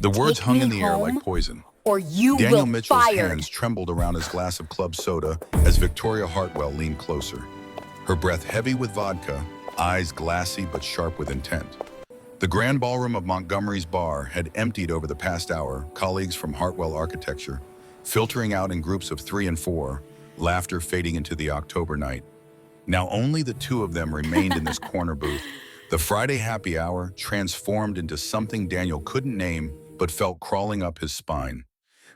The words Take hung in me the air like home poison. or you Daniel will Mitchell's fired. hands trembled around his glass of club soda as Victoria Hartwell leaned closer, her breath heavy with vodka, eyes glassy but sharp with intent. The grand ballroom of Montgomery's bar had emptied over the past hour, colleagues from Hartwell Architecture, filtering out in groups of 3 and 4, laughter fading into the October night. Now only the two of them remained in this corner booth. The Friday happy hour transformed into something Daniel couldn't name but felt crawling up his spine.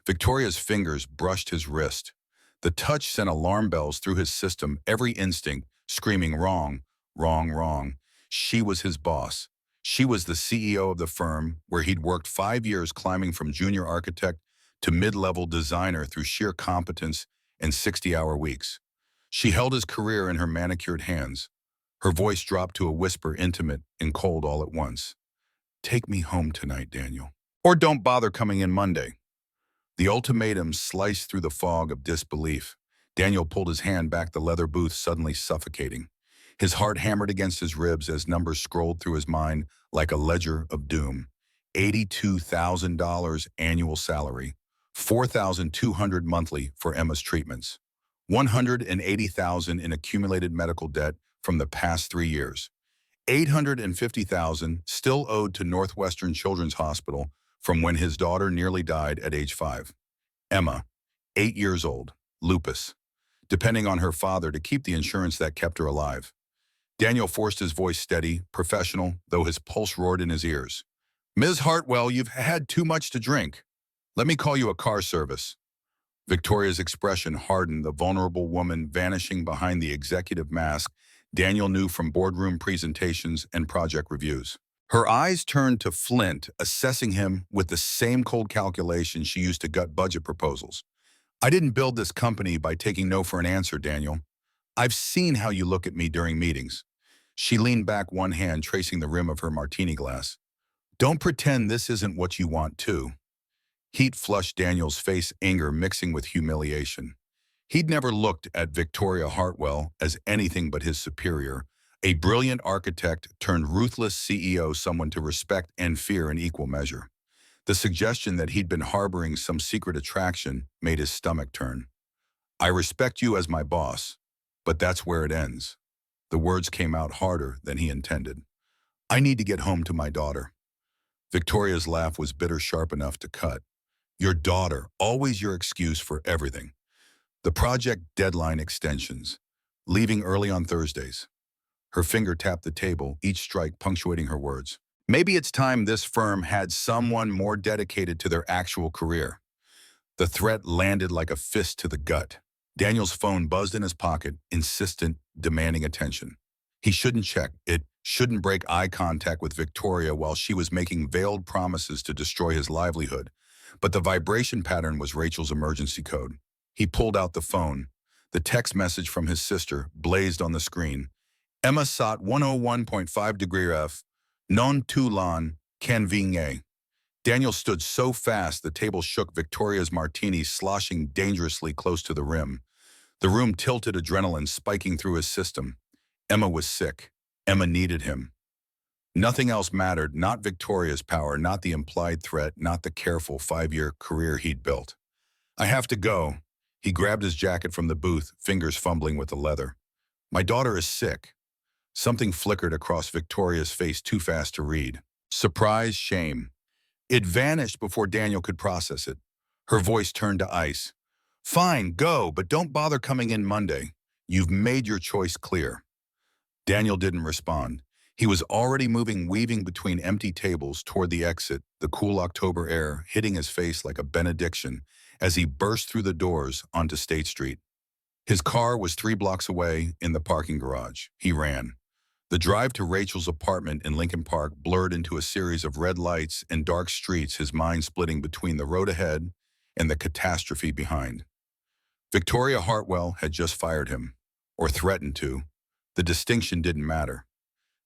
Victoria's fingers brushed his wrist. The touch sent alarm bells through his system, every instinct screaming wrong, wrong, wrong. She was his boss. She was the CEO of the firm where he'd worked 5 years climbing from junior architect to mid-level designer through sheer competence and 60-hour weeks. She held his career in her manicured hands. Her voice dropped to a whisper, intimate and cold all at once. Take me home tonight, Daniel. Or don't bother coming in Monday. The ultimatum sliced through the fog of disbelief. Daniel pulled his hand back, the leather booth suddenly suffocating. His heart hammered against his ribs as numbers scrolled through his mind like a ledger of doom. $82,000 annual salary, $4,200 monthly for Emma's treatments, $180,000 in accumulated medical debt from the past 3 years, $850,000 still owed to Northwestern Children's Hospital from when his daughter nearly died at age 5. Emma, 8 years old, lupus, depending on her father to keep the insurance that kept her alive. Daniel forced his voice steady, professional, though his pulse roared in his ears. Ms. Hartwell, you've had too much to drink. Let me call you a car service. Victoria's expression hardened, the vulnerable woman vanishing behind the executive mask Daniel knew from boardroom presentations and project reviews. Her eyes turned to Flint, assessing him with the same cold calculation she used to gut budget proposals. I didn't build this company by taking no for an answer, Daniel. I've seen how you look at me during meetings. She leaned back, one hand tracing the rim of her martini glass. Don't pretend this isn't what you want too. Heat flushed Daniel's face, anger mixing with humiliation. He'd never looked at Victoria Hartwell as anything but his superior, a brilliant architect turned ruthless CEO, someone to respect and fear in equal measure. The suggestion that he'd been harboring some secret attraction made his stomach turn. I respect you as my boss, but that's where it ends. The words came out harder than he intended. I need to get home to my daughter. Victoria's laugh was bitter, sharp enough to cut. Your daughter, always your excuse for everything. The project deadline extensions, leaving early on Thursdays. Her finger tapped the table, each strike punctuating her words. Maybe it's time this firm had someone more dedicated to their actual career. The threat landed like a fist to the gut. Daniel's phone buzzed in his pocket, insistent, demanding attention. He shouldn't check it, shouldn't break eye contact with Victoria while she was making veiled promises to destroy his livelihood. But the vibration pattern was Rachel's emergency code. He pulled out the phone. The text message from his sister blazed on the screen. Emma sought 101.5 degree F, non tu lan, can vigne. Daniel stood so fast the table shook, Victoria's martini sloshing dangerously close to the rim. The room tilted, adrenaline spiking through his system. Emma was sick. Emma needed him. Nothing else mattered, not Victoria's power, not the implied threat, not the careful 5-year career he'd built. I have to go. He grabbed his jacket from the booth, fingers fumbling with the leather. My daughter is sick. Something flickered across Victoria's face, too fast to read. Surprise, shame. It vanished before Daniel could process it. Her voice turned to ice. Fine, go, but don't bother coming in Monday. You've made your choice clear. Daniel didn't respond. He was already moving, weaving between empty tables toward the exit, the cool October air hitting his face like a benediction as he burst through the doors onto State Street. His car was 3 blocks away in the parking garage. He ran. The drive to Rachel's apartment in Lincoln Park blurred into a series of red lights and dark streets, his mind splitting between the road ahead and the catastrophe behind. Victoria Hartwell had just fired him, or threatened to. The distinction didn't matter.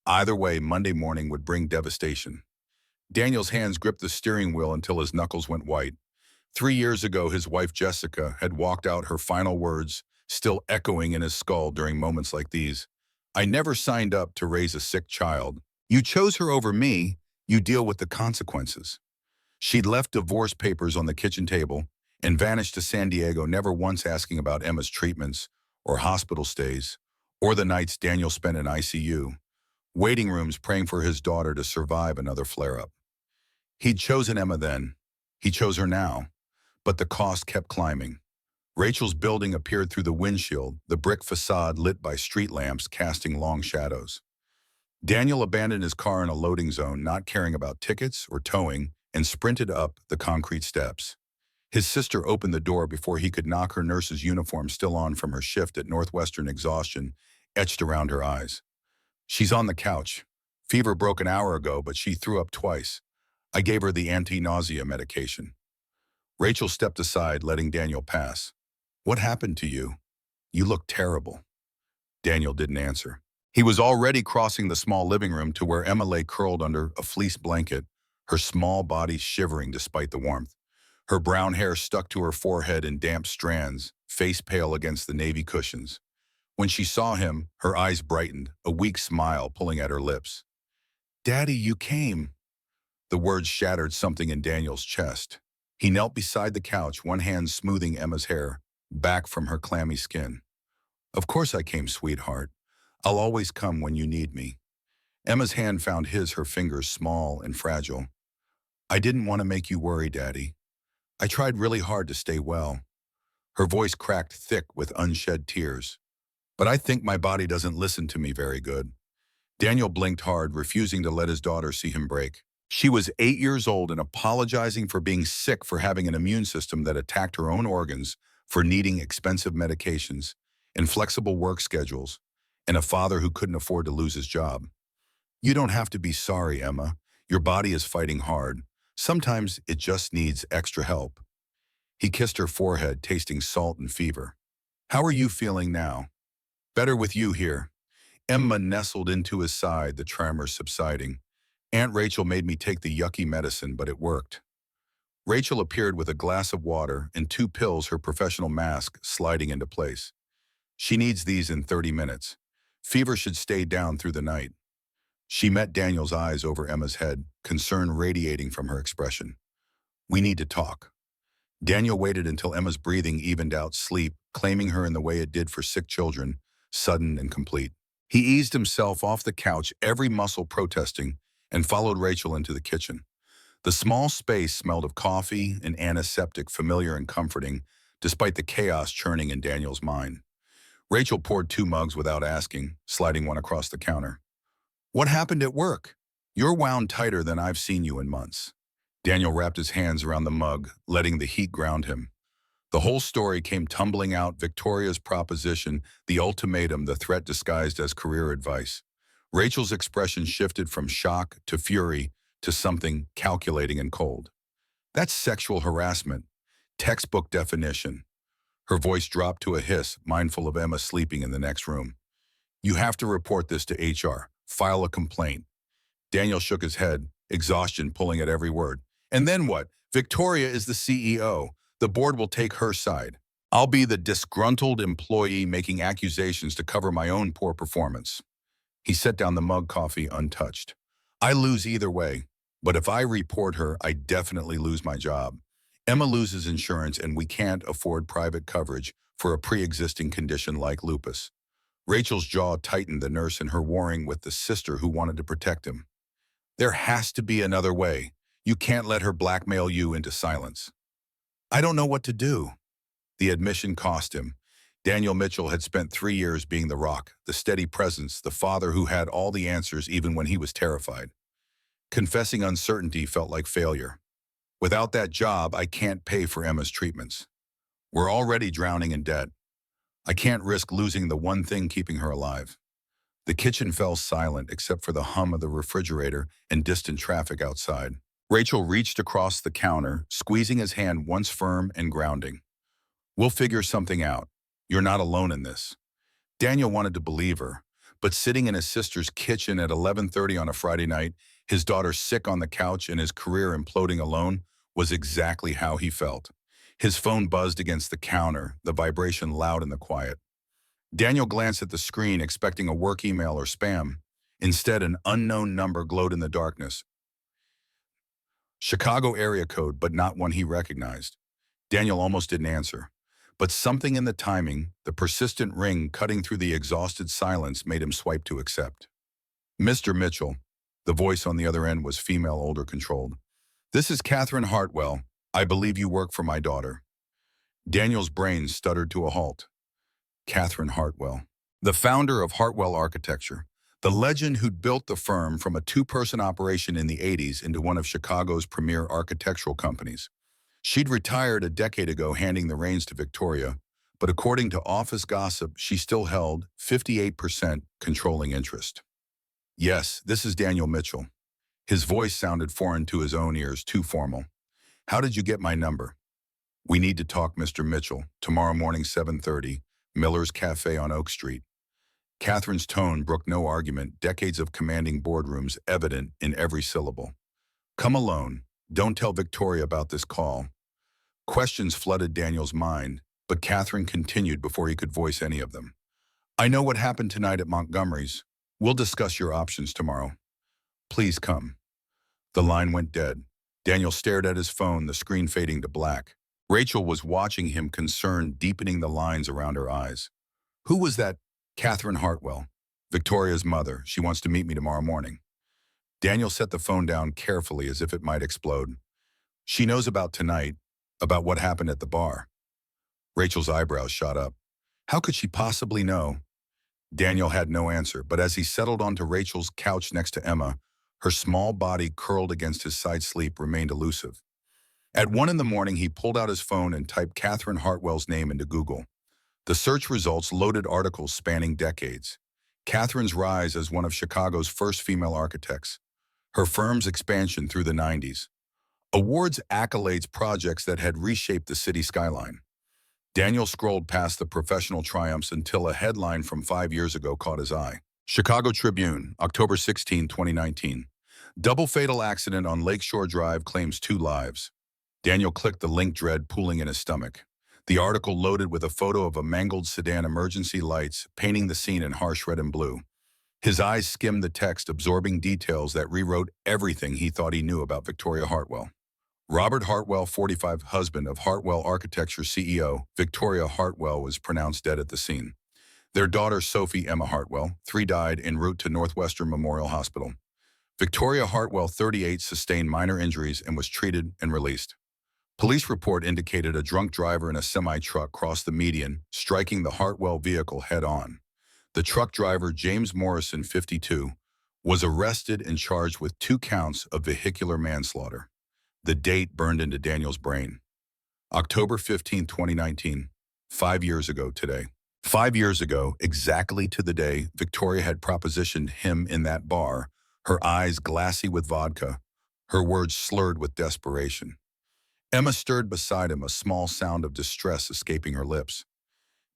Either way, Monday morning would bring devastation. Daniel's hands gripped the steering wheel until his knuckles went white. 3 years ago, his wife Jessica had walked out her final words, still echoing in his skull during moments like these. I never signed up to raise a sick child. You chose her over me, you deal with the consequences. She'd left divorce papers on the kitchen table and vanished to San Diego, never once asking about Emma's treatments or hospital stays, or the nights Daniel spent in ICU, waiting rooms praying for his daughter to survive another flare-up. He'd chosen Emma then. He chose her now. But the cost kept climbing. Rachel's building appeared through the windshield, the brick facade lit by street lamps casting long shadows. Daniel abandoned his car in a loading zone, not caring about tickets or towing, and sprinted up the concrete steps. His sister opened the door before he could knock, her nurse's uniform still on from her shift at Northwestern, exhaustion etched around her eyes. She's on the couch. Fever broke an hour ago, but she threw up twice. I gave her the anti-nausea medication. Rachel stepped aside, letting Daniel pass. What happened to you? You look terrible. Daniel didn't answer. He was already crossing the small living room to where Emma lay curled under a fleece blanket, her small body shivering despite the warmth. Her brown hair stuck to her forehead in damp strands, face pale against the navy cushions. When she saw him, her eyes brightened, a weak smile pulling at her lips. "Daddy, you came." The words shattered something in Daniel's chest. He knelt beside the couch, one hand smoothing Emma's hair, back from her clammy skin. "Of course I came, sweetheart. I'll always come when you need me." Emma's hand found his, her fingers small and fragile. "I didn't want to make you worry, Daddy. I tried really hard to stay well." Her voice cracked thick with unshed tears. "But I think my body doesn't listen to me very good." Daniel blinked hard, refusing to let his daughter see him break. She was 8 years old and apologizing for being sick, for having an immune system that attacked her own organs, for needing expensive medications, inflexible work schedules, and a father who couldn't afford to lose his job. "You don't have to be sorry, Emma. Your body is fighting hard. Sometimes it just needs extra help." He kissed her forehead, tasting salt and fever. "How are you feeling now?" "Better with you here." Emma nestled into his side, the tremors subsiding. "Aunt Rachel made me take the yucky medicine, but it worked." Rachel appeared with a glass of water and 2 pills, her professional mask sliding into place. "She needs these in 30 minutes. Fever should stay down through the night." She met Daniel's eyes over Emma's head, concern radiating from her expression. "We need to talk." Daniel waited until Emma's breathing evened out, sleep claiming her in the way it did for sick children, sudden and complete. He eased himself off the couch, every muscle protesting, and followed Rachel into the kitchen. The small space smelled of coffee and antiseptic, familiar and comforting, despite the chaos churning in Daniel's mind. Rachel poured 2 mugs without asking, sliding one across the counter. "What happened at work? You're wound tighter than I've seen you in months." Daniel wrapped his hands around the mug, letting the heat ground him. The whole story came tumbling out: Victoria's proposition, the ultimatum, the threat disguised as career advice. Rachel's expression shifted from shock to fury to something calculating and cold. "That's sexual harassment. Textbook definition." Her voice dropped to a hiss, mindful of Emma sleeping in the next room. "You have to report this to HR. File a complaint." Daniel shook his head, exhaustion pulling at every word. "And then what? Victoria is the CEO. The board will take her side. I'll be the disgruntled employee making accusations to cover my own poor performance." He set down the mug coffee untouched. "I lose either way, but if I report her, I definitely lose my job. Emma loses insurance, and we can't afford private coverage for a pre-existing condition like lupus." Rachel's jaw tightened, the nurse in her warring with the sister who wanted to protect him. "There has to be another way. You can't let her blackmail you into silence." "I don't know what to do." The admission cost him. Daniel Mitchell had spent 3 years being the rock, the steady presence, the father who had all the answers even when he was terrified. Confessing uncertainty felt like failure. "Without that job, I can't pay for Emma's treatments. We're already drowning in debt. I can't risk losing the one thing keeping her alive." The kitchen fell silent except for the hum of the refrigerator and distant traffic outside. Rachel reached across the counter, squeezing his hand once firm and grounding. "We'll figure something out. You're not alone in this." Daniel wanted to believe her, but sitting in his sister's kitchen at 11:30 on a Friday night, his daughter sick on the couch and his career imploding alone, was exactly how he felt. His phone buzzed against the counter, the vibration loud in the quiet. Daniel glanced at the screen, expecting a work email or spam. Instead, an unknown number glowed in the darkness. Chicago area code, but not one he recognized. Daniel almost didn't answer. But something in the timing, the persistent ring cutting through the exhausted silence, made him swipe to accept. Mr. Mitchell. The voice on the other end was female, older controlled. This is Catherine Hartwell. I believe you work for my daughter. Daniel's brain stuttered to a halt. Catherine Hartwell. The founder of Hartwell Architecture. The legend who'd built the firm from a two-person operation in the 80s into one of Chicago's premier architectural companies. She'd retired a decade ago, handing the reins to Victoria, but according to office gossip, she still held 58% controlling interest. Yes, this is Daniel Mitchell. His voice sounded foreign to his own ears, too formal. How did you get my number? We need to talk, Mr. Mitchell. Tomorrow morning, 7:30, Miller's Cafe on Oak Street. Catherine's tone brooked no argument, decades of commanding boardrooms evident in every syllable. Come alone. Don't tell Victoria about this call. Questions flooded Daniel's mind, but Catherine continued before he could voice any of them. I know what happened tonight at Montgomery's. We'll discuss your options tomorrow. Please come. The line went dead. Daniel stared at his phone, the screen fading to black. Rachel was watching him, concerned, deepening the lines around her eyes. Who was that? Catherine Hartwell. Victoria's mother. She wants to meet me tomorrow morning. Daniel set the phone down carefully, as if it might explode. She knows about tonight, about what happened at the bar. Rachel's eyebrows shot up. How could she possibly know? Daniel had no answer, but as he settled onto Rachel's couch next to Emma, her small body curled against his side sleep remained elusive. At 1 in the morning, he pulled out his phone and typed Catherine Hartwell's name into Google. The search results loaded articles spanning decades. Catherine's rise as one of Chicago's first female architects. Her firm's expansion through the 90s. Awards, accolades, projects that had reshaped the city skyline. Daniel scrolled past the professional triumphs until a headline from 5 years ago caught his eye. Chicago Tribune, October 16, 2019. Double fatal accident on Lakeshore Drive claims 2 lives. Daniel clicked the link, dread pooling in his stomach. The article loaded with a photo of a mangled sedan, emergency lights, painting the scene in harsh red and blue. His eyes skimmed the text, absorbing details that rewrote everything he thought he knew about Victoria Hartwell. Robert Hartwell, 45, husband of Hartwell Architecture CEO, Victoria Hartwell, was pronounced dead at the scene. Their daughter, Sophie Emma Hartwell, 3, died en route to Northwestern Memorial Hospital. Victoria Hartwell, 38, sustained minor injuries and was treated and released. Police report indicated a drunk driver in a semi-truck crossed the median, striking the Hartwell vehicle head-on. The truck driver, James Morrison, 52, was arrested and charged with 2 counts of vehicular manslaughter. The date burned into Daniel's brain. October 15, 2019, 5 years ago today. 5 years ago, exactly to the day, Victoria had propositioned him in that bar, her eyes glassy with vodka, her words slurred with desperation. Emma stirred beside him, a small sound of distress escaping her lips.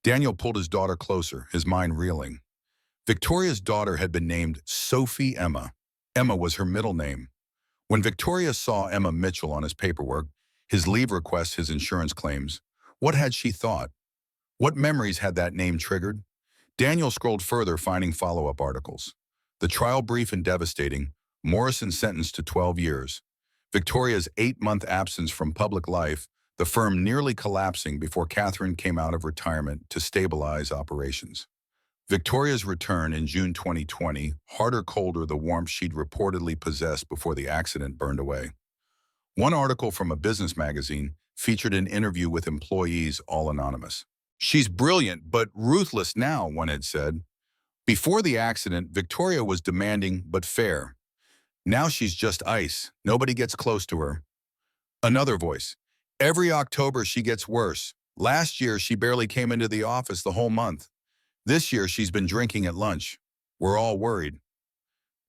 Daniel pulled his daughter closer, his mind reeling. Victoria's daughter had been named Sophie Emma. Emma was her middle name. When Victoria saw Emma Mitchell on his paperwork, his leave requests, his insurance claims, what had she thought? What memories had that name triggered? Daniel scrolled further, finding follow-up articles. The trial brief and devastating, Morrison sentenced to 12 years. Victoria's 8-month absence from public life, the firm nearly collapsing before Catherine came out of retirement to stabilize operations. Victoria's return in June 2020, harder, colder, the warmth she'd reportedly possessed before the accident burned away. One article from a business magazine featured an interview with employees, all anonymous. She's brilliant, but ruthless now, one had said. Before the accident, Victoria was demanding but fair. Now she's just ice. Nobody gets close to her. Another voice. Every October she gets worse. Last year she barely came into the office the whole month. This year she's been drinking at lunch. We're all worried.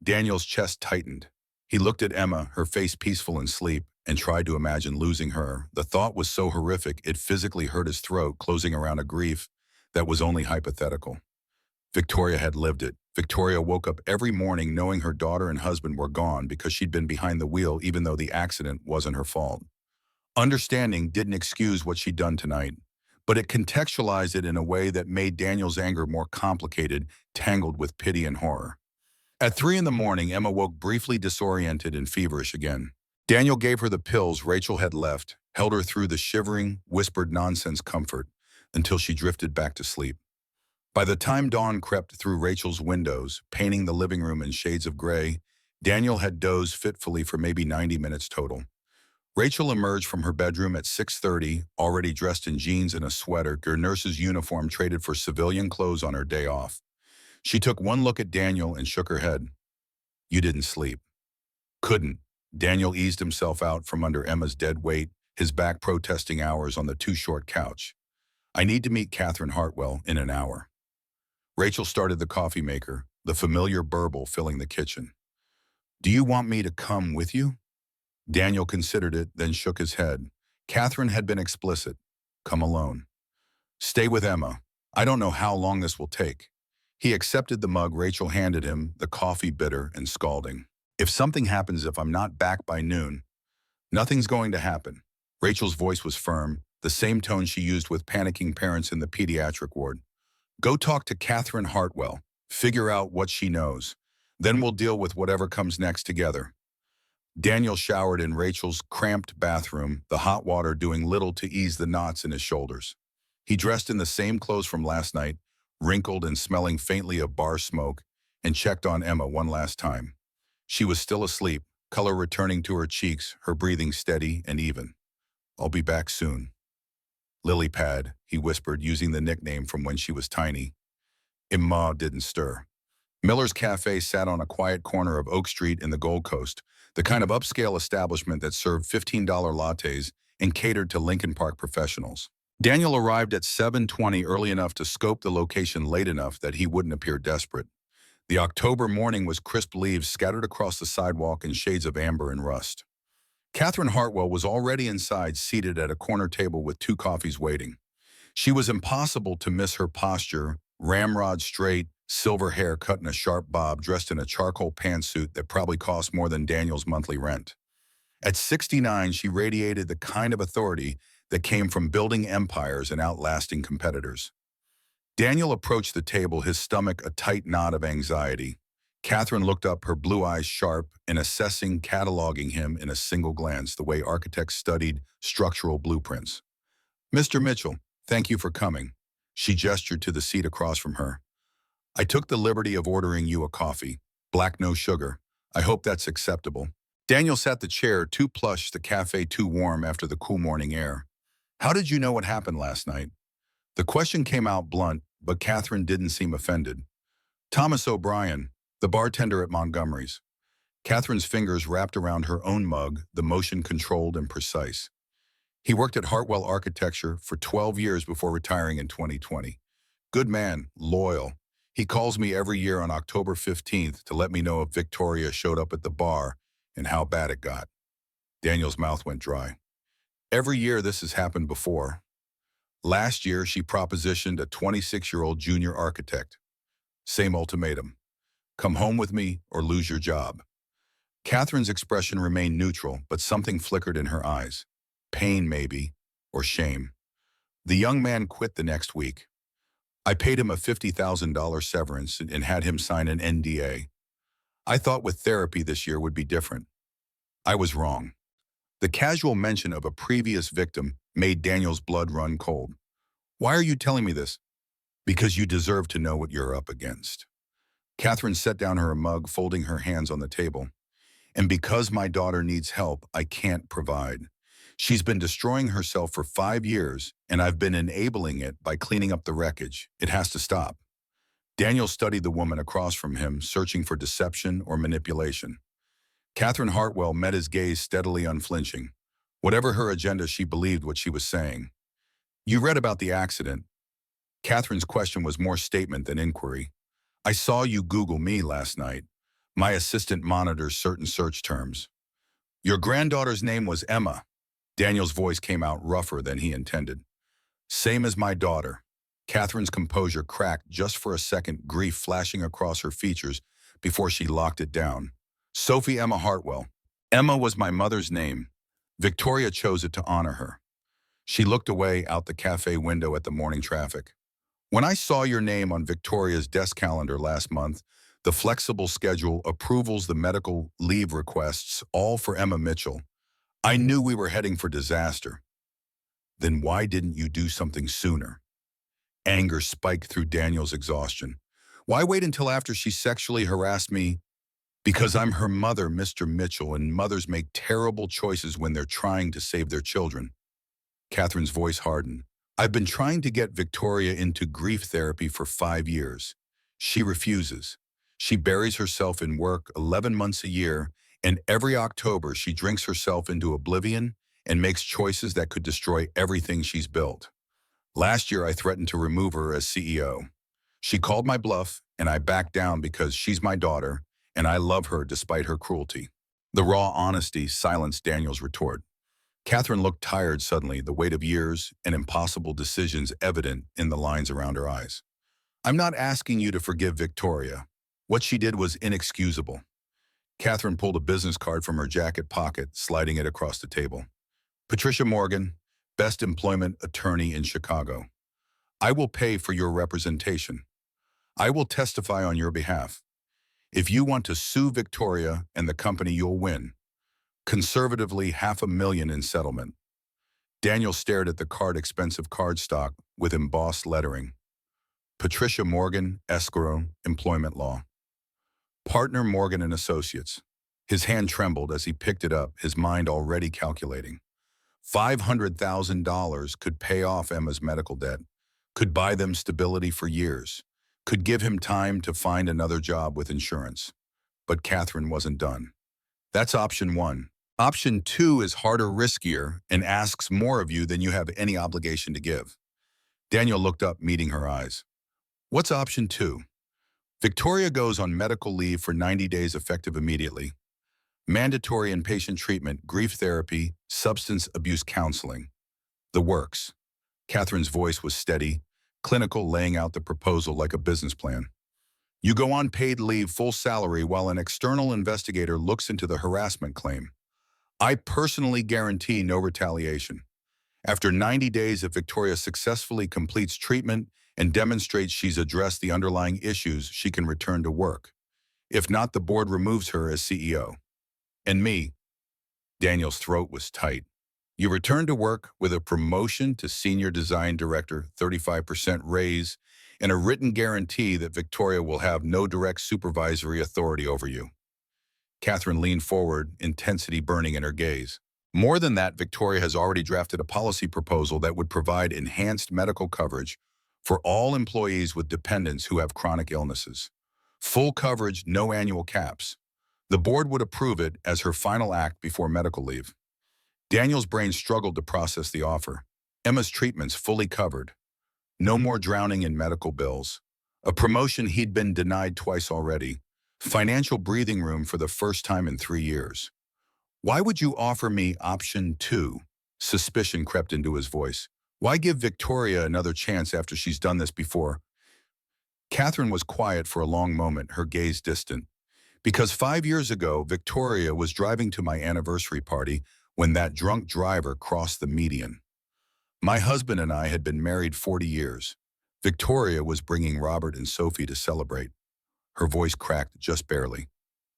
Daniel's chest tightened. He looked at Emma, her face peaceful in sleep, and tried to imagine losing her. The thought was so horrific it physically hurt his throat, closing around a grief that was only hypothetical. Victoria had lived it. Victoria woke up every morning knowing her daughter and husband were gone because she'd been behind the wheel even though the accident wasn't her fault. Understanding didn't excuse what she'd done tonight, but it contextualized it in a way that made Daniel's anger more complicated, tangled with pity and horror. At 3 in the morning, Emma woke briefly disoriented and feverish again. Daniel gave her the pills Rachel had left, held her through the shivering, whispered nonsense comfort until she drifted back to sleep. By the time dawn crept through Rachel's windows, painting the living room in shades of gray, Daniel had dozed fitfully for maybe 90 minutes total. Rachel emerged from her bedroom at 6:30, already dressed in jeans and a sweater, her nurse's uniform traded for civilian clothes on her day off. She took one look at Daniel and shook her head. "You didn't sleep." "Couldn't." Daniel eased himself out from under Emma's dead weight, his back protesting hours on the too-short couch. "I need to meet Catherine Hartwell in an hour." Rachel started the coffee maker, the familiar burble filling the kitchen. "Do you want me to come with you?" Daniel considered it, then shook his head. Catherine had been explicit. "Come alone." "Stay with Emma. I don't know how long this will take." He accepted the mug Rachel handed him, the coffee bitter and scalding. "If something happens if I'm not back by noon." "Nothing's going to happen." Rachel's voice was firm, the same tone she used with panicking parents in the pediatric ward. "Go talk to Catherine Hartwell. Figure out what she knows. Then we'll deal with whatever comes next together." Daniel showered in Rachel's cramped bathroom, the hot water doing little to ease the knots in his shoulders. He dressed in the same clothes from last night, wrinkled and smelling faintly of bar smoke, and checked on Emma one last time. She was still asleep, color returning to her cheeks, her breathing steady and even. "I'll be back soon." "Lily Pad," he whispered, using the nickname from when she was tiny. Emma didn't stir. Miller's Cafe sat on a quiet corner of Oak Street in the Gold Coast, the kind of upscale establishment that served $15 lattes and catered to Lincoln Park professionals. Daniel arrived at 7:20 early enough to scope the location late enough that he wouldn't appear desperate. The October morning was crisp leaves scattered across the sidewalk in shades of amber and rust. Catherine Hartwell was already inside, seated at a corner table with 2 coffees waiting. She was impossible to miss her posture, ramrod straight, silver hair cut in a sharp bob, dressed in a charcoal pantsuit that probably cost more than Daniel's monthly rent. At 69, she radiated the kind of authority that came from building empires and outlasting competitors. Daniel approached the table, his stomach a tight knot of anxiety. Catherine looked up, her blue eyes sharp and assessing, cataloging him in a single glance, the way architects studied structural blueprints. "Mr. Mitchell, thank you for coming." She gestured to the seat across from her. "I took the liberty of ordering you a coffee. Black, no sugar. I hope that's acceptable." Daniel sat the chair, too plush, the cafe too warm after the cool morning air. "How did you know what happened last night?" The question came out blunt, but Catherine didn't seem offended. "Thomas O'Brien, the bartender at Montgomery's." Catherine's fingers wrapped around her own mug, the motion controlled and precise. "He worked at Hartwell Architecture for 12 years before retiring in 2020. Good man, loyal. He calls me every year on October 15th to let me know if Victoria showed up at the bar and how bad it got." Daniel's mouth went dry. "Every year this has happened before. Last year, she propositioned a 26-year-old junior architect. Same ultimatum. Come home with me or lose your job." Catherine's expression remained neutral, but something flickered in her eyes. Pain, maybe, or shame. "The young man quit the next week. I paid him a $50,000 severance and had him sign an NDA. I thought with therapy this year would be different. I was wrong." The casual mention of a previous victim made Daniel's blood run cold. "Why are you telling me this?" "Because you deserve to know what you're up against." Catherine set down her mug, folding her hands on the table. "And because my daughter needs help, I can't provide. She's been destroying herself for 5 years, and I've been enabling it by cleaning up the wreckage. It has to stop." Daniel studied the woman across from him, searching for deception or manipulation. Catherine Hartwell met his gaze steadily, unflinching. Whatever her agenda, she believed what she was saying. "You read about the accident." Catherine's question was more statement than inquiry. "I saw you Google me last night. My assistant monitors certain search terms." "Your granddaughter's name was Emma." Daniel's voice came out rougher than he intended. "Same as my daughter." Catherine's composure cracked just for a second, grief flashing across her features before she locked it down. "Sophie Emma Hartwell. Emma was my mother's name. Victoria chose it to honor her." She looked away out the cafe window at the morning traffic. "When I saw your name on Victoria's desk calendar last month, the flexible schedule, approvals, the medical leave requests, all for Emma Mitchell, I knew we were heading for disaster. Then why didn't you do something sooner? Anger spiked through Daniel's exhaustion. Why wait until after she sexually harassed me? Because I'm her mother, Mr. Mitchell, and mothers make terrible choices when they're trying to save their children. Catherine's voice hardened. I've been trying to get Victoria into grief therapy for 5 years. She refuses. She buries herself in work 11 months a year, and every October she drinks herself into oblivion and makes choices that could destroy everything she's built. Last year I threatened to remove her as CEO. She called my bluff, and I backed down because she's my daughter, and I love her despite her cruelty. The raw honesty silenced Daniel's retort. Catherine looked tired suddenly, the weight of years and impossible decisions evident in the lines around her eyes. I'm not asking you to forgive Victoria. What she did was inexcusable. Catherine pulled a business card from her jacket pocket, sliding it across the table. Patricia Morgan, best employment attorney in Chicago. I will pay for your representation. I will testify on your behalf. If you want to sue Victoria and the company, you'll win. Conservatively, $500,000 in settlement. Daniel stared at the expensive cardstock with embossed lettering. Patricia Morgan, escrow, employment law. Partner Morgan and Associates. His hand trembled as he picked it up, his mind already calculating. $500,000 could pay off Emma's medical debt, could buy them stability for years, could give him time to find another job with insurance. But Catherine wasn't done. That's option one. Option two is harder, riskier, and asks more of you than you have any obligation to give. Daniel looked up, meeting her eyes. What's option two? Victoria goes on medical leave for 90 days effective immediately. Mandatory inpatient treatment, grief therapy, substance abuse counseling. The works. Catherine's voice was steady, clinical, laying out the proposal like a business plan. You go on paid leave, full salary, while an external investigator looks into the harassment claim. I personally guarantee no retaliation. After 90 days, if Victoria successfully completes treatment and demonstrates she's addressed the underlying issues, she can return to work. If not, the board removes her as CEO. And me. Daniel's throat was tight. You return to work with a promotion to senior design director, 35% raise, and a written guarantee that Victoria will have no direct supervisory authority over you. Catherine leaned forward, intensity burning in her gaze. More than that, Victoria has already drafted a policy proposal that would provide enhanced medical coverage for all employees with dependents who have chronic illnesses. Full coverage, no annual caps. The board would approve it as her final act before medical leave. Daniel's brain struggled to process the offer. Emma's treatments fully covered. No more drowning in medical bills. A promotion he'd been denied twice already. Financial breathing room for the first time in 3 years. Why would you offer me option two? Suspicion crept into his voice. Why give Victoria another chance after she's done this before? Catherine was quiet for a long moment, her gaze distant. Because 5 years ago, Victoria was driving to my anniversary party when that drunk driver crossed the median. My husband and I had been married 40 years. Victoria was bringing Robert and Sophie to celebrate. Her voice cracked just barely.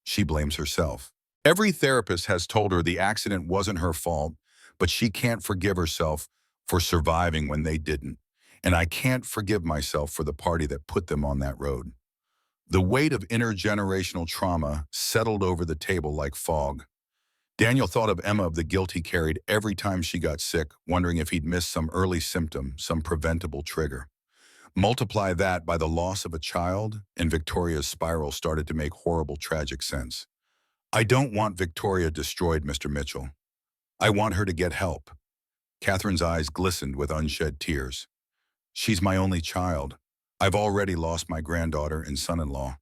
She blames herself. Every therapist has told her the accident wasn't her fault, but she can't forgive herself for surviving when they didn't. And I can't forgive myself for the party that put them on that road. The weight of intergenerational trauma settled over the table like fog. Daniel thought of Emma, of the guilt he carried every time she got sick, wondering if he'd missed some early symptom, some preventable trigger. Multiply that by the loss of a child, and Victoria's spiral started to make horrible, tragic sense. I don't want Victoria destroyed, Mr. Mitchell. I want her to get help. Catherine's eyes glistened with unshed tears. She's my only child. I've already lost my granddaughter and son-in-law.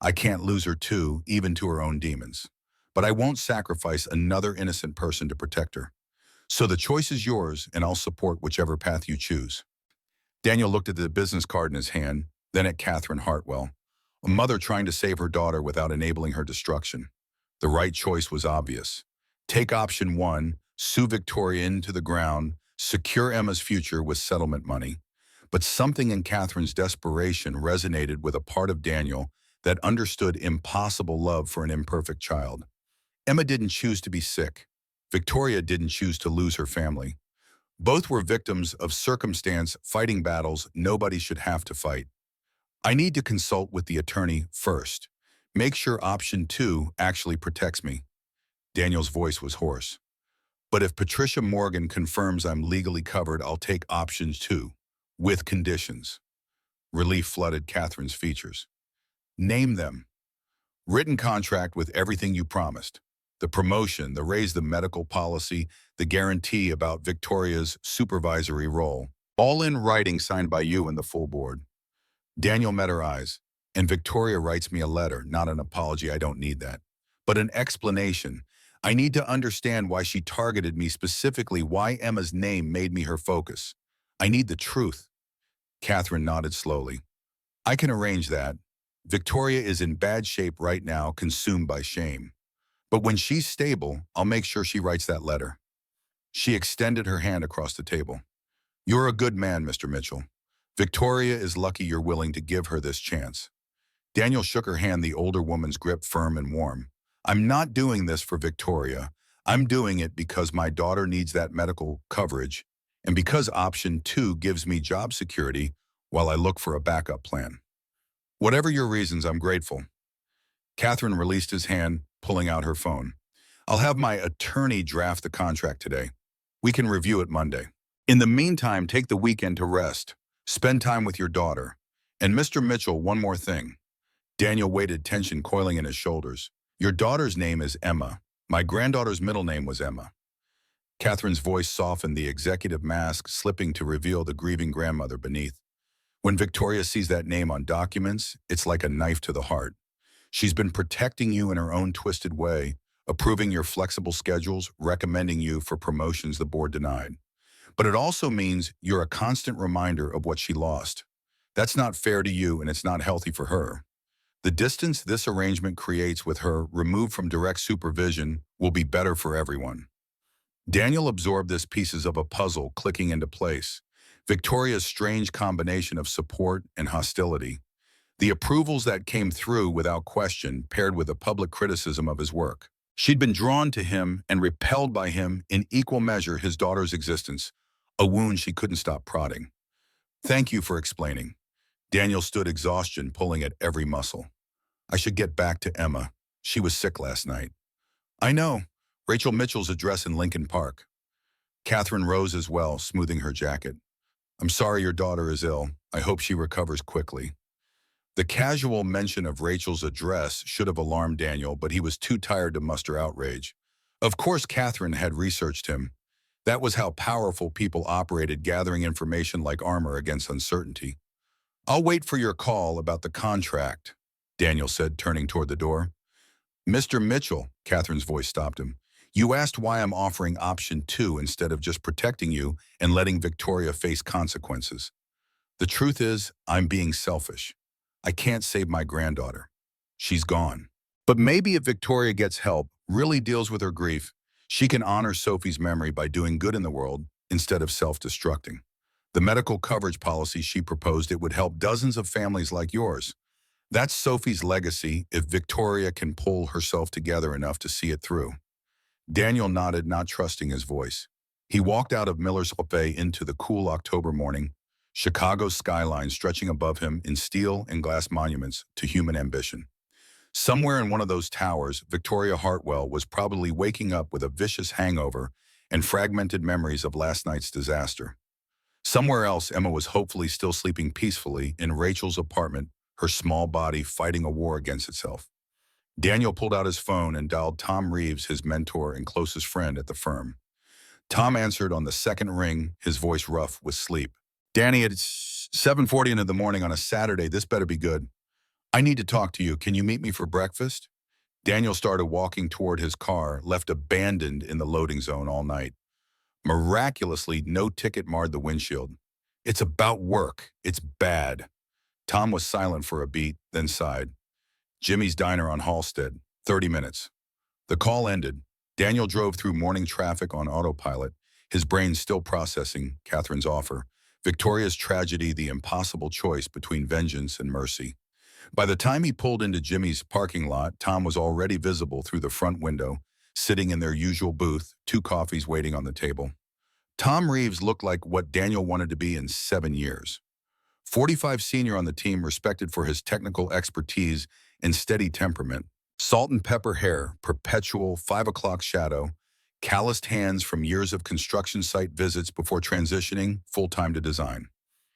I can't lose her too, even to her own demons. But I won't sacrifice another innocent person to protect her. So the choice is yours, and I'll support whichever path you choose. Daniel looked at the business card in his hand, then at Catherine Hartwell, a mother trying to save her daughter without enabling her destruction. The right choice was obvious. Take option one, sue Victoria into the ground, secure Emma's future with settlement money. But something in Catherine's desperation resonated with a part of Daniel that understood impossible love for an imperfect child. Emma didn't choose to be sick. Victoria didn't choose to lose her family. Both were victims of circumstance fighting battles nobody should have to fight. I need to consult with the attorney first. Make sure option 2 actually protects me. Daniel's voice was hoarse. But if Patricia Morgan confirms I'm legally covered, I'll take option 2, with conditions. Relief flooded Catherine's features. Name them. Written contract with everything you promised. The promotion, the raise, the medical policy, the guarantee about Victoria's supervisory role. All in writing signed by you and the full board. Daniel met her eyes, and Victoria writes me a letter, not an apology, I don't need that, but an explanation. I need to understand why she targeted me specifically, why Emma's name made me her focus. I need the truth. Catherine nodded slowly. I can arrange that. Victoria is in bad shape right now, consumed by shame. But when she's stable, I'll make sure she writes that letter. She extended her hand across the table. You're a good man, Mr. Mitchell. Victoria is lucky you're willing to give her this chance. Daniel shook her hand, the older woman's grip firm and warm. I'm not doing this for Victoria. I'm doing it because my daughter needs that medical coverage, and because option 2 gives me job security while I look for a backup plan. Whatever your reasons, I'm grateful. Catherine released his hand, pulling out her phone. I'll have my attorney draft the contract today. We can review it Monday. In the meantime, take the weekend to rest. Spend time with your daughter. And Mr. Mitchell, one more thing. Daniel waited, tension coiling in his shoulders. Your daughter's name is Emma. My granddaughter's middle name was Emma. Catherine's voice softened, the executive mask slipping to reveal the grieving grandmother beneath. When Victoria sees that name on documents, it's like a knife to the heart. She's been protecting you in her own twisted way, approving your flexible schedules, recommending you for promotions the board denied. But it also means you're a constant reminder of what she lost. That's not fair to you, and it's not healthy for her. The distance this arrangement creates with her, removed from direct supervision, will be better for everyone. Daniel absorbed this, pieces of a puzzle clicking into place. Victoria's strange combination of support and hostility. The approvals that came through without question, paired with the public criticism of his work. She'd been drawn to him and repelled by him in equal measure, his daughter's existence, a wound she couldn't stop prodding. Thank you for explaining. Daniel stood, exhaustion pulling at every muscle. I should get back to Emma. She was sick last night. I know. Rachel Mitchell's address in Lincoln Park. Catherine rose as well, smoothing her jacket. I'm sorry your daughter is ill. I hope she recovers quickly. The casual mention of Rachel's address should have alarmed Daniel, but he was too tired to muster outrage. Of course, Catherine had researched him. That was how powerful people operated, gathering information like armor against uncertainty. I'll wait for your call about the contract, Daniel said, turning toward the door. Mr. Mitchell, Catherine's voice stopped him. You asked why I'm offering option 2 instead of just protecting you and letting Victoria face consequences. The truth is, I'm being selfish. I can't save my granddaughter. She's gone. But maybe if Victoria gets help, really deals with her grief, she can honor Sophie's memory by doing good in the world instead of self-destructing. The medical coverage policy she proposed, it would help dozens of families like yours. That's Sophie's legacy if Victoria can pull herself together enough to see it through. Daniel nodded, not trusting his voice. He walked out of Miller's Cafe into the cool October morning, Chicago's skyline stretching above him in steel and glass monuments to human ambition. Somewhere in one of those towers, Victoria Hartwell was probably waking up with a vicious hangover and fragmented memories of last night's disaster. Somewhere else, Emma was hopefully still sleeping peacefully in Rachel's apartment, her small body fighting a war against itself. Daniel pulled out his phone and dialed Tom Reeves, his mentor and closest friend at the firm. Tom answered on the second ring, his voice rough with sleep. Danny, it's 7:40 in the morning on a Saturday. This better be good. I need to talk to you. Can you meet me for breakfast? Daniel started walking toward his car, left abandoned in the loading zone all night. Miraculously, no ticket marred the windshield. It's about work. It's bad. Tom was silent for a beat, then sighed. Jimmy's Diner on Halstead, 30 minutes. The call ended. Daniel drove through morning traffic on autopilot, his brain still processing Catherine's offer, Victoria's tragedy, the impossible choice between vengeance and mercy. By the time he pulled into Jimmy's parking lot, Tom was already visible through the front window, sitting in their usual booth, 2 coffees waiting on the table. Tom Reeves looked like what Daniel wanted to be in 7 years. 45 senior on the team, respected for his technical expertise and steady temperament. Salt and pepper hair, perpetual 5 o'clock shadow, calloused hands from years of construction site visits before transitioning full-time to design.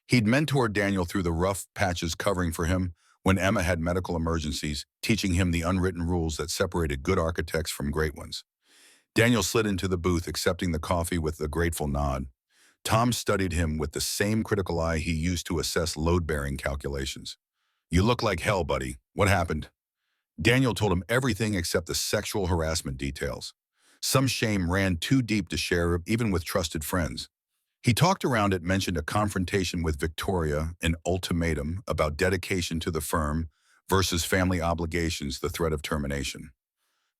He'd mentored Daniel through the rough patches covering for him when Emma had medical emergencies, teaching him the unwritten rules that separated good architects from great ones. Daniel slid into the booth, accepting the coffee with a grateful nod. Tom studied him with the same critical eye he used to assess load-bearing calculations. "You look like hell, buddy. What happened?" Daniel told him everything except the sexual harassment details. Some shame ran too deep to share, even with trusted friends. He talked around it, mentioned a confrontation with Victoria, an ultimatum about dedication to the firm versus family obligations, the threat of termination.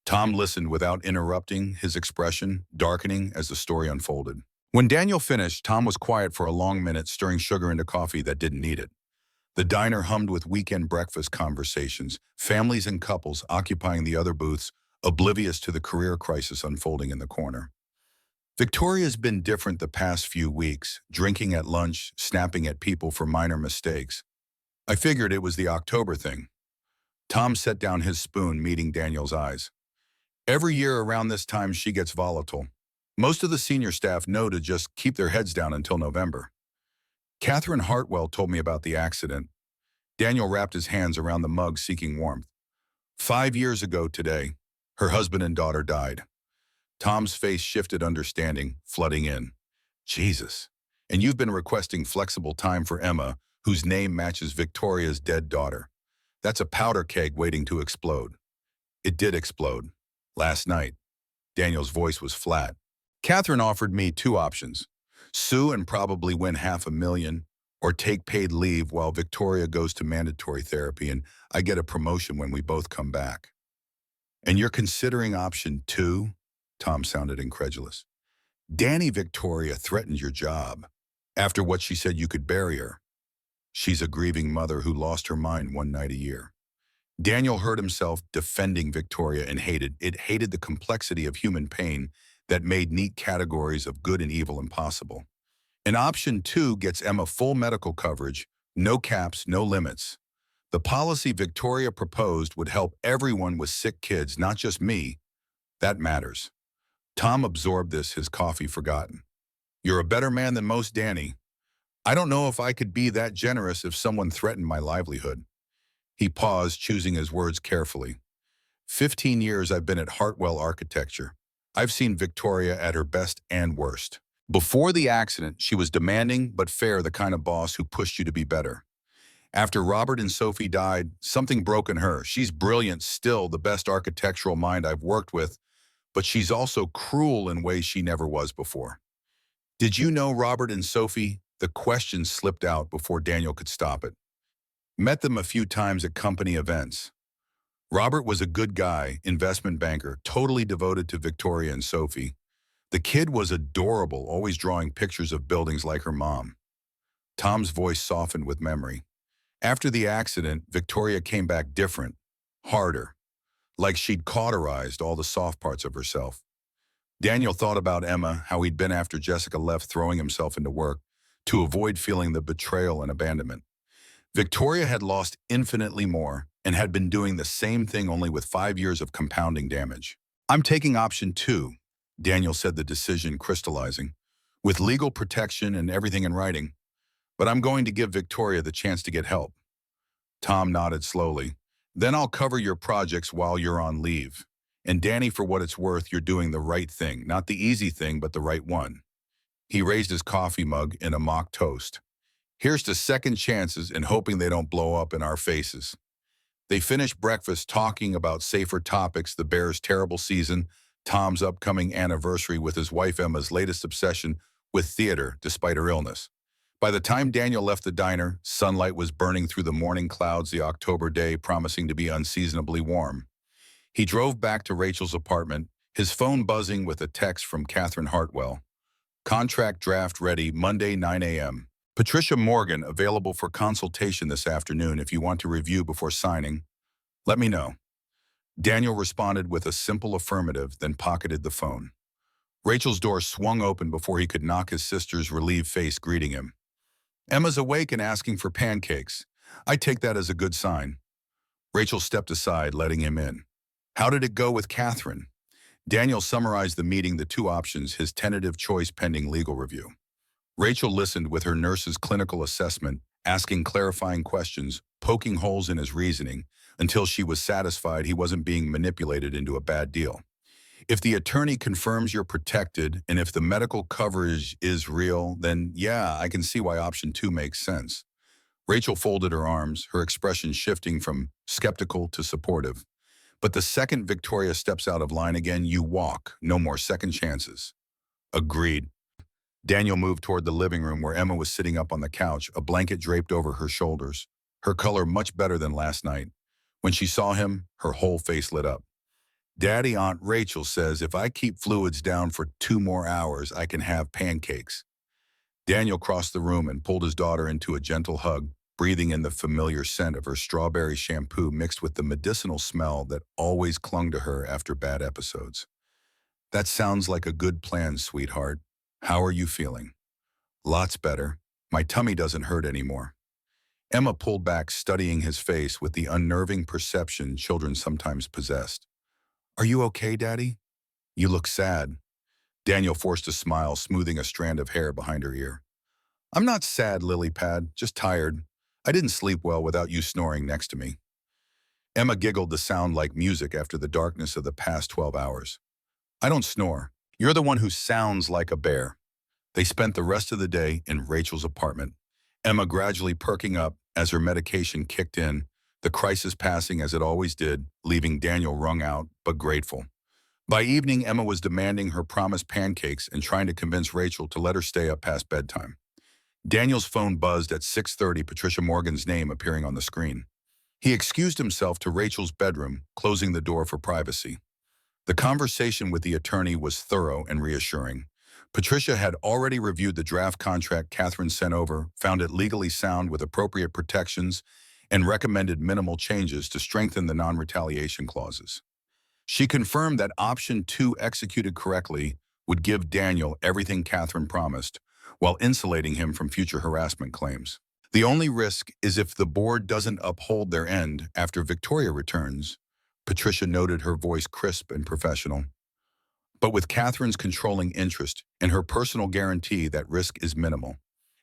Tom listened without interrupting, his expression darkening as the story unfolded. When Daniel finished, Tom was quiet for a long minute, stirring sugar into coffee that didn't need it. The diner hummed with weekend breakfast conversations, families and couples occupying the other booths, oblivious to the career crisis unfolding in the corner. Victoria's been different the past few weeks, drinking at lunch, snapping at people for minor mistakes. I figured it was the October thing. Tom set down his spoon, meeting Daniel's eyes. Every year around this time, she gets volatile. Most of the senior staff know to just keep their heads down until November. Catherine Hartwell told me about the accident. Daniel wrapped his hands around the mug, seeking warmth. 5 years ago today, her husband and daughter died. Tom's face shifted, understanding, flooding in. Jesus. And you've been requesting flexible time for Emma, whose name matches Victoria's dead daughter. That's a powder keg waiting to explode. It did explode. Last night. Daniel's voice was flat. Catherine offered me 2 options. Sue and probably win $500,000, or take paid leave while Victoria goes to mandatory therapy and I get a promotion when we both come back. And you're considering option 2? Tom sounded incredulous. Danny, Victoria threatened your job. After what she said, you could bury her. She's a grieving mother who lost her mind one night a year. Daniel heard himself defending Victoria and hated the complexity of human pain that made neat categories of good and evil impossible. And option 2 gets Emma full medical coverage, no caps, no limits. The policy Victoria proposed would help everyone with sick kids, not just me. That matters. Tom absorbed this, his coffee forgotten. You're a better man than most, Danny. I don't know if I could be that generous if someone threatened my livelihood. He paused, choosing his words carefully. 15 years I've been at Hartwell Architecture. I've seen Victoria at her best and worst. Before the accident, she was demanding but fair, the kind of boss who pushed you to be better. After Robert and Sophie died, something broke in her. She's brilliant, still the best architectural mind I've worked with, but she's also cruel in ways she never was before. Did you know Robert and Sophie? The question slipped out before Daniel could stop it. Met them a few times at company events. Robert was a good guy, investment banker, totally devoted to Victoria and Sophie. The kid was adorable, always drawing pictures of buildings like her mom. Tom's voice softened with memory. After the accident, Victoria came back different, harder, like she'd cauterized all the soft parts of herself. Daniel thought about Emma, how he'd been after Jessica left, throwing himself into work to avoid feeling the betrayal and abandonment. Victoria had lost infinitely more and had been doing the same thing, only with 5 years of compounding damage. I'm taking option 2, Daniel said, the decision crystallizing, with legal protection and everything in writing. But I'm going to give Victoria the chance to get help. Tom nodded slowly. Then I'll cover your projects while you're on leave. And Danny, for what it's worth, you're doing the right thing. Not the easy thing, but the right one. He raised his coffee mug in a mock toast. Here's to second chances and hoping they don't blow up in our faces. They finished breakfast talking about safer topics, the Bears' terrible season, Tom's upcoming anniversary with his wife Emma's latest obsession with theater despite her illness. By the time Daniel left the diner, sunlight was burning through the morning clouds, the October day promising to be unseasonably warm. He drove back to Rachel's apartment, his phone buzzing with a text from Catherine Hartwell. Contract draft ready, Monday 9 a.m. Patricia Morgan available for consultation this afternoon if you want to review before signing. Let me know. Daniel responded with a simple affirmative, then pocketed the phone. Rachel's door swung open before he could knock his sister's relieved face greeting him. Emma's awake and asking for pancakes. I take that as a good sign. Rachel stepped aside, letting him in. How did it go with Catherine? Daniel summarized the meeting, the two options, his tentative choice pending legal review. Rachel listened with her nurse's clinical assessment, asking clarifying questions, poking holes in his reasoning, until she was satisfied he wasn't being manipulated into a bad deal. If the attorney confirms you're protected, and if the medical coverage is real, then yeah, I can see why option 2 makes sense. Rachel folded her arms, her expression shifting from skeptical to supportive. But the second Victoria steps out of line again, you walk. No more second chances. Agreed. Daniel moved toward the living room where Emma was sitting up on the couch, a blanket draped over her shoulders, her color much better than last night. When she saw him, her whole face lit up. Daddy, Aunt Rachel says if I keep fluids down for 2 more hours, I can have pancakes. Daniel crossed the room and pulled his daughter into a gentle hug, breathing in the familiar scent of her strawberry shampoo mixed with the medicinal smell that always clung to her after bad episodes. That sounds like a good plan, sweetheart. How are you feeling? Lots better. My tummy doesn't hurt anymore. Emma pulled back, studying his face with the unnerving perception children sometimes possessed. Are you okay, Daddy? You look sad. Daniel forced a smile, smoothing a strand of hair behind her ear. I'm not sad, Lilypad, just tired. I didn't sleep well without you snoring next to me. Emma giggled, the sound like music after the darkness of the past 12 hours. I don't snore. You're the one who sounds like a bear. They spent the rest of the day in Rachel's apartment, Emma gradually perking up as her medication kicked in, the crisis passing as it always did, leaving Daniel wrung out but grateful. By evening, Emma was demanding her promised pancakes and trying to convince Rachel to let her stay up past bedtime. Daniel's phone buzzed at 6:30, Patricia Morgan's name appearing on the screen. He excused himself to Rachel's bedroom, closing the door for privacy. The conversation with the attorney was thorough and reassuring. Patricia had already reviewed the draft contract Catherine sent over, found it legally sound with appropriate protections, and recommended minimal changes to strengthen the non-retaliation clauses. She confirmed that option 2 executed correctly would give Daniel everything Catherine promised, while insulating him from future harassment claims. The only risk is if the board doesn't uphold their end after Victoria returns, Patricia noted, her voice crisp and professional. But with Catherine's controlling interest and her personal guarantee, that risk is minimal.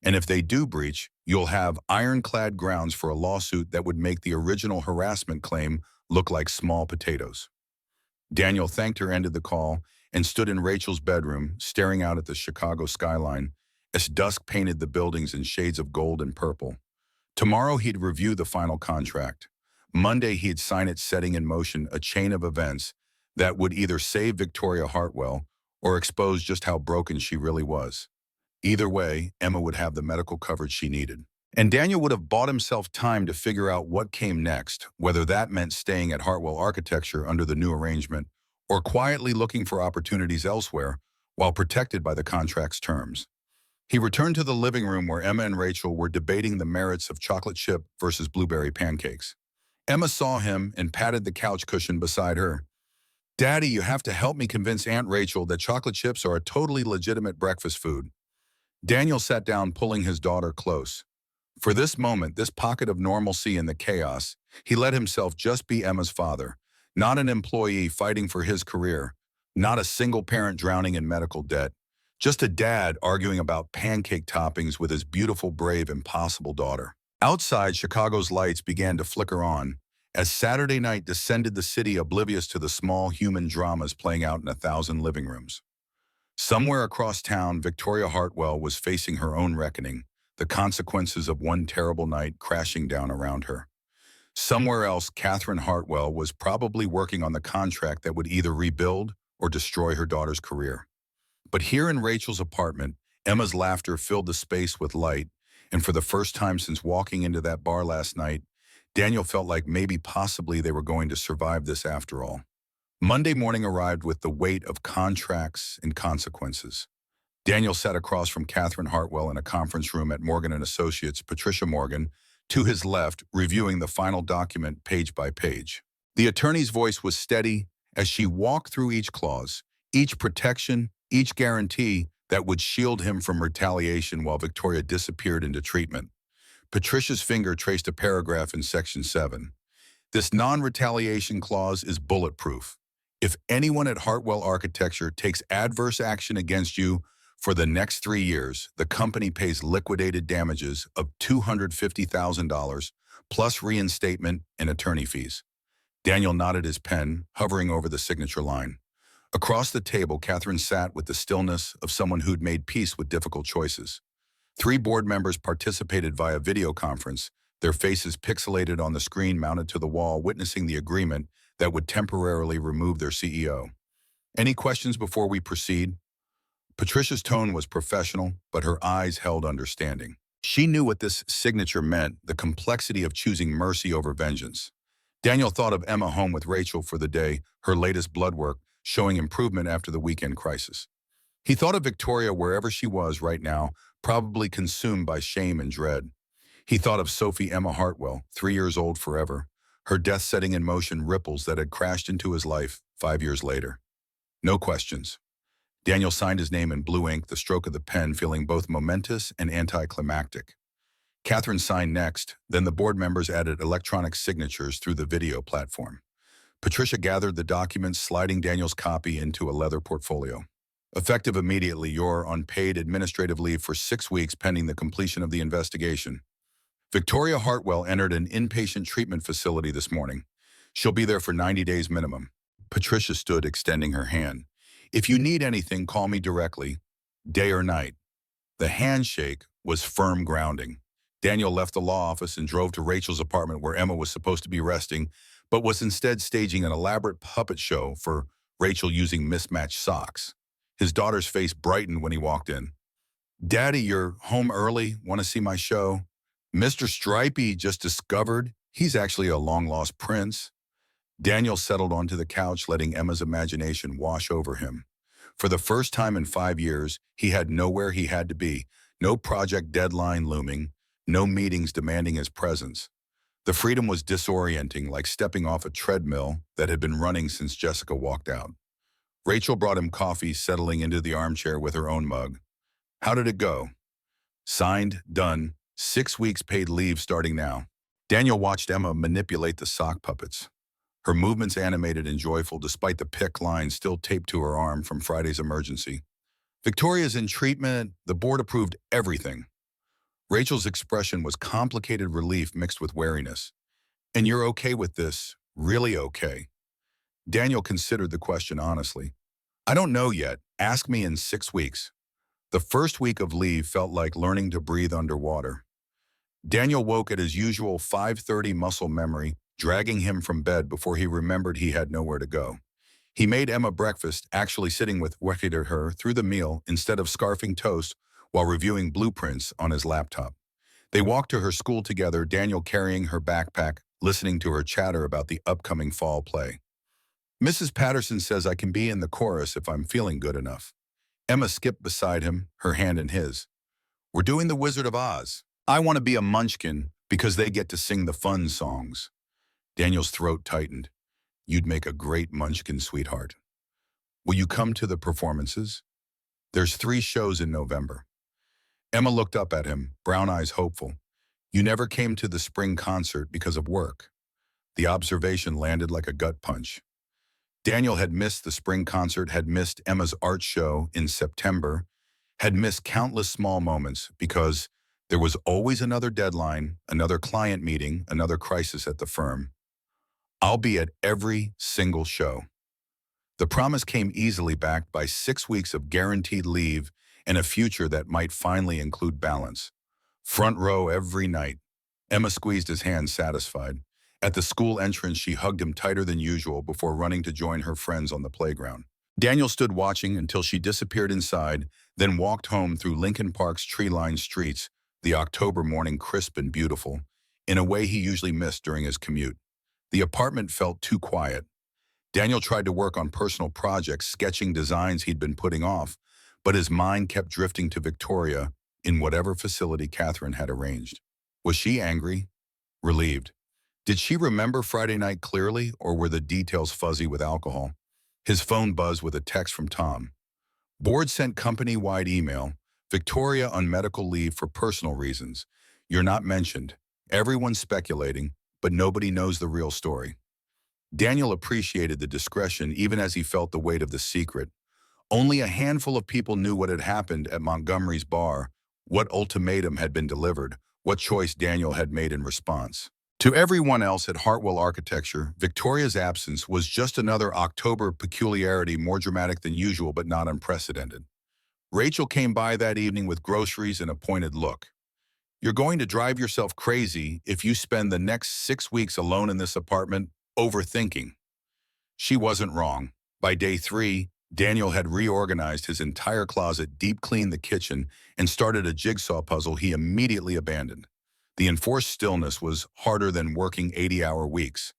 And if they do breach, you'll have ironclad grounds for a lawsuit that would make the original harassment claim look like small potatoes. Daniel thanked her, ended the call, and stood in Rachel's bedroom, staring out at the Chicago skyline as dusk painted the buildings in shades of gold and purple. Tomorrow he'd review the final contract. Monday he'd sign it, setting in motion a chain of events that would either save Victoria Hartwell or expose just how broken she really was. Either way, Emma would have the medical coverage she needed. And Daniel would have bought himself time to figure out what came next, whether that meant staying at Hartwell Architecture under the new arrangement or quietly looking for opportunities elsewhere while protected by the contract's terms. He returned to the living room where Emma and Rachel were debating the merits of chocolate chip versus blueberry pancakes. Emma saw him and patted the couch cushion beside her. Daddy, you have to help me convince Aunt Rachel that chocolate chips are a totally legitimate breakfast food. Daniel sat down, pulling his daughter close. For this moment, this pocket of normalcy in the chaos, he let himself just be Emma's father, not an employee fighting for his career, not a single parent drowning in medical debt, just a dad arguing about pancake toppings with his beautiful, brave, impossible daughter. Outside, Chicago's lights began to flicker on as Saturday night descended the city, oblivious to the small human dramas playing out in 1,000 living rooms. Somewhere across town, Victoria Hartwell was facing her own reckoning, the consequences of one terrible night crashing down around her. Somewhere else, Catherine Hartwell was probably working on the contract that would either rebuild or destroy her daughter's career. But here in Rachel's apartment, Emma's laughter filled the space with light, and for the first time since walking into that bar last night, Daniel felt like maybe possibly they were going to survive this after all. Monday morning arrived with the weight of contracts and consequences. Daniel sat across from Catherine Hartwell in a conference room at Morgan & Associates, Patricia Morgan, to his left, reviewing the final document page by page. The attorney's voice was steady as she walked through each clause, each protection, each guarantee that would shield him from retaliation while Victoria disappeared into treatment. Patricia's finger traced a paragraph in Section 7. This non-retaliation clause is bulletproof. If anyone at Hartwell Architecture takes adverse action against you for the next 3 years, the company pays liquidated damages of $250,000 plus reinstatement and attorney fees. Daniel nodded his pen, hovering over the signature line. Across the table, Catherine sat with the stillness of someone who'd made peace with difficult choices. 3 board members participated via video conference, their faces pixelated on the screen mounted to the wall, witnessing the agreement that would temporarily remove their CEO. Any questions before we proceed? Patricia's tone was professional, but her eyes held understanding. She knew what this signature meant, the complexity of choosing mercy over vengeance. Daniel thought of Emma home with Rachel for the day, her latest blood work showing improvement after the weekend crisis. He thought of Victoria wherever she was right now, probably consumed by shame and dread. He thought of Sophie Emma Hartwell, 3 years old forever, her death setting in motion ripples that had crashed into his life 5 years later. No questions. Daniel signed his name in blue ink, the stroke of the pen feeling both momentous and anticlimactic. Catherine signed next, then the board members added electronic signatures through the video platform. Patricia gathered the documents, sliding Daniel's copy into a leather portfolio. Effective immediately, you're on paid administrative leave for 6 weeks pending the completion of the investigation. Victoria Hartwell entered an inpatient treatment facility this morning. She'll be there for 90 days minimum. Patricia stood, extending her hand. If you need anything, call me directly, day or night. The handshake was firm grounding. Daniel left the law office and drove to Rachel's apartment where Emma was supposed to be resting, but was instead staging an elaborate puppet show for Rachel using mismatched socks. His daughter's face brightened when he walked in. Daddy, you're home early? Want to see my show? Mr. Stripey just discovered he's actually a long-lost prince. Daniel settled onto the couch, letting Emma's imagination wash over him. For the first time in 5 years, he had nowhere he had to be, no project deadline looming, no meetings demanding his presence. The freedom was disorienting, like stepping off a treadmill that had been running since Jessica walked out. Rachel brought him coffee, settling into the armchair with her own mug. How did it go? Signed, done, 6 weeks paid leave starting now. Daniel watched Emma manipulate the sock puppets. Her movements animated and joyful despite the PIC line still taped to her arm from Friday's emergency. Victoria's in treatment. The board approved everything. Rachel's expression was complicated relief mixed with wariness. And you're okay with this? Really okay? Daniel considered the question honestly. I don't know yet. Ask me in 6 weeks. The first week of leave felt like learning to breathe underwater. Daniel woke at his usual 5:30 muscle memory, dragging him from bed before he remembered he had nowhere to go. He made Emma breakfast, actually sitting with her through the meal instead of scarfing toast while reviewing blueprints on his laptop. They walked to her school together, Daniel carrying her backpack, listening to her chatter about the upcoming fall play. Mrs. Patterson says I can be in the chorus if I'm feeling good enough. Emma skipped beside him, her hand in his. We're doing The Wizard of Oz. I want to be a munchkin because they get to sing the fun songs. Daniel's throat tightened. You'd make a great munchkin, sweetheart. Will you come to the performances? There's 3 shows in November. Emma looked up at him, brown eyes hopeful. You never came to the spring concert because of work. The observation landed like a gut punch. Daniel had missed the spring concert, had missed Emma's art show in September, had missed countless small moments because there was always another deadline, another client meeting, another crisis at the firm. I'll be at every single show. The promise came easily backed by 6 weeks of guaranteed leave and a future that might finally include balance. Front row every night. Emma squeezed his hand, satisfied. At the school entrance, she hugged him tighter than usual before running to join her friends on the playground. Daniel stood watching until she disappeared inside, then walked home through Lincoln Park's tree-lined streets, the October morning crisp and beautiful, in a way he usually missed during his commute. The apartment felt too quiet. Daniel tried to work on personal projects, sketching designs he'd been putting off, but his mind kept drifting to Victoria in whatever facility Catherine had arranged. Was she angry? Relieved. Did she remember Friday night clearly, or were the details fuzzy with alcohol? His phone buzzed with a text from Tom. Board sent company-wide email. Victoria on medical leave for personal reasons. You're not mentioned. Everyone's speculating, but nobody knows the real story. Daniel appreciated the discretion even as he felt the weight of the secret. Only a handful of people knew what had happened at Montgomery's bar, what ultimatum had been delivered, what choice Daniel had made in response. To everyone else at Hartwell Architecture, Victoria's absence was just another October peculiarity, more dramatic than usual but not unprecedented. Rachel came by that evening with groceries and a pointed look. You're going to drive yourself crazy if you spend the next 6 weeks alone in this apartment, overthinking. She wasn't wrong. By day 3, Daniel had reorganized his entire closet, deep-cleaned the kitchen, and started a jigsaw puzzle he immediately abandoned. The enforced stillness was harder than working 80-hour weeks.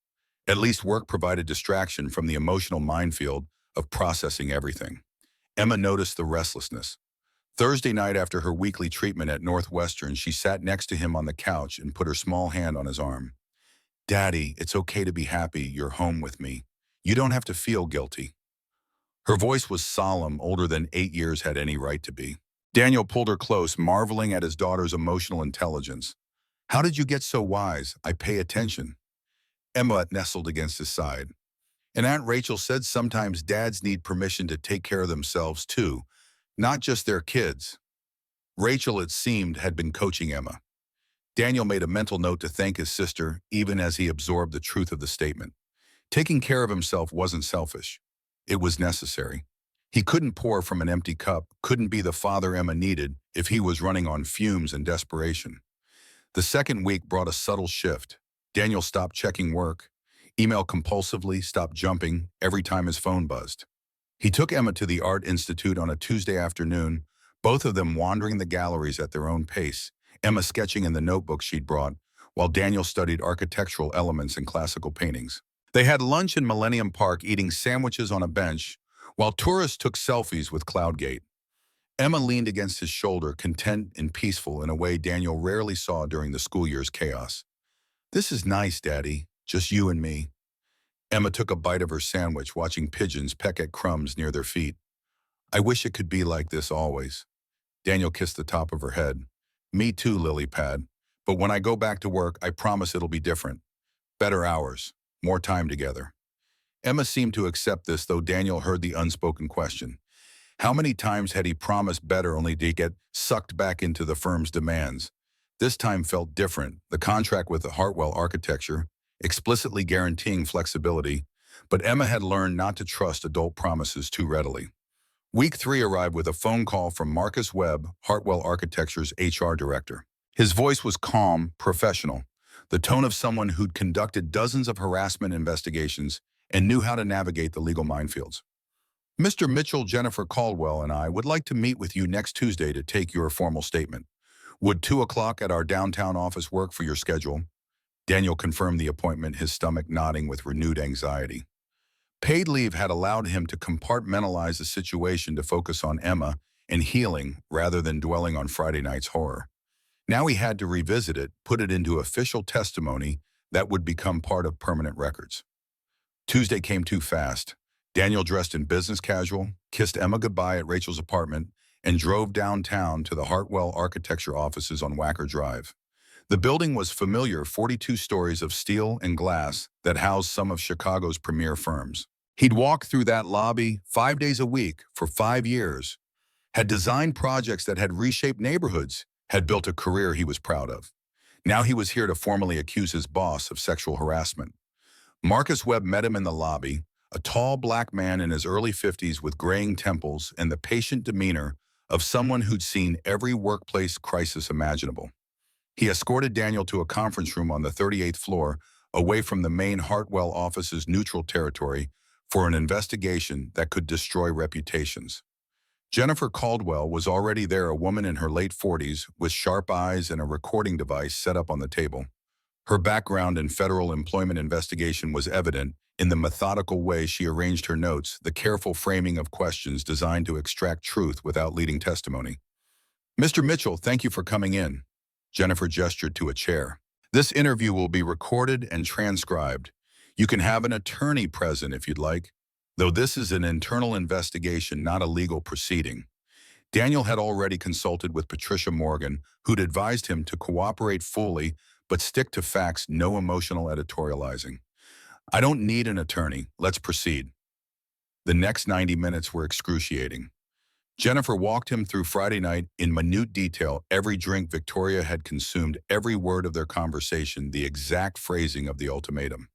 At least work provided distraction from the emotional minefield of processing everything. Emma noticed the restlessness. Thursday night after her weekly treatment at Northwestern, she sat next to him on the couch and put her small hand on his arm. Daddy, it's okay to be happy you're home with me. You don't have to feel guilty. Her voice was solemn, older than 8 years had any right to be. Daniel pulled her close, marveling at his daughter's emotional intelligence. How did you get so wise? I pay attention. Emma nestled against his side. And Aunt Rachel said sometimes dads need permission to take care of themselves too, not just their kids. Rachel, it seemed, had been coaching Emma. Daniel made a mental note to thank his sister, even as he absorbed the truth of the statement. Taking care of himself wasn't selfish. It was necessary. He couldn't pour from an empty cup, couldn't be the father Emma needed if he was running on fumes and desperation. The second week brought a subtle shift. Daniel stopped checking work, emailed compulsively, stopped jumping every time his phone buzzed. He took Emma to the Art Institute on a Tuesday afternoon, both of them wandering the galleries at their own pace, Emma sketching in the notebook she'd brought, while Daniel studied architectural elements and classical paintings. They had lunch in Millennium Park, eating sandwiches on a bench, while tourists took selfies with Cloudgate. Emma leaned against his shoulder, content and peaceful in a way Daniel rarely saw during the school year's chaos. This is nice, Daddy, just you and me. Emma took a bite of her sandwich, watching pigeons peck at crumbs near their feet. I wish it could be like this always. Daniel kissed the top of her head. Me too, lily pad. But when I go back to work, I promise it'll be different. Better hours, more time together. Emma seemed to accept this, though Daniel heard the unspoken question. How many times had he promised better only to get sucked back into the firm's demands? This time felt different. The contract with the Hartwell Architecture, explicitly guaranteeing flexibility, but Emma had learned not to trust adult promises too readily. Week 3 arrived with a phone call from Marcus Webb, Hartwell Architecture's HR director. His voice was calm, professional, the tone of someone who'd conducted dozens of harassment investigations and knew how to navigate the legal minefields. Mr. Mitchell, Jennifer Caldwell, and I would like to meet with you next Tuesday to take your formal statement. Would 2 o'clock at our downtown office work for your schedule? Daniel confirmed the appointment, his stomach nodding with renewed anxiety. Paid leave had allowed him to compartmentalize the situation to focus on Emma and healing rather than dwelling on Friday night's horror. Now he had to revisit it, put it into official testimony that would become part of permanent records. Tuesday came too fast. Daniel dressed in business casual, kissed Emma goodbye at Rachel's apartment, and drove downtown to the Hartwell Architecture offices on Wacker Drive. The building was familiar, 42 stories of steel and glass that housed some of Chicago's premier firms. He'd walked through that lobby 5 days a week for 5 years, had designed projects that had reshaped neighborhoods, had built a career he was proud of. Now he was here to formally accuse his boss of sexual harassment. Marcus Webb met him in the lobby, a tall black man in his early 50s with graying temples and the patient demeanor of someone who'd seen every workplace crisis imaginable. He escorted Daniel to a conference room on the 38th floor, away from the main Hartwell office's neutral territory, for an investigation that could destroy reputations. Jennifer Caldwell was already there, a woman in her late 40s with sharp eyes and a recording device set up on the table. Her background in federal employment investigation was evident in the methodical way she arranged her notes, the careful framing of questions designed to extract truth without leading testimony. Mr. Mitchell, thank you for coming in. Jennifer gestured to a chair. This interview will be recorded and transcribed. You can have an attorney present if you'd like, though this is an internal investigation, not a legal proceeding. Daniel had already consulted with Patricia Morgan, who'd advised him to cooperate fully but stick to facts, no emotional editorializing. I don't need an attorney. Let's proceed. The next 90 minutes were excruciating. Jennifer walked him through Friday night in minute detail, every drink Victoria had consumed, every word of their conversation, the exact phrasing of the ultimatum.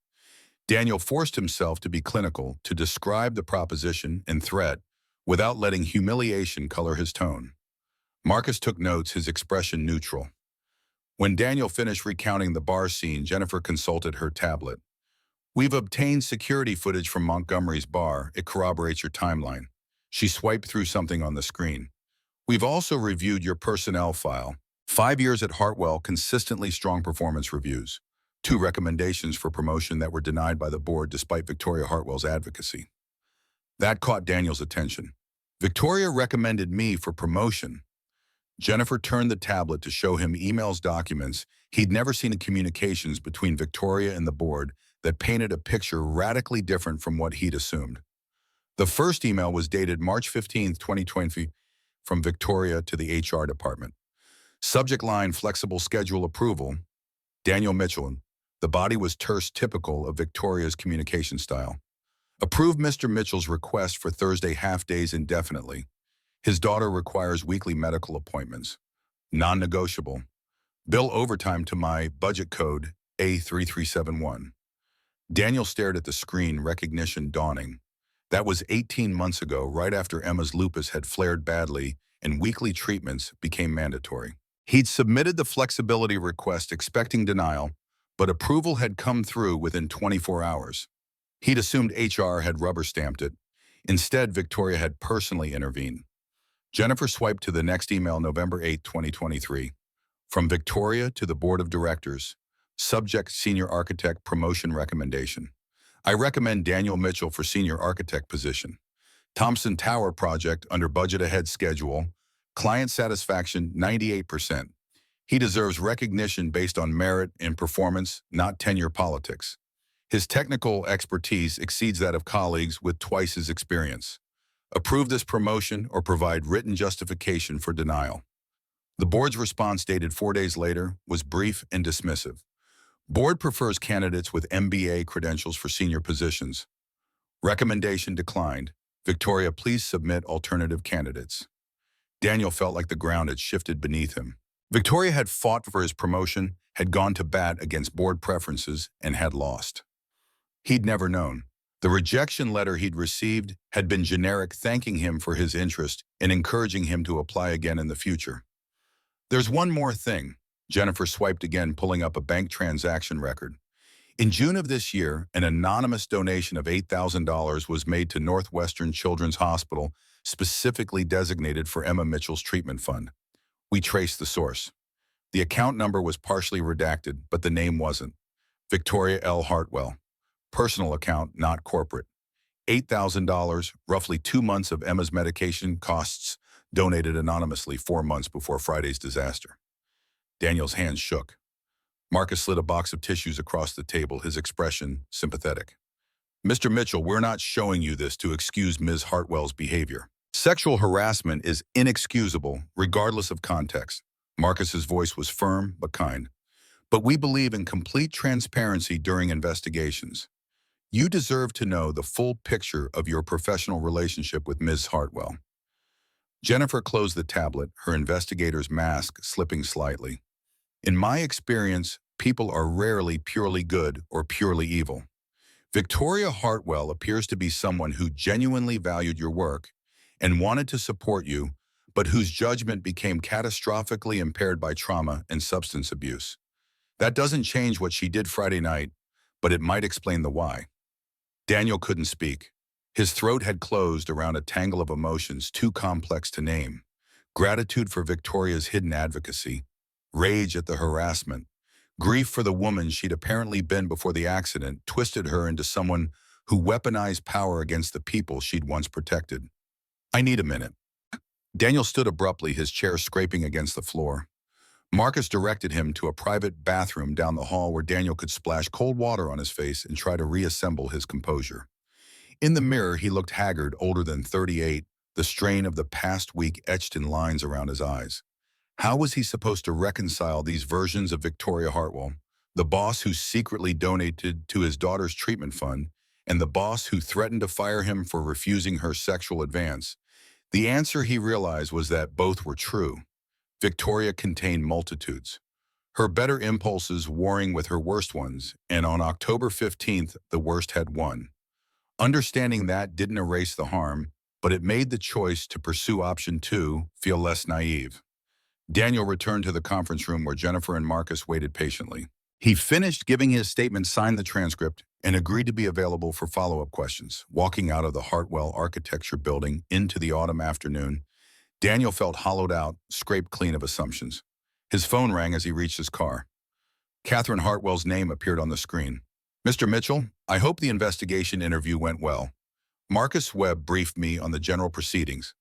Daniel forced himself to be clinical, to describe the proposition and threat without letting humiliation color his tone. Marcus took notes, his expression neutral. When Daniel finished recounting the bar scene, Jennifer consulted her tablet. We've obtained security footage from Montgomery's bar. It corroborates your timeline. She swiped through something on the screen. We've also reviewed your personnel file. 5 years at Hartwell, consistently strong performance reviews. 2 recommendations for promotion that were denied by the board despite Victoria Hartwell's advocacy. That caught Daniel's attention. Victoria recommended me for promotion. Jennifer turned the tablet to show him emails, documents. He'd never seen in communications between Victoria and the board that painted a picture radically different from what he'd assumed. The first email was dated March 15, 2020, from Victoria to the HR department. Subject line, flexible schedule approval. Daniel Mitchell. The body was terse, typical of Victoria's communication style. Approve Mr. Mitchell's request for Thursday half-days indefinitely. His daughter requires weekly medical appointments. Non-negotiable. Bill overtime to my budget code A3371. Daniel stared at the screen, recognition dawning. That was 18 months ago, right after Emma's lupus had flared badly and weekly treatments became mandatory. He'd submitted the flexibility request expecting denial, but approval had come through within 24 hours. He'd assumed HR had rubber-stamped it. Instead, Victoria had personally intervened. Jennifer swiped to the next email, November 8, 2023. From Victoria to the Board of Directors. Subject, Senior Architect Promotion Recommendation. I recommend Daniel Mitchell for Senior Architect position. Thompson Tower project under budget ahead schedule. Client satisfaction 98%. He deserves recognition based on merit and performance, not tenure politics. His technical expertise exceeds that of colleagues with twice his experience. Approve this promotion or provide written justification for denial. The board's response, dated 4 days later, was brief and dismissive. Board prefers candidates with MBA credentials for senior positions. Recommendation declined. Victoria, please submit alternative candidates. Daniel felt like the ground had shifted beneath him. Victoria had fought for his promotion, had gone to bat against board preferences, and had lost. He'd never known. The rejection letter he'd received had been generic, thanking him for his interest and encouraging him to apply again in the future. There's one more thing. Jennifer swiped again, pulling up a bank transaction record. In June of this year, an anonymous donation of $8,000 was made to Northwestern Children's Hospital, specifically designated for Emma Mitchell's treatment fund. We traced the source. The account number was partially redacted, but the name wasn't. Victoria L. Hartwell. Personal account, not corporate. $8,000, roughly 2 months of Emma's medication costs, donated anonymously 4 months before Friday's disaster. Daniel's hands shook. Marcus slid a box of tissues across the table, his expression sympathetic. Mr. Mitchell, we're not showing you this to excuse Ms. Hartwell's behavior. Sexual harassment is inexcusable, regardless of context. Marcus's voice was firm but kind. But we believe in complete transparency during investigations. You deserve to know the full picture of your professional relationship with Ms. Hartwell. Jennifer closed the tablet, her investigator's mask slipping slightly. In my experience, people are rarely purely good or purely evil. Victoria Hartwell appears to be someone who genuinely valued your work and wanted to support you, but whose judgment became catastrophically impaired by trauma and substance abuse. That doesn't change what she did Friday night, but it might explain the why. Daniel couldn't speak. His throat had closed around a tangle of emotions too complex to name. Gratitude for Victoria's hidden advocacy, rage at the harassment, grief for the woman she'd apparently been before the accident twisted her into someone who weaponized power against the people she'd once protected. I need a minute. Daniel stood abruptly, his chair scraping against the floor. Marcus directed him to a private bathroom down the hall where Daniel could splash cold water on his face and try to reassemble his composure. In the mirror, he looked haggard, older than 38, the strain of the past week etched in lines around his eyes. How was he supposed to reconcile these versions of Victoria Hartwell, the boss who secretly donated to his daughter's treatment fund, and the boss who threatened to fire him for refusing her sexual advance? The answer, he realized, was that both were true. Victoria contained multitudes, her better impulses warring with her worst ones, and on October 15th, the worst had won. Understanding that didn't erase the harm, but it made the choice to pursue option 2 feel less naive. Daniel returned to the conference room where Jennifer and Marcus waited patiently. He finished giving his statement, signed the transcript, and agreed to be available for follow-up questions. Walking out of the Hartwell Architecture building into the autumn afternoon, Daniel felt hollowed out, scraped clean of assumptions. His phone rang as he reached his car. Catherine Hartwell's name appeared on the screen. "Mr. Mitchell, I hope the investigation interview went well. Marcus Webb briefed me on the general proceedings."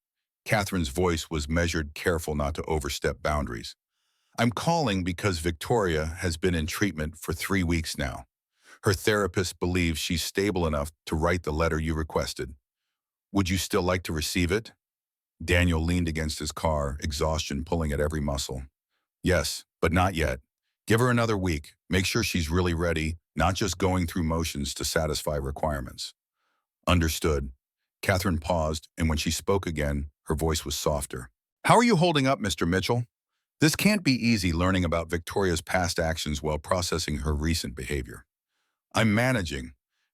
Catherine's voice was measured, careful not to overstep boundaries. "I'm calling because Victoria has been in treatment for 3 weeks now. Her therapist believes she's stable enough to write the letter you requested. Would you still like to receive it?" Daniel leaned against his car, exhaustion pulling at every muscle. "Yes, but not yet. Give her another week. Make sure she's really ready, not just going through motions to satisfy requirements." "Understood." Catherine paused, and when she spoke again, her voice was softer. "How are you holding up, Mr. Mitchell? This can't be easy, learning about Victoria's past actions while processing her recent behavior." "I'm managing."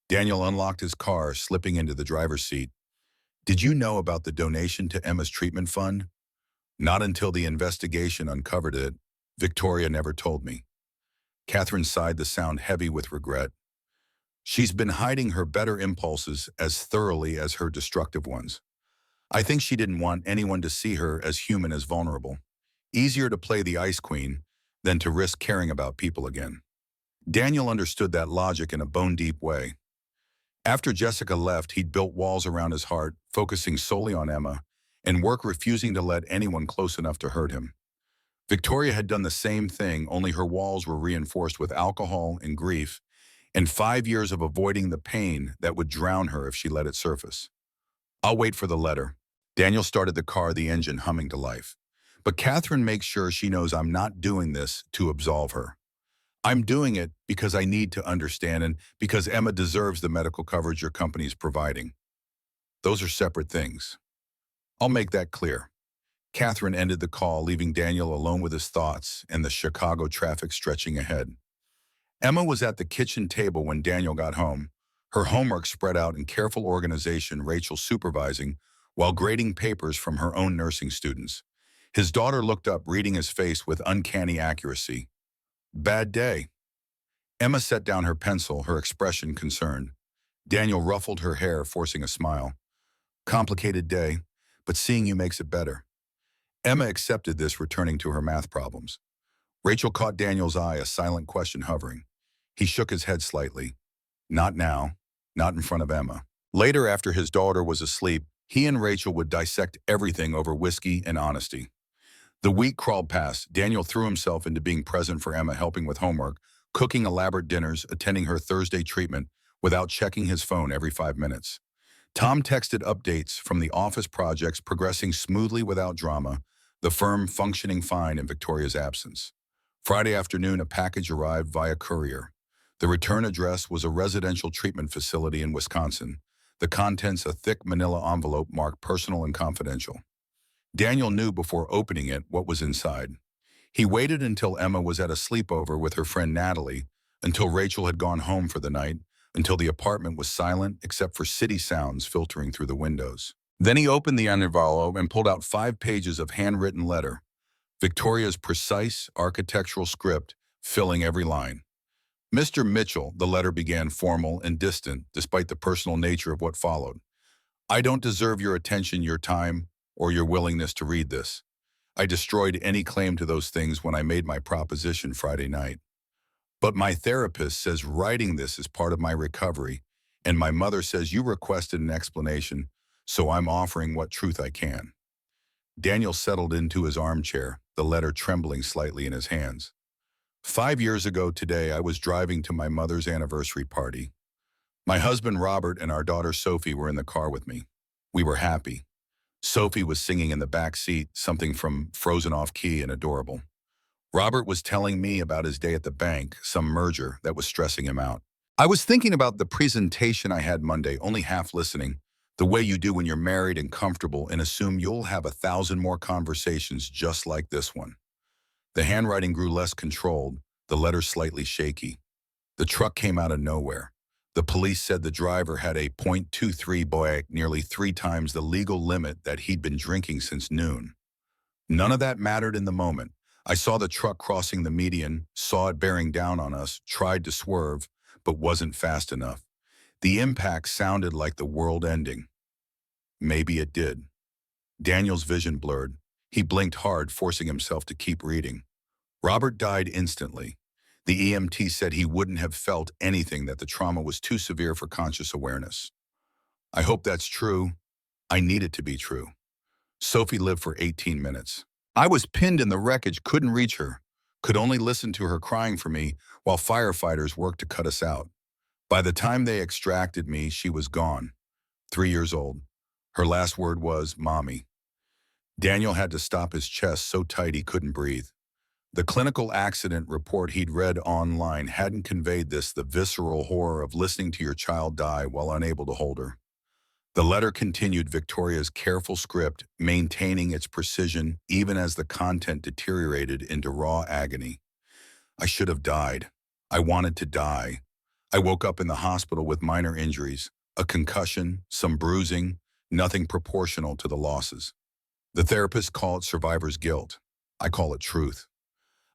Daniel unlocked his car, slipping into the driver's seat. "Did you know about the donation to Emma's treatment fund?" "Not until the investigation uncovered it. Victoria never told me." Catherine sighed, the sound heavy with regret. "She's been hiding her better impulses as thoroughly as her destructive ones. I think she didn't want anyone to see her as human, as vulnerable. Easier to play the ice queen than to risk caring about people again." Daniel understood that logic in a bone-deep way. After Jessica left, he'd built walls around his heart, focusing solely on Emma, and work refusing to let anyone close enough to hurt him. Victoria had done the same thing, only her walls were reinforced with alcohol and grief, and 5 years of avoiding the pain that would drown her if she let it surface. "I'll wait for the letter." Daniel started the car, the engine humming to life. "But Catherine makes sure she knows I'm not doing this to absolve her. I'm doing it because I need to understand and because Emma deserves the medical coverage your company is providing. Those are separate things. I'll make that clear." Catherine ended the call, leaving Daniel alone with his thoughts and the Chicago traffic stretching ahead. Emma was at the kitchen table when Daniel got home, her homework spread out in careful organization, Rachel supervising while grading papers from her own nursing students. His daughter looked up, reading his face with uncanny accuracy. "Bad day." Emma set down her pencil, her expression concerned. Daniel ruffled her hair, forcing a smile. "Complicated day, but seeing you makes it better." Emma accepted this, returning to her math problems. Rachel caught Daniel's eye, a silent question hovering. He shook his head slightly. Not now, not in front of Emma. Later, after his daughter was asleep, he and Rachel would dissect everything over whiskey and honesty. The week crawled past. Daniel threw himself into being present for Emma, helping with homework, cooking elaborate dinners, attending her Thursday treatment without checking his phone every 5 minutes. Tom texted updates from the office projects progressing smoothly without drama, the firm functioning fine in Victoria's absence. Friday afternoon, a package arrived via courier. The return address was a residential treatment facility in Wisconsin. The contents a thick manila envelope marked personal and confidential. Daniel knew before opening it what was inside. He waited until Emma was at a sleepover with her friend Natalie, until Rachel had gone home for the night, until the apartment was silent except for city sounds filtering through the windows. Then he opened the envelope and pulled out 5 pages of handwritten letter, Victoria's precise architectural script filling every line. "Mr. Mitchell," the letter began, formal and distant, despite the personal nature of what followed. "I don't deserve your attention, your time, or your willingness to read this. I destroyed any claim to those things when I made my proposition Friday night. But my therapist says writing this is part of my recovery, and my mother says you requested an explanation, so I'm offering what truth I can." Daniel settled into his armchair, the letter trembling slightly in his hands. 5 years ago today, I was driving to my mother's anniversary party. My husband Robert and our daughter Sophie were in the car with me. We were happy. Sophie was singing in the back seat, something from Frozen Off Key and adorable. Robert was telling me about his day at the bank, some merger that was stressing him out. I was thinking about the presentation I had Monday, only half listening, the way you do when you're married and comfortable and assume you'll have 1,000 more conversations just like this one. The handwriting grew less controlled, the letters slightly shaky. The truck came out of nowhere. The police said the driver had a .23 BOEC, nearly 3 times the legal limit that he'd been drinking since noon. None of that mattered in the moment. I saw the truck crossing the median, saw it bearing down on us, tried to swerve, but wasn't fast enough. The impact sounded like the world ending. Maybe it did. Daniel's vision blurred. He blinked hard, forcing himself to keep reading. Robert died instantly. The EMT said he wouldn't have felt anything, that the trauma was too severe for conscious awareness. I hope that's true. I need it to be true. Sophie lived for 18 minutes. I was pinned in the wreckage, couldn't reach her, could only listen to her crying for me while firefighters worked to cut us out. By the time they extracted me, she was gone, 3 years old. Her last word was, "Mommy." Daniel had to stop his chest so tight he couldn't breathe. The clinical accident report he'd read online hadn't conveyed this, the visceral horror of listening to your child die while unable to hold her. The letter continued Victoria's careful script, maintaining its precision even as the content deteriorated into raw agony. I should have died. I wanted to die. I woke up in the hospital with minor injuries, a concussion, some bruising, nothing proportional to the losses. The therapists call it survivor's guilt. I call it truth.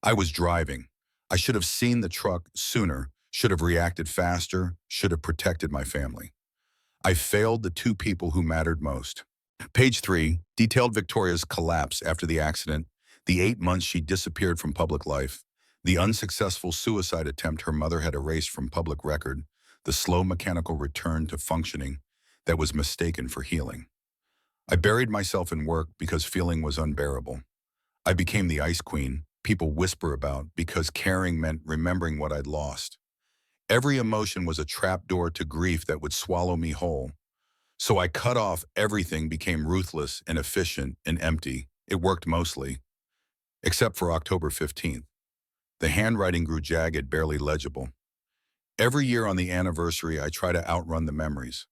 I was driving. I should have seen the truck sooner, should have reacted faster, should have protected my family. I failed the 2 people who mattered most. Page 3 detailed Victoria's collapse after the accident, the 8 months she disappeared from public life, the unsuccessful suicide attempt her mother had erased from public record, the slow mechanical return to functioning that was mistaken for healing. I buried myself in work because feeling was unbearable. I became the ice queen people whisper about because caring meant remembering what I'd lost. Every emotion was a trapdoor to grief that would swallow me whole. So I cut off everything, became ruthless and efficient and empty. It worked mostly, except for October 15th. The handwriting grew jagged, barely legible. Every year on the anniversary, I try to outrun the memories.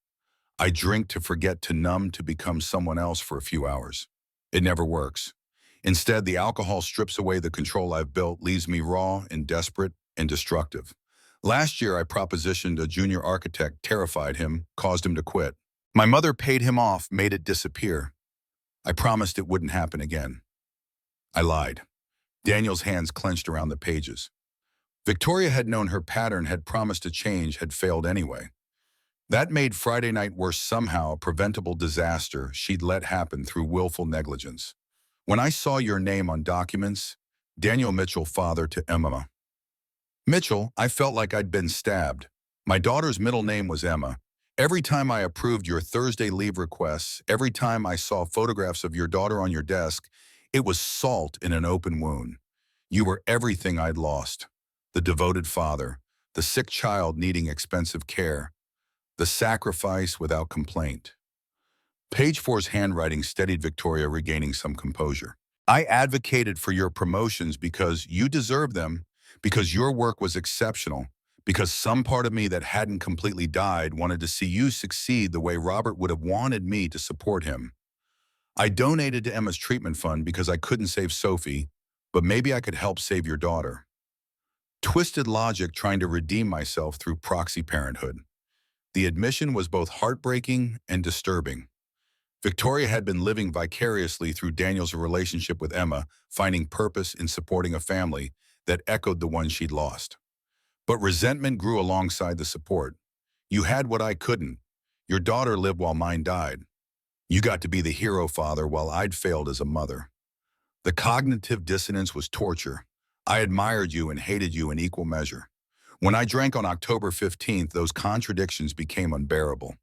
I drink to forget, to numb, to become someone else for a few hours. It never works. Instead, the alcohol strips away the control I've built, leaves me raw and desperate and destructive. Last year, I propositioned a junior architect, terrified him, caused him to quit. My mother paid him off, made it disappear. I promised it wouldn't happen again. I lied. Daniel's hands clenched around the pages. Victoria had known her pattern, had promised to change, had failed anyway. That made Friday night worse somehow, a preventable disaster she'd let happen through willful negligence. When I saw your name on documents, Daniel Mitchell, father to Emma Mitchell, I felt like I'd been stabbed. My daughter's middle name was Emma. Every time I approved your Thursday leave requests, every time I saw photographs of your daughter on your desk, it was salt in an open wound. You were everything I'd lost. The devoted father, the sick child needing expensive care, the sacrifice without complaint. Page 4's handwriting steadied Victoria, regaining some composure. I advocated for your promotions because you deserve them, because your work was exceptional, because some part of me that hadn't completely died wanted to see you succeed the way Robert would have wanted me to support him. I donated to Emma's treatment fund because I couldn't save Sophie, but maybe I could help save your daughter. Twisted logic, trying to redeem myself through proxy parenthood. The admission was both heartbreaking and disturbing. Victoria had been living vicariously through Daniel's relationship with Emma, finding purpose in supporting a family that echoed the one she'd lost. But resentment grew alongside the support. You had what I couldn't. Your daughter lived while mine died. You got to be the hero father while I'd failed as a mother. The cognitive dissonance was torture. I admired you and hated you in equal measure. When I drank on October 15th, those contradictions became unbearable.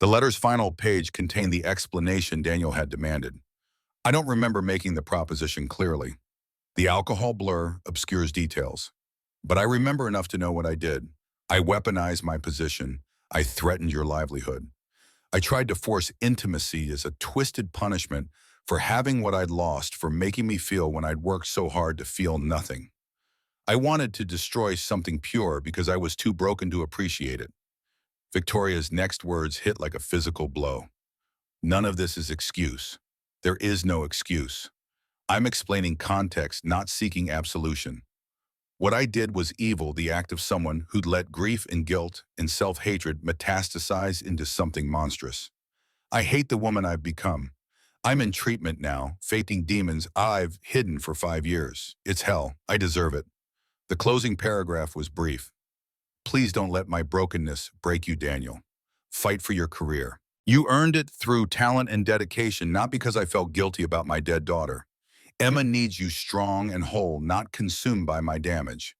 The letter's final page contained the explanation Daniel had demanded. I don't remember making the proposition clearly. The alcohol blur obscures details. But I remember enough to know what I did. I weaponized my position. I threatened your livelihood. I tried to force intimacy as a twisted punishment for having what I'd lost, for making me feel when I'd worked so hard to feel nothing. I wanted to destroy something pure because I was too broken to appreciate it. Victoria's next words hit like a physical blow. None of this is excuse. There is no excuse. I'm explaining context, not seeking absolution. What I did was evil, the act of someone who'd let grief and guilt and self-hatred metastasize into something monstrous. I hate the woman I've become. I'm in treatment now, facing demons I've hidden for 5 years. It's hell. I deserve it. The closing paragraph was brief. Please don't let my brokenness break you, Daniel. Fight for your career. You earned it through talent and dedication, not because I felt guilty about my dead daughter. Emma needs you strong and whole, not consumed by my damage.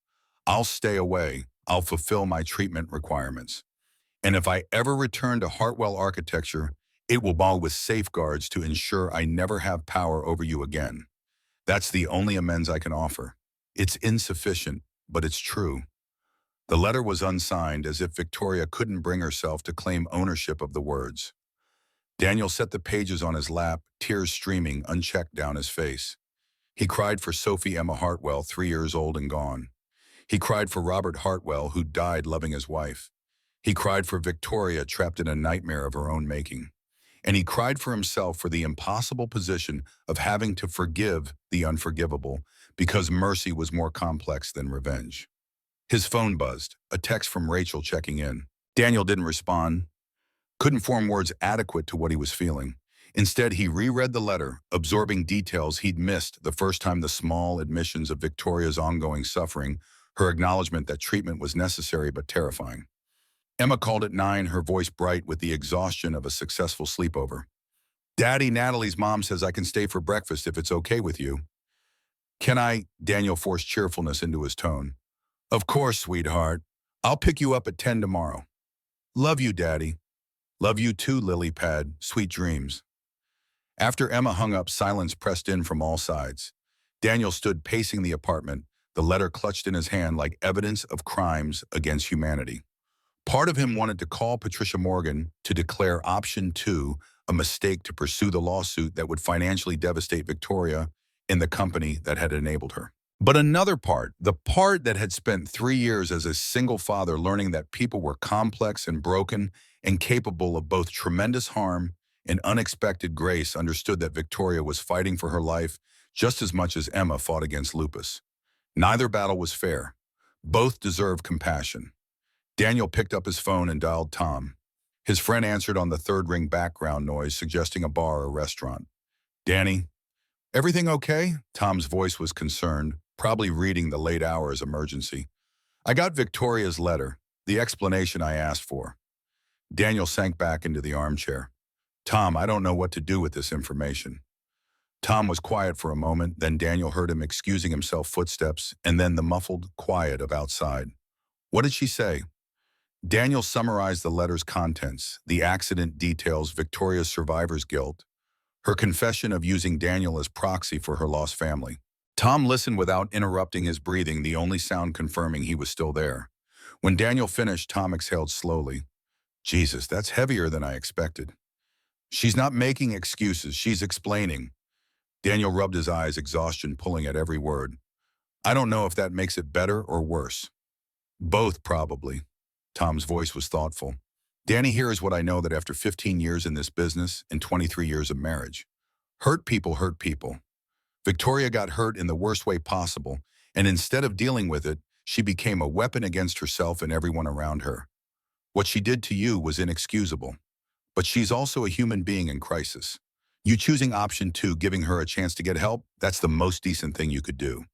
I'll stay away. I'll fulfill my treatment requirements. And if I ever return to Hartwell Architecture, it will be with safeguards to ensure I never have power over you again. That's the only amends I can offer. It's insufficient, but it's true. The letter was unsigned, as if Victoria couldn't bring herself to claim ownership of the words. Daniel set the pages on his lap, tears streaming unchecked down his face. He cried for Sophie Emma Hartwell, 3 years old and gone. He cried for Robert Hartwell, who died loving his wife. He cried for Victoria, trapped in a nightmare of her own making. And he cried for himself, for the impossible position of having to forgive the unforgivable, because mercy was more complex than revenge. His phone buzzed, a text from Rachel checking in. Daniel didn't respond, couldn't form words adequate to what he was feeling. Instead, he reread the letter, absorbing details he'd missed the first time: the small admissions of Victoria's ongoing suffering, her acknowledgement that treatment was necessary but terrifying. Emma called at 9, her voice bright with the exhaustion of a successful sleepover. Daddy, Natalie's mom says I can stay for breakfast if it's okay with you. Can I? Daniel forced cheerfulness into his tone. Of course, sweetheart. I'll pick you up at 10 tomorrow. Love you, Daddy. Love you too, Lily Pad. Sweet dreams. After Emma hung up, silence pressed in from all sides. Daniel stood pacing the apartment, the letter clutched in his hand like evidence of crimes against humanity. Part of him wanted to call Patricia Morgan to declare option 2 a mistake, to pursue the lawsuit that would financially devastate Victoria and the company that had enabled her. But another part, the part that had spent 3 years as a single father learning that people were complex and broken and capable of both tremendous harm and unexpected grace, understood that Victoria was fighting for her life just as much as Emma fought against lupus. Neither battle was fair. Both deserved compassion. Daniel picked up his phone and dialed Tom. His friend answered on the third ring background noise, suggesting a bar or restaurant. Danny, everything okay? Tom's voice was concerned, probably reading the late hours emergency. I got Victoria's letter, the explanation I asked for. Daniel sank back into the armchair. Tom, I don't know what to do with this information. Tom was quiet for a moment, then Daniel heard him excusing himself, footsteps, and then the muffled quiet of outside. What did she say? Daniel summarized the letter's contents, the accident details, Victoria's survivor's guilt, her confession of using Daniel as proxy for her lost family. Tom listened without interrupting his breathing, the only sound confirming he was still there. When Daniel finished, Tom exhaled slowly. Jesus, that's heavier than I expected. She's not making excuses, she's explaining. Daniel rubbed his eyes, exhaustion pulling at every word. I don't know if that makes it better or worse. Both, probably. Tom's voice was thoughtful. Danny, here is what I know, that after 15 years in this business and 23 years of marriage, hurt people hurt people. Victoria got hurt in the worst way possible, and instead of dealing with it, she became a weapon against herself and everyone around her. What she did to you was inexcusable, but she's also a human being in crisis. You choosing option 2, giving her a chance to get help, that's the most decent thing you could do.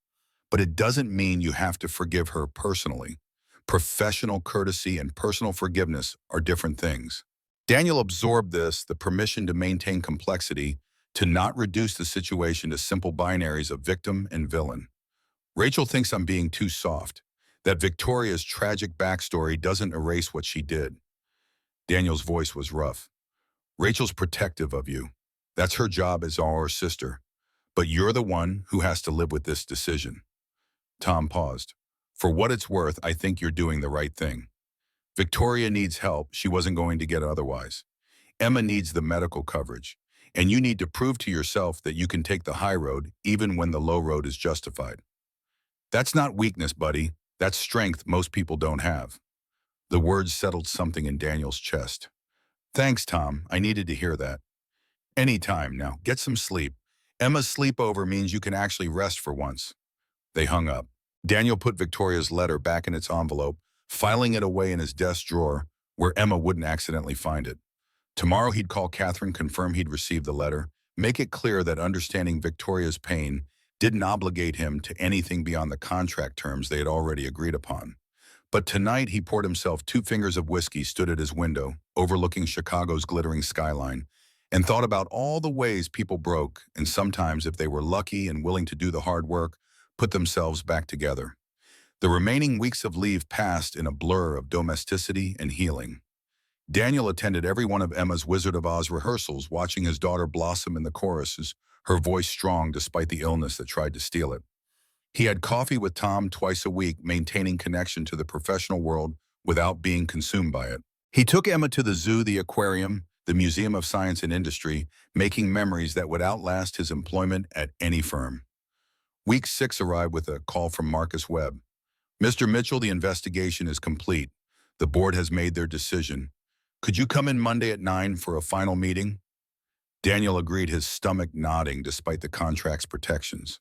But it doesn't mean you have to forgive her personally. Professional courtesy and personal forgiveness are different things. Daniel absorbed this, the permission to maintain complexity, to not reduce the situation to simple binaries of victim and villain. Rachel thinks I'm being too soft, that Victoria's tragic backstory doesn't erase what she did. Daniel's voice was rough. Rachel's protective of you. That's her job as our sister. But you're the one who has to live with this decision. Tom paused. For what it's worth, I think you're doing the right thing. Victoria needs help she wasn't going to get otherwise. Emma needs the medical coverage, and you need to prove to yourself that you can take the high road even when the low road is justified. That's not weakness, buddy. That's strength most people don't have. The words settled something in Daniel's chest. Thanks, Tom. I needed to hear that. Anytime now. Get some sleep. Emma's sleepover means you can actually rest for once. They hung up. Daniel put Victoria's letter back in its envelope, filing it away in his desk drawer where Emma wouldn't accidentally find it. Tomorrow he'd call Catherine, confirm he'd received the letter, make it clear that understanding Victoria's pain didn't obligate him to anything beyond the contract terms they had already agreed upon. But tonight he poured himself 2 fingers of whiskey, stood at his window, overlooking Chicago's glittering skyline, and thought about all the ways people broke, and sometimes, if they were lucky and willing to do the hard work, put themselves back together. The remaining weeks of leave passed in a blur of domesticity and healing. Daniel attended every one of Emma's Wizard of Oz rehearsals, watching his daughter blossom in the choruses, her voice strong despite the illness that tried to steal it. He had coffee with Tom twice a week, maintaining connection to the professional world without being consumed by it. He took Emma to the zoo, the aquarium, the Museum of Science and Industry, making memories that would outlast his employment at any firm. Week 6 arrived with a call from Marcus Webb. Mr. Mitchell, the investigation is complete. The board has made their decision. Could you come in Monday at 9 for a final meeting? Daniel agreed, his stomach nodding despite the contract's protections.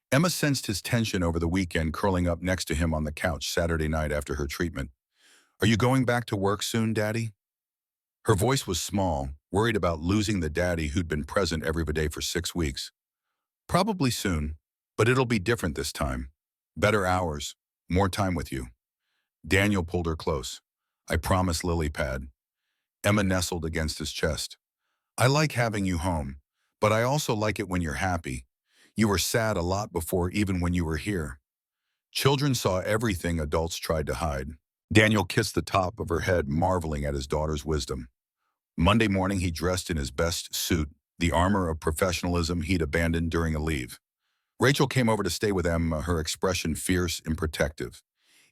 Emma sensed his tension over the weekend, curling up next to him on the couch Saturday night after her treatment. Are you going back to work soon, Daddy? Her voice was small, worried about losing the daddy who'd been present every day for 6 weeks. Probably soon, but it'll be different this time. Better hours, more time with you. Daniel pulled her close. I promise, lily pad. Emma nestled against his chest. I like having you home, but I also like it when you're happy. You were sad a lot before, even when you were here. Children saw everything adults tried to hide. Daniel kissed the top of her head, marveling at his daughter's wisdom. Monday morning, he dressed in his best suit, the armor of professionalism he'd abandoned during a leave. Rachel came over to stay with Emma, her expression fierce and protective.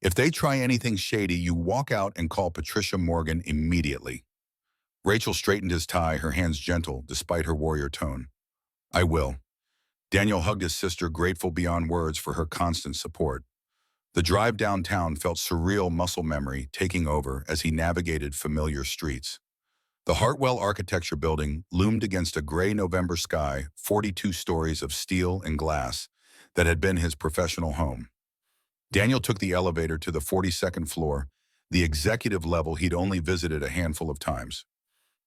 If they try anything shady, you walk out and call Patricia Morgan immediately. Rachel straightened his tie, her hands gentle despite her warrior tone. I will. Daniel hugged his sister, grateful beyond words for her constant support. The drive downtown felt surreal, muscle memory taking over as he navigated familiar streets. The Hartwell Architecture Building loomed against a gray November sky, 42 stories of steel and glass that had been his professional home. Daniel took the elevator to the 42nd floor, the executive level he'd only visited a handful of times.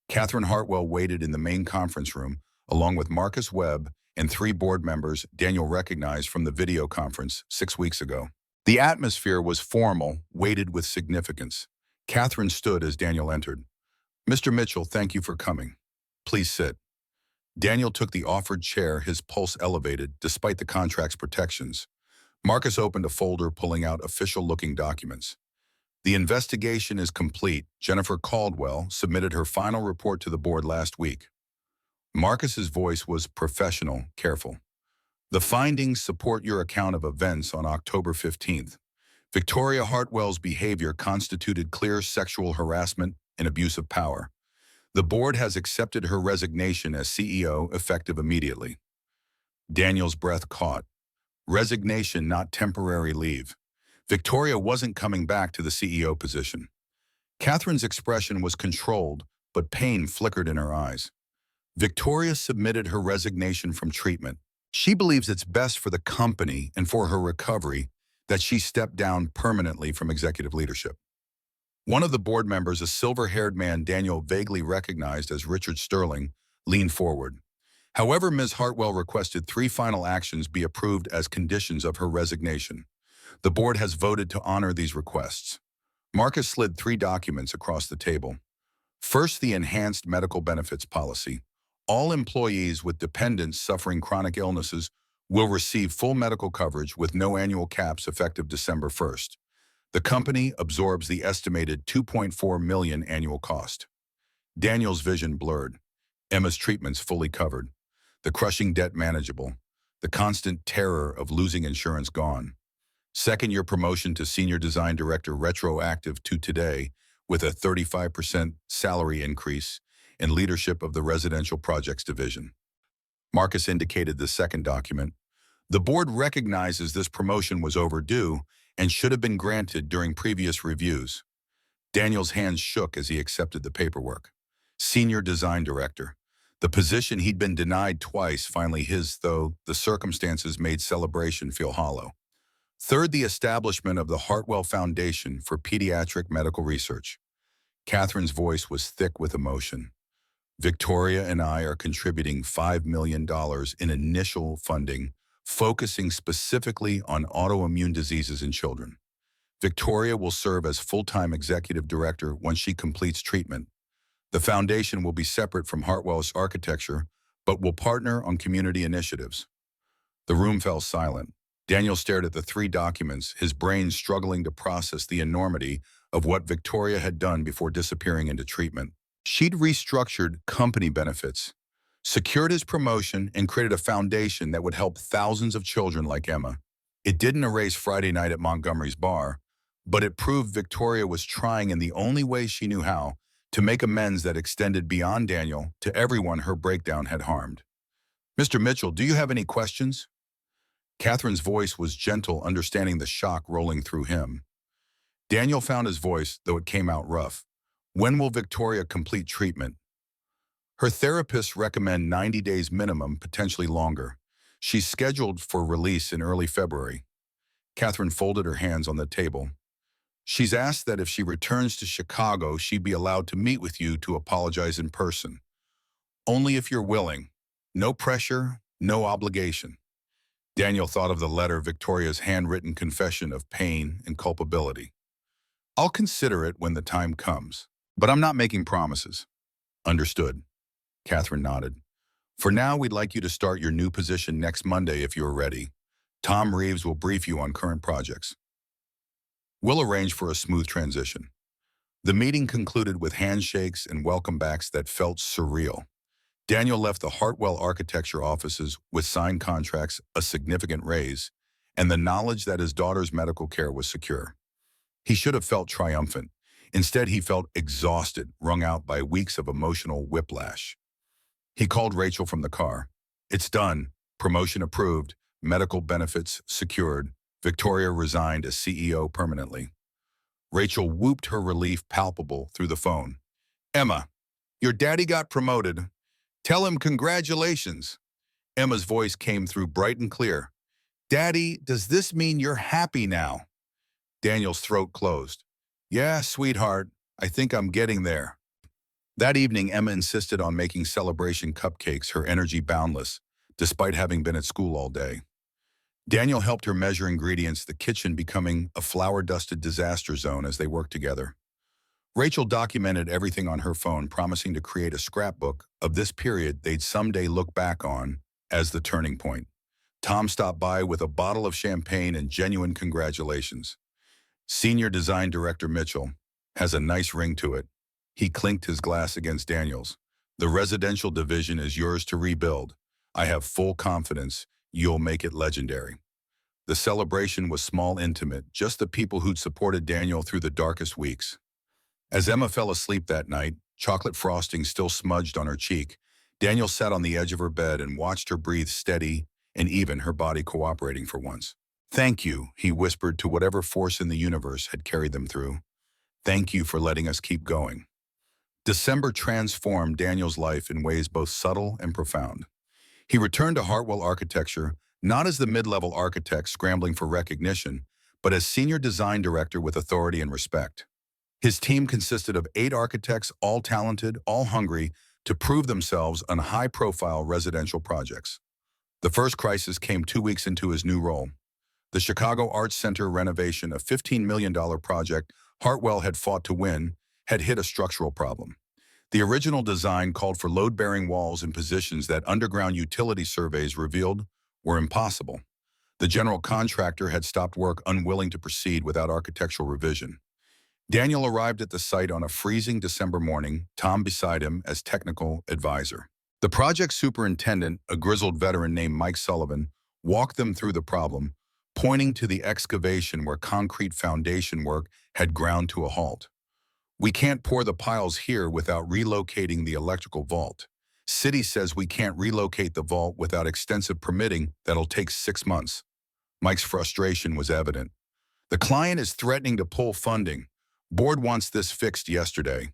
Catherine Hartwell waited in the main conference room, along with Marcus Webb and 3 board members Daniel recognized from the video conference 6 weeks ago. The atmosphere was formal, weighted with significance. Catherine stood as Daniel entered. Mr. Mitchell, thank you for coming. Please sit. Daniel took the offered chair, his pulse elevated despite the contract's protections. Marcus opened a folder, pulling out official-looking documents. The investigation is complete. Jennifer Caldwell submitted her final report to the board last week. Marcus's voice was professional, careful. The findings support your account of events on October 15th. Victoria Hartwell's behavior constituted clear sexual harassment and abuse of power. The board has accepted her resignation as CEO effective immediately. Daniel's breath caught. Resignation, not temporary leave. Victoria wasn't coming back to the CEO position. Catherine's expression was controlled, but pain flickered in her eyes. Victoria submitted her resignation from treatment. She believes it's best for the company and for her recovery that she step down permanently from executive leadership. One of the board members, a silver-haired man Daniel vaguely recognized as Richard Sterling, leaned forward. However, Ms. Hartwell requested 3 final actions be approved as conditions of her resignation. The board has voted to honor these requests. Marcus slid 3 documents across the table. First, the enhanced medical benefits policy. All employees with dependents suffering chronic illnesses will receive full medical coverage with no annual caps effective December 1st. The company absorbs the estimated $2.4 million annual cost. Daniel's vision blurred. Emma's treatments fully covered. The crushing debt manageable. The constant terror of losing insurance gone. Second-year promotion to Senior Design Director retroactive to today with a 35% salary increase in leadership of the Residential Projects Division. Marcus indicated the second document. The board recognizes this promotion was overdue and should have been granted during previous reviews. Daniel's hands shook as he accepted the paperwork. Senior Design Director. The position he'd been denied twice, finally his, though the circumstances made celebration feel hollow. Third, the establishment of the Hartwell Foundation for Pediatric Medical Research. Catherine's voice was thick with emotion. Victoria and I are contributing $5 million in initial funding, focusing specifically on autoimmune diseases in children. Victoria will serve as full-time executive director once she completes treatment. The foundation will be separate from Hartwell's architecture, but will partner on community initiatives. The room fell silent. Daniel stared at the three documents, his brain struggling to process the enormity of what Victoria had done before disappearing into treatment. She'd restructured company benefits, secured his promotion, and created a foundation that would help thousands of children like Emma. It didn't erase Friday night at Montgomery's bar, but it proved Victoria was trying in the only way she knew how to make amends that extended beyond Daniel to everyone her breakdown had harmed. Mr. Mitchell, do you have any questions? Catherine's voice was gentle, understanding the shock rolling through him. Daniel found his voice, though it came out rough. When will Victoria complete treatment? Her therapists recommend 90 days minimum, potentially longer. She's scheduled for release in early February. Catherine folded her hands on the table. She's asked that if she returns to Chicago, she be allowed to meet with you to apologize in person. Only if you're willing. No pressure, no obligation. Daniel thought of the letter, Victoria's handwritten confession of pain and culpability. I'll consider it when the time comes, but I'm not making promises. Understood. Catherine nodded. For now, we'd like you to start your new position next Monday if you're ready. Tom Reeves will brief you on current projects. We'll arrange for a smooth transition. The meeting concluded with handshakes and welcome backs that felt surreal. Daniel left the Hartwell architecture offices with signed contracts, a significant raise, and the knowledge that his daughter's medical care was secure. He should have felt triumphant. Instead, he felt exhausted, wrung out by weeks of emotional whiplash. He called Rachel from the car. It's done. Promotion approved. Medical benefits secured. Victoria resigned as CEO permanently. Rachel whooped, her relief palpable through the phone. Emma, your daddy got promoted. Tell him congratulations. Emma's voice came through bright and clear. Daddy, does this mean you're happy now? Daniel's throat closed. Yeah, sweetheart, I think I'm getting there. That evening, Emma insisted on making celebration cupcakes, her energy boundless, despite having been at school all day. Daniel helped her measure ingredients, the kitchen becoming a flour-dusted disaster zone as they worked together. Rachel documented everything on her phone, promising to create a scrapbook of this period they'd someday look back on as the turning point. Tom stopped by with a bottle of champagne and genuine congratulations. Senior Design Director Mitchell has a nice ring to it. He clinked his glass against Daniel's. The residential division is yours to rebuild. I have full confidence you'll make it legendary. The celebration was small, intimate, just the people who'd supported Daniel through the darkest weeks. As Emma fell asleep that night, chocolate frosting still smudged on her cheek, Daniel sat on the edge of her bed and watched her breathe steady and even, her body cooperating for once. Thank you, he whispered to whatever force in the universe had carried them through. Thank you for letting us keep going. December transformed Daniel's life in ways both subtle and profound. He returned to Hartwell Architecture, not as the mid-level architect scrambling for recognition, but as Senior Design Director with authority and respect. His team consisted of 8 architects, all talented, all hungry to prove themselves on high-profile residential projects. The first crisis came 2 weeks into his new role. The Chicago Arts Center renovation, a $15 million project Hartwell had fought to win, had hit a structural problem. The original design called for load-bearing walls in positions that underground utility surveys revealed were impossible. The general contractor had stopped work, unwilling to proceed without architectural revision. Daniel arrived at the site on a freezing December morning, Tom beside him as technical advisor. The project superintendent, a grizzled veteran named Mike Sullivan, walked them through the problem, pointing to the excavation where concrete foundation work had ground to a halt. We can't pour the piles here without relocating the electrical vault. City says we can't relocate the vault without extensive permitting that'll take 6 months. Mike's frustration was evident. The client is threatening to pull funding. Board wants this fixed yesterday.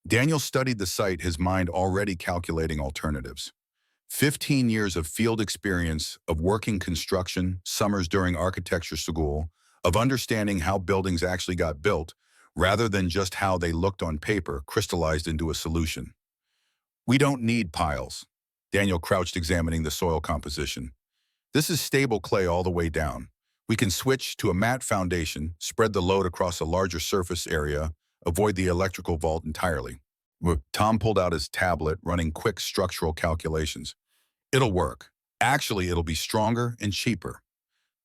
Daniel studied the site, his mind already calculating alternatives. 15 years of field experience, of working construction, summers during architecture school, of understanding how buildings actually got built, rather than just how they looked on paper, crystallized into a solution. We don't need piles. Daniel crouched examining the soil composition. This is stable clay all the way down. We can switch to a matte foundation, spread the load across a larger surface area, avoid the electrical vault entirely. Tom pulled out his tablet, running quick structural calculations. It'll work. Actually, it'll be stronger and cheaper.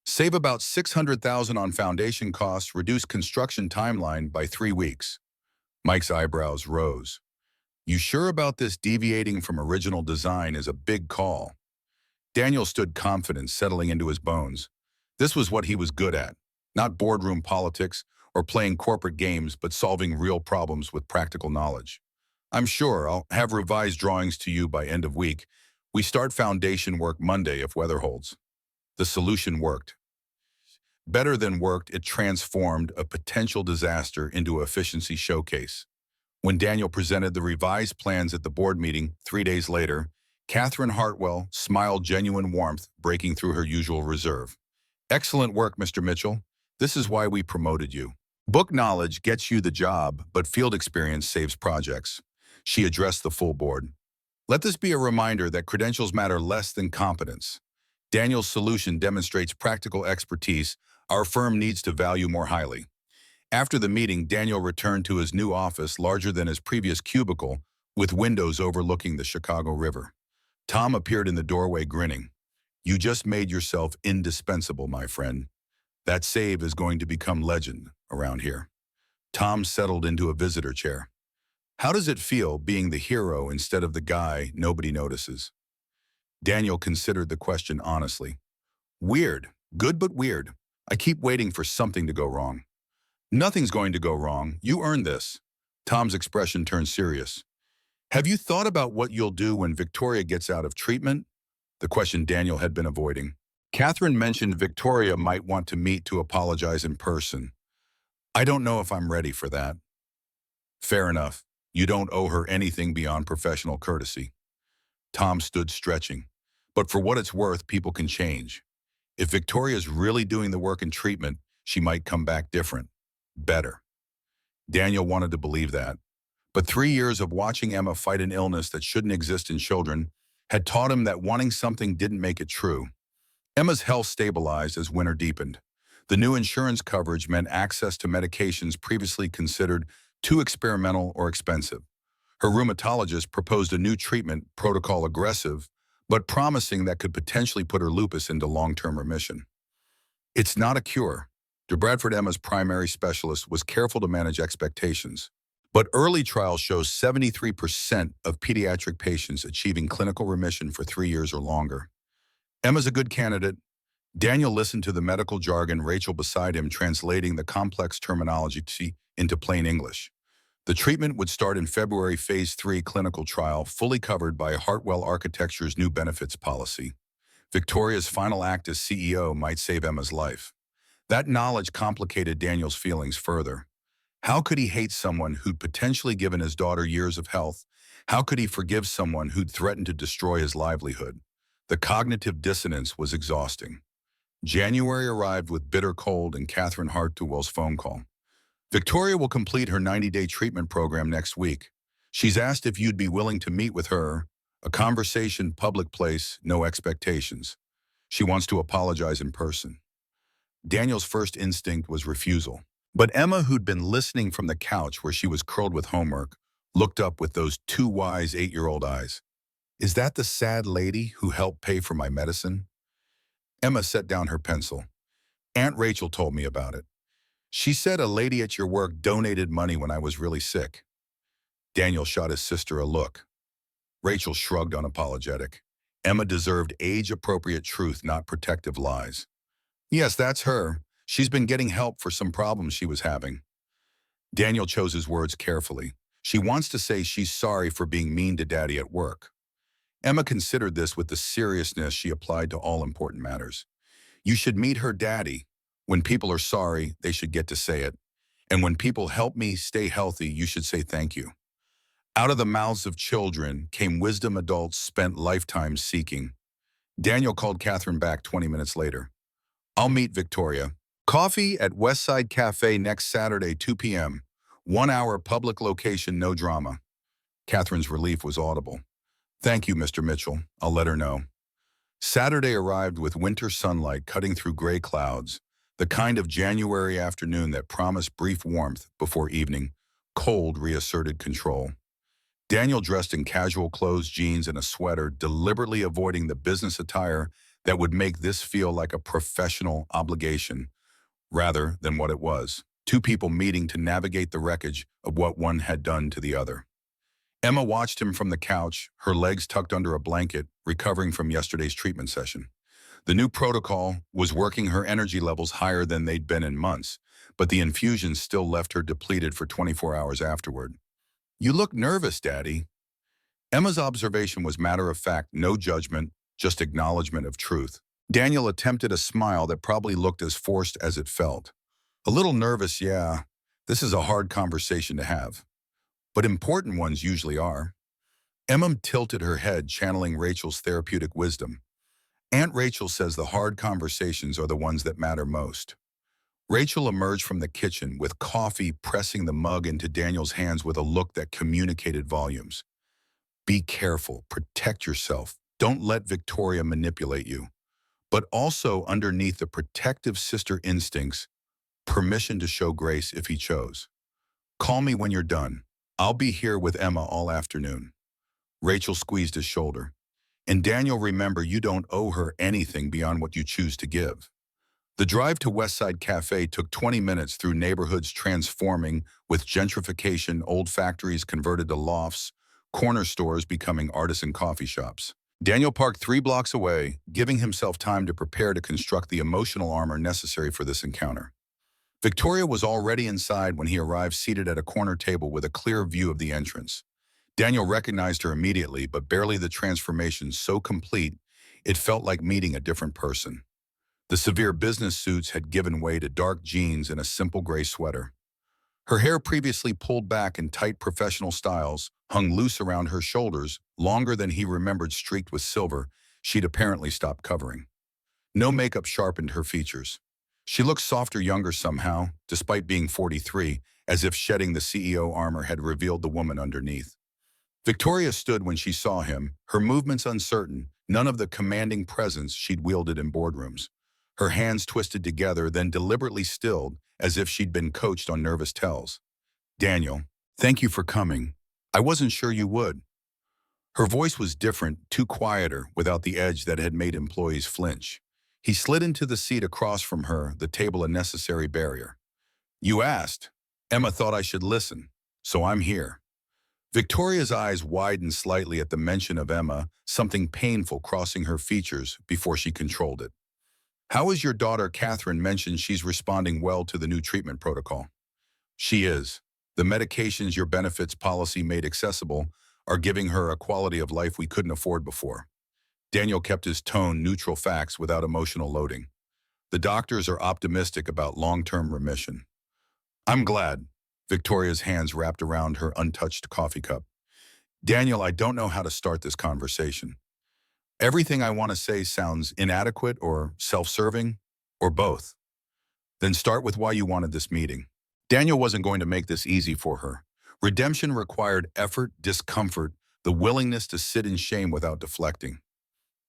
Save about $600,000 on foundation costs, reduce construction timeline by 3 weeks. Mike's eyebrows rose. You sure about this? Deviating from original design is a big call. Daniel stood confident, settling into his bones. This was what he was good at. Not boardroom politics or playing corporate games, but solving real problems with practical knowledge. I'm sure I'll have revised drawings to you by end of week. We start foundation work Monday if weather holds. The solution worked. Better than worked, it transformed a potential disaster into an efficiency showcase. When Daniel presented the revised plans at the board meeting 3 days later, Catherine Hartwell smiled, genuine warmth breaking through her usual reserve. Excellent work, Mr. Mitchell. This is why we promoted you. Book knowledge gets you the job, but field experience saves projects. She addressed the full board. Let this be a reminder that credentials matter less than competence. Daniel's solution demonstrates practical expertise our firm needs to value more highly. After the meeting, Daniel returned to his new office, larger than his previous cubicle, with windows overlooking the Chicago River. Tom appeared in the doorway, grinning. You just made yourself indispensable, my friend. That save is going to become legend around here. Tom settled into a visitor chair. How does it feel being the hero instead of the guy nobody notices? Daniel considered the question honestly. Weird. Good but weird. I keep waiting for something to go wrong. Nothing's going to go wrong. You earned this. Tom's expression turned serious. Have you thought about what you'll do when Victoria gets out of treatment? The question Daniel had been avoiding. Catherine mentioned Victoria might want to meet to apologize in person. I don't know if I'm ready for that. Fair enough. You don't owe her anything beyond professional courtesy. Tom stood stretching. But for what it's worth, people can change. If Victoria's really doing the work in treatment, she might come back different. Better. Daniel wanted to believe that. But 3 years of watching Emma fight an illness that shouldn't exist in children had taught him that wanting something didn't make it true. Emma's health stabilized as winter deepened. The new insurance coverage meant access to medications previously considered too experimental or expensive. Her rheumatologist proposed a new treatment protocol, aggressive, but promising, that could potentially put her lupus into long-term remission. It's not a cure. DeBradford, Emma's primary specialist, was careful to manage expectations. But early trials show 73% of pediatric patients achieving clinical remission for 3 years or longer. Emma's a good candidate. Daniel listened to the medical jargon, Rachel beside him translating the complex terminology into plain English. The treatment would start in February, phase 3 clinical trial, fully covered by Hartwell Architecture's new benefits policy. Victoria's final act as CEO might save Emma's life. That knowledge complicated Daniel's feelings further. How could he hate someone who'd potentially given his daughter years of health? How could he forgive someone who'd threatened to destroy his livelihood? The cognitive dissonance was exhausting. January arrived with bitter cold and Catherine Hartwell's phone call. Victoria will complete her 90-day treatment program next week. She's asked if you'd be willing to meet with her. A conversation, public place, no expectations. She wants to apologize in person. Daniel's first instinct was refusal. But Emma, who'd been listening from the couch where she was curled with homework, looked up with those two wise 8-year-old eyes. Is that the sad lady who helped pay for my medicine? Emma set down her pencil. Aunt Rachel told me about it. She said a lady at your work donated money when I was really sick. Daniel shot his sister a look. Rachel shrugged unapologetic. Emma deserved age-appropriate truth, not protective lies. Yes, that's her. She's been getting help for some problems she was having. Daniel chose his words carefully. She wants to say she's sorry for being mean to Daddy at work. Emma considered this with the seriousness she applied to all important matters. You should meet her daddy. When people are sorry, they should get to say it. And when people help me stay healthy, you should say thank you. Out of the mouths of children came wisdom adults spent lifetimes seeking. Daniel called Catherine back 20 minutes later. I'll meet Victoria. Coffee at Westside Cafe next Saturday, 2 p.m. 1 hour public location, no drama. Catherine's relief was audible. Thank you, Mr. Mitchell. I'll let her know. Saturday arrived with winter sunlight cutting through gray clouds, the kind of January afternoon that promised brief warmth before evening. Cold reasserted control. Daniel dressed in casual clothes, jeans, and a sweater, deliberately avoiding the business attire that would make this feel like a professional obligation, rather than what it was. Two people meeting to navigate the wreckage of what one had done to the other. Emma watched him from the couch, her legs tucked under a blanket, recovering from yesterday's treatment session. The new protocol was working her energy levels higher than they'd been in months, but the infusions still left her depleted for 24 hours afterward. You look nervous, Daddy. Emma's observation was matter of fact, no judgment, just acknowledgement of truth. Daniel attempted a smile that probably looked as forced as it felt. A little nervous, yeah. This is a hard conversation to have. But important ones usually are. Emma tilted her head, channeling Rachel's therapeutic wisdom. Aunt Rachel says the hard conversations are the ones that matter most. Rachel emerged from the kitchen with coffee, pressing the mug into Daniel's hands with a look that communicated volumes. Be careful, protect yourself. Don't let Victoria manipulate you. But also underneath the protective sister instincts, permission to show grace if he chose. Call me when you're done. I'll be here with Emma all afternoon. Rachel squeezed his shoulder. And Daniel, remember, you don't owe her anything beyond what you choose to give. The drive to Westside Cafe took 20 minutes through neighborhoods transforming with gentrification, old factories converted to lofts, corner stores becoming artisan coffee shops. Daniel parked 3 blocks away, giving himself time to prepare to construct the emotional armor necessary for this encounter. Victoria was already inside when he arrived, seated at a corner table with a clear view of the entrance. Daniel recognized her immediately, but barely the transformation so complete, it felt like meeting a different person. The severe business suits had given way to dark jeans and a simple gray sweater. Her hair, previously pulled back in tight professional styles, hung loose around her shoulders, longer than he remembered, streaked with silver she'd apparently stopped covering. No makeup sharpened her features. She looked softer, younger somehow, despite being 43, as if shedding the CEO armor had revealed the woman underneath. Victoria stood when she saw him, her movements uncertain, none of the commanding presence she'd wielded in boardrooms. Her hands twisted together, then deliberately stilled, as if she'd been coached on nervous tells. Daniel, thank you for coming. I wasn't sure you would. Her voice was different, too quieter, without the edge that had made employees flinch. He slid into the seat across from her, the table a necessary barrier. You asked. Emma thought I should listen, so I'm here. Victoria's eyes widened slightly at the mention of Emma, something painful crossing her features before she controlled it. How is your daughter? Catherine mentioned she's responding well to the new treatment protocol. She is. The medications your benefits policy made accessible are giving her a quality of life we couldn't afford before. Daniel kept his tone, neutral facts without emotional loading. The doctors are optimistic about long-term remission. I'm glad. Victoria's hands wrapped around her untouched coffee cup. Daniel, I don't know how to start this conversation. Everything I want to say sounds inadequate or self-serving, or both. Then start with why you wanted this meeting. Daniel wasn't going to make this easy for her. Redemption required effort, discomfort, the willingness to sit in shame without deflecting.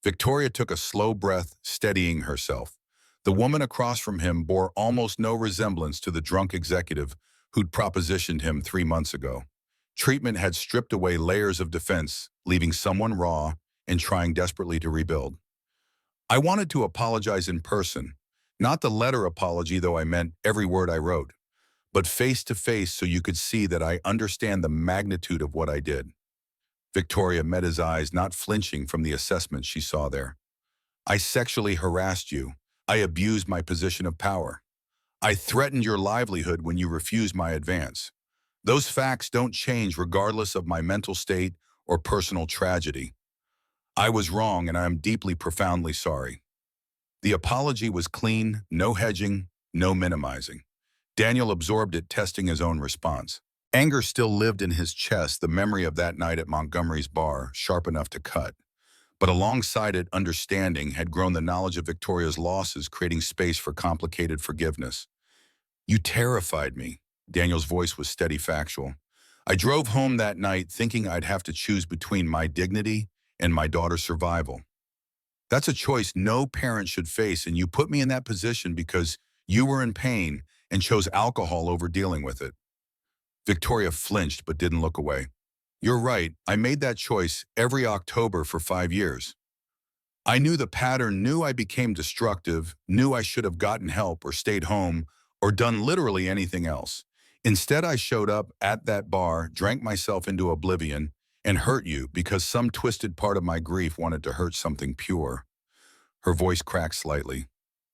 Victoria took a slow breath, steadying herself. The woman across from him bore almost no resemblance to the drunk executive who'd propositioned him 3 months ago. Treatment had stripped away layers of defense, leaving someone raw and trying desperately to rebuild. I wanted to apologize in person, not the letter apology, though I meant every word I wrote, but face to face so you could see that I understand the magnitude of what I did. Victoria met his eyes, not flinching from the assessment she saw there. I sexually harassed you. I abused my position of power. I threatened your livelihood when you refused my advance. Those facts don't change regardless of my mental state or personal tragedy. I was wrong and I am deeply, profoundly sorry. The apology was clean, no hedging, no minimizing. Daniel absorbed it, testing his own response. Anger still lived in his chest, the memory of that night at Montgomery's bar, sharp enough to cut. But alongside it, understanding had grown the knowledge of Victoria's losses, creating space for complicated forgiveness. You terrified me. Daniel's voice was steady, factual. I drove home that night thinking I'd have to choose between my dignity and my daughter's survival. That's a choice no parent should face, and you put me in that position because you were in pain and chose alcohol over dealing with it. Victoria flinched but didn't look away. You're right, I made that choice every October for 5 years. I knew the pattern, knew I became destructive, knew I should have gotten help or stayed home or done literally anything else. Instead, I showed up at that bar, drank myself into oblivion, and hurt you because some twisted part of my grief wanted to hurt something pure. Her voice cracked slightly.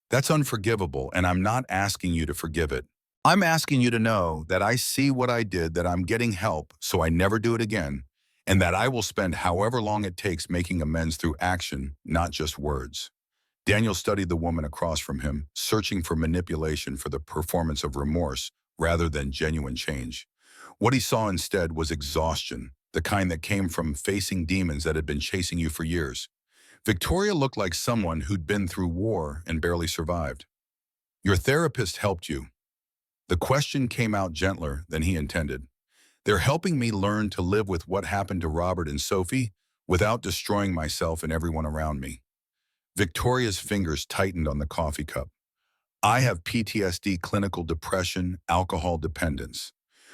That's unforgivable, and I'm not asking you to forgive it. I'm asking you to know that I see what I did, that I'm getting help so I never do it again, and that I will spend however long it takes making amends through action, not just words. Daniel studied the woman across from him, searching for manipulation for the performance of remorse rather than genuine change. What he saw instead was exhaustion, the kind that came from facing demons that had been chasing you for years. Victoria looked like someone who'd been through war and barely survived. Your therapist helped you. The question came out gentler than he intended. They're helping me learn to live with what happened to Robert and Sophie without destroying myself and everyone around me. Victoria's fingers tightened on the coffee cup. I have PTSD, clinical depression, alcohol dependence.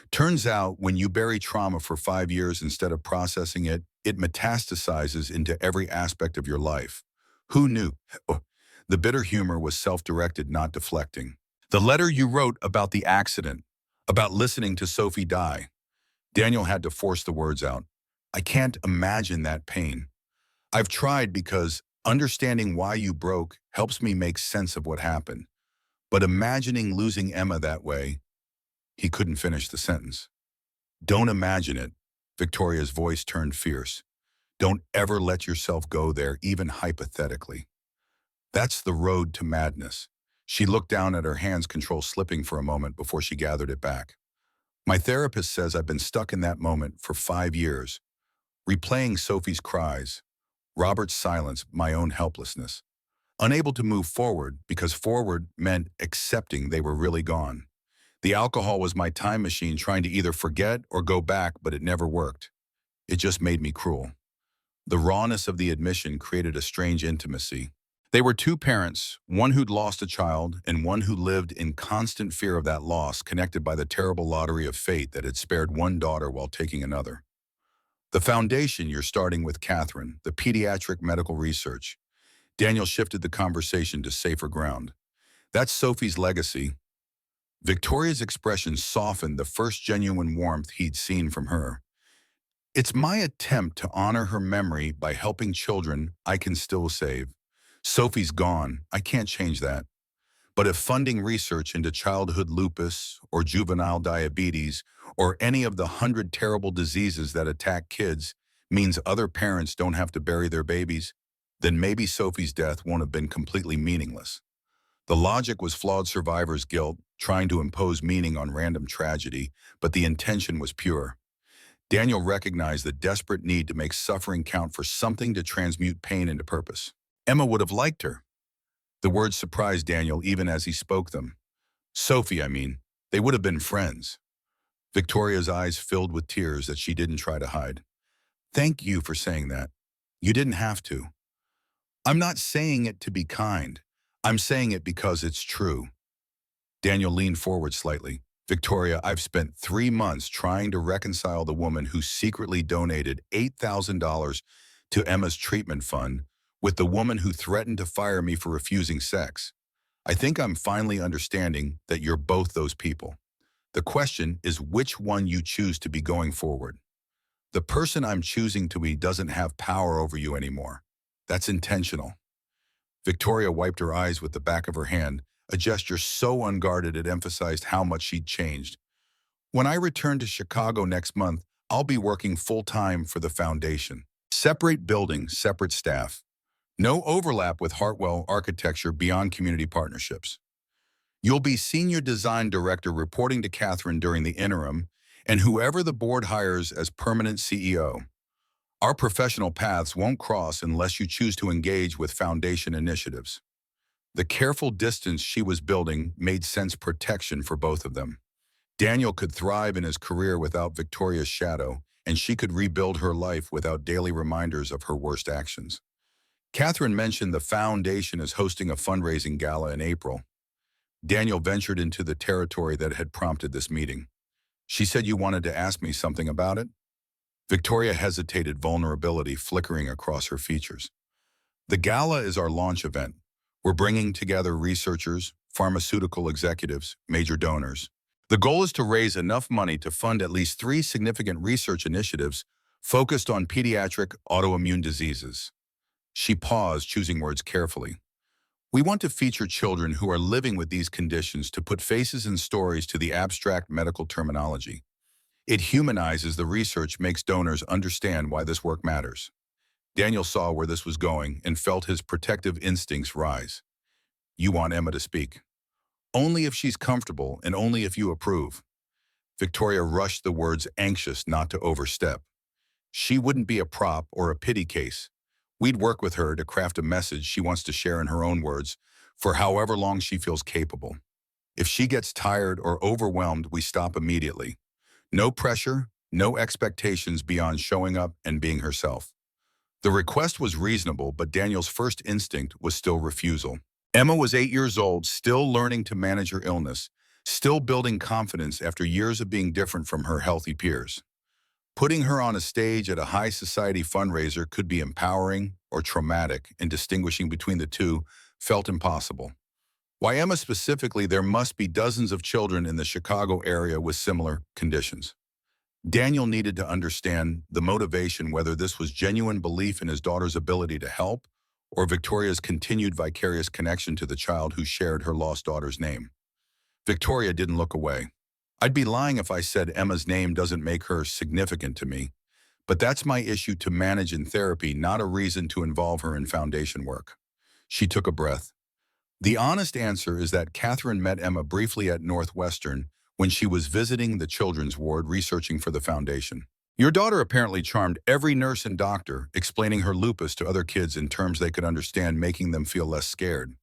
Turns out when you bury trauma for 5 years instead of processing it, it metastasizes into every aspect of your life. Who knew? Oh, the bitter humor was self-directed, not deflecting. The letter you wrote about the accident, about listening to Sophie die. Daniel had to force the words out. I can't imagine that pain. I've tried because understanding why you broke helps me make sense of what happened. But imagining losing Emma that way, he couldn't finish the sentence. Don't imagine it. Victoria's voice turned fierce. Don't ever let yourself go there, even hypothetically. That's the road to madness. She looked down at her hands, control slipping for a moment before she gathered it back. My therapist says I've been stuck in that moment for 5 years, replaying Sophie's cries, Robert's silence, my own helplessness. Unable to move forward because forward meant accepting they were really gone. The alcohol was my time machine trying to either forget or go back, but it never worked. It just made me cruel. The rawness of the admission created a strange intimacy. They were two parents, one who'd lost a child and one who lived in constant fear of that loss, connected by the terrible lottery of fate that had spared one daughter while taking another. The foundation you're starting with, Catherine, the pediatric medical research. Daniel shifted the conversation to safer ground. That's Sophie's legacy. Victoria's expression softened, the first genuine warmth he'd seen from her. It's my attempt to honor her memory by helping children I can still save. Sophie's gone. I can't change that. But if funding research into childhood lupus or juvenile diabetes or any of the 100 terrible diseases that attack kids means other parents don't have to bury their babies, then maybe Sophie's death won't have been completely meaningless. The logic was flawed, survivor's guilt, trying to impose meaning on random tragedy, but the intention was pure. Daniel recognized the desperate need to make suffering count, for something to transmute pain into purpose. Emma would have liked her. The words surprised Daniel even as he spoke them. Sophie, I mean. They would have been friends. Victoria's eyes filled with tears that she didn't try to hide. Thank you for saying that. You didn't have to. I'm not saying it to be kind. I'm saying it because it's true. Daniel leaned forward slightly. Victoria, I've spent 3 months trying to reconcile the woman who secretly donated $8,000 to Emma's treatment fund with the woman who threatened to fire me for refusing sex. I think I'm finally understanding that you're both those people. The question is which one you choose to be going forward. The person I'm choosing to be doesn't have power over you anymore. That's intentional. Victoria wiped her eyes with the back of her hand, a gesture so unguarded it emphasized how much she'd changed. When I return to Chicago next month, I'll be working full-time for the foundation. Separate buildings, separate staff. No overlap with Hartwell Architecture beyond community partnerships. You'll be senior design director reporting to Catherine during the interim, and whoever the board hires as permanent CEO. Our professional paths won't cross unless you choose to engage with foundation initiatives. The careful distance she was building made sense protection for both of them. Daniel could thrive in his career without Victoria's shadow, and she could rebuild her life without daily reminders of her worst actions. Catherine mentioned the foundation is hosting a fundraising gala in April. Daniel ventured into the territory that had prompted this meeting. She said you wanted to ask me something about it? Victoria hesitated, vulnerability flickering across her features. The gala is our launch event. We're bringing together researchers, pharmaceutical executives, major donors. The goal is to raise enough money to fund at least 3 significant research initiatives focused on pediatric autoimmune diseases. She paused, choosing words carefully. We want to feature children who are living with these conditions to put faces and stories to the abstract medical terminology. It humanizes the research, makes donors understand why this work matters. Daniel saw where this was going and felt his protective instincts rise. You want Emma to speak. Only if she's comfortable and only if you approve. Victoria rushed the words, anxious not to overstep. She wouldn't be a prop or a pity case. We'd work with her to craft a message she wants to share in her own words for however long she feels capable. If she gets tired or overwhelmed, we stop immediately. No pressure, no expectations beyond showing up and being herself. The request was reasonable, but Daniel's first instinct was still refusal. Emma was 8 years old, still learning to manage her illness, still building confidence after years of being different from her healthy peers. Putting her on a stage at a high society fundraiser could be empowering or traumatic, and distinguishing between the two felt impossible. Why Emma specifically? There must be dozens of children in the Chicago area with similar conditions. Daniel needed to understand the motivation, whether this was genuine belief in his daughter's ability to help or Victoria's continued vicarious connection to the child who shared her lost daughter's name. Victoria didn't look away. I'd be lying if I said Emma's name doesn't make her significant to me, but that's my issue to manage in therapy, not a reason to involve her in foundation work. She took a breath. The honest answer is that Catherine met Emma briefly at Northwestern when she was visiting the children's ward researching for the foundation. Your daughter apparently charmed every nurse and doctor, explaining her lupus to other kids in terms they could understand, making them feel less scared.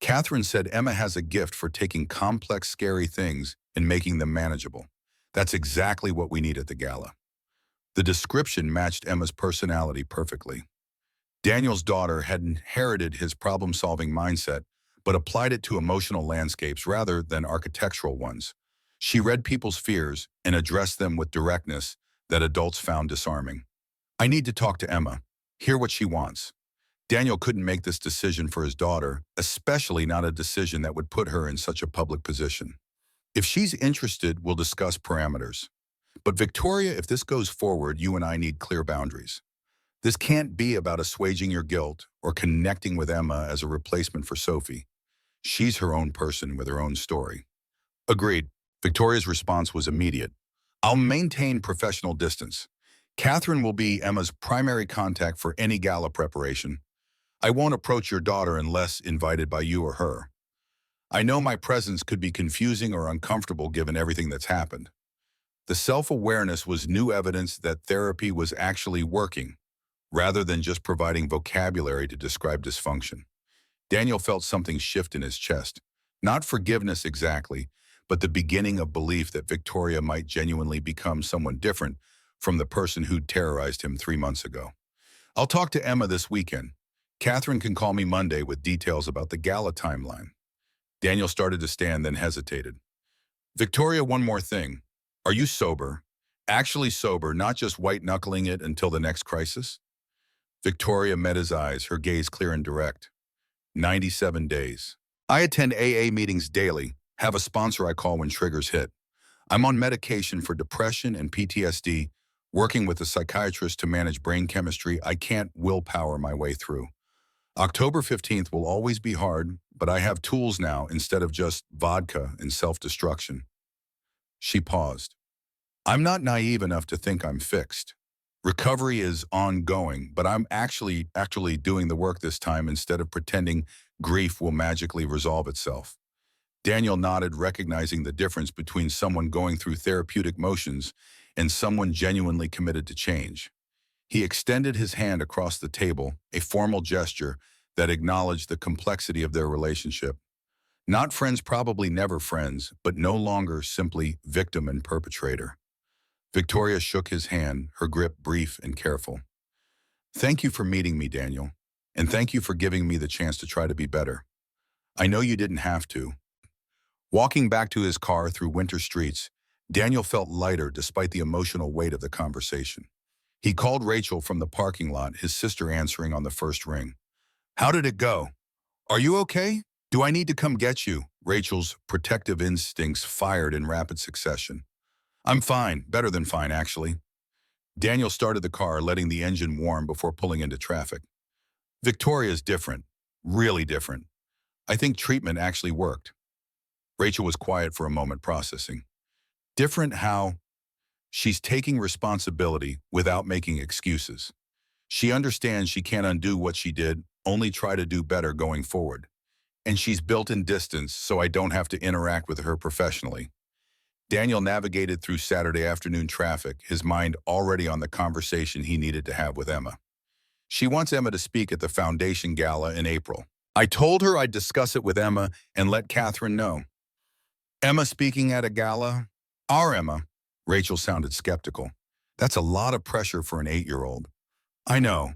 Catherine said Emma has a gift for taking complex, scary things and making them manageable. That's exactly what we need at the gala. The description matched Emma's personality perfectly. Daniel's daughter had inherited his problem-solving mindset, but applied it to emotional landscapes rather than architectural ones. She read people's fears and addressed them with directness that adults found disarming. I need to talk to Emma, hear what she wants. Daniel couldn't make this decision for his daughter, especially not a decision that would put her in such a public position. If she's interested, we'll discuss parameters. But Victoria, if this goes forward, you and I need clear boundaries. This can't be about assuaging your guilt or connecting with Emma as a replacement for Sophie. She's her own person with her own story. Agreed. Victoria's response was immediate. I'll maintain professional distance. Catherine will be Emma's primary contact for any gala preparation. I won't approach your daughter unless invited by you or her. I know my presence could be confusing or uncomfortable given everything that's happened. The self-awareness was new evidence that therapy was actually working, rather than just providing vocabulary to describe dysfunction. Daniel felt something shift in his chest. Not forgiveness exactly, but the beginning of belief that Victoria might genuinely become someone different from the person who'd terrorized him 3 months ago. I'll talk to Emma this weekend. Catherine can call me Monday with details about the gala timeline. Daniel started to stand, then hesitated. Victoria, one more thing. Are you sober? Actually sober, not just white-knuckling it until the next crisis? Victoria met his eyes, her gaze clear and direct. 97 days. I attend AA meetings daily, have a sponsor I call when triggers hit. I'm on medication for depression and PTSD, Working with a psychiatrist to manage brain chemistry, I can't willpower my way through. October 15th will always be hard, but I have tools now instead of just vodka and self-destruction. She paused. I'm not naive enough to think I'm fixed. Recovery is ongoing, but I'm actually doing the work this time instead of pretending grief will magically resolve itself. Daniel nodded, recognizing the difference between someone going through therapeutic motions and someone genuinely committed to change. He extended his hand across the table, a formal gesture that acknowledged the complexity of their relationship. Not friends, probably never friends, but no longer simply victim and perpetrator. Victoria shook his hand, her grip brief and careful. Thank you for meeting me, Daniel, and thank you for giving me the chance to try to be better. I know you didn't have to. Walking back to his car through winter streets, Daniel felt lighter despite the emotional weight of the conversation. He called Rachel from the parking lot, his sister answering on the first ring. How did it go? Are you okay? Do I need to come get you? Rachel's protective instincts fired in rapid succession. I'm fine, better than fine, actually. Daniel started the car, letting the engine warm before pulling into traffic. Victoria's different, really different. I think treatment actually worked. Rachel was quiet for a moment, processing. Different how? She's taking responsibility without making excuses. She understands she can't undo what she did, only try to do better going forward. And she's built in distance so I don't have to interact with her professionally. Daniel navigated through Saturday afternoon traffic, his mind already on the conversation he needed to have with Emma. She wants Emma to speak at the Foundation Gala in April. I told her I'd discuss it with Emma and let Catherine know. Emma speaking at a gala? Our Emma. Rachel sounded skeptical. That's a lot of pressure for an 8-year-old. I know,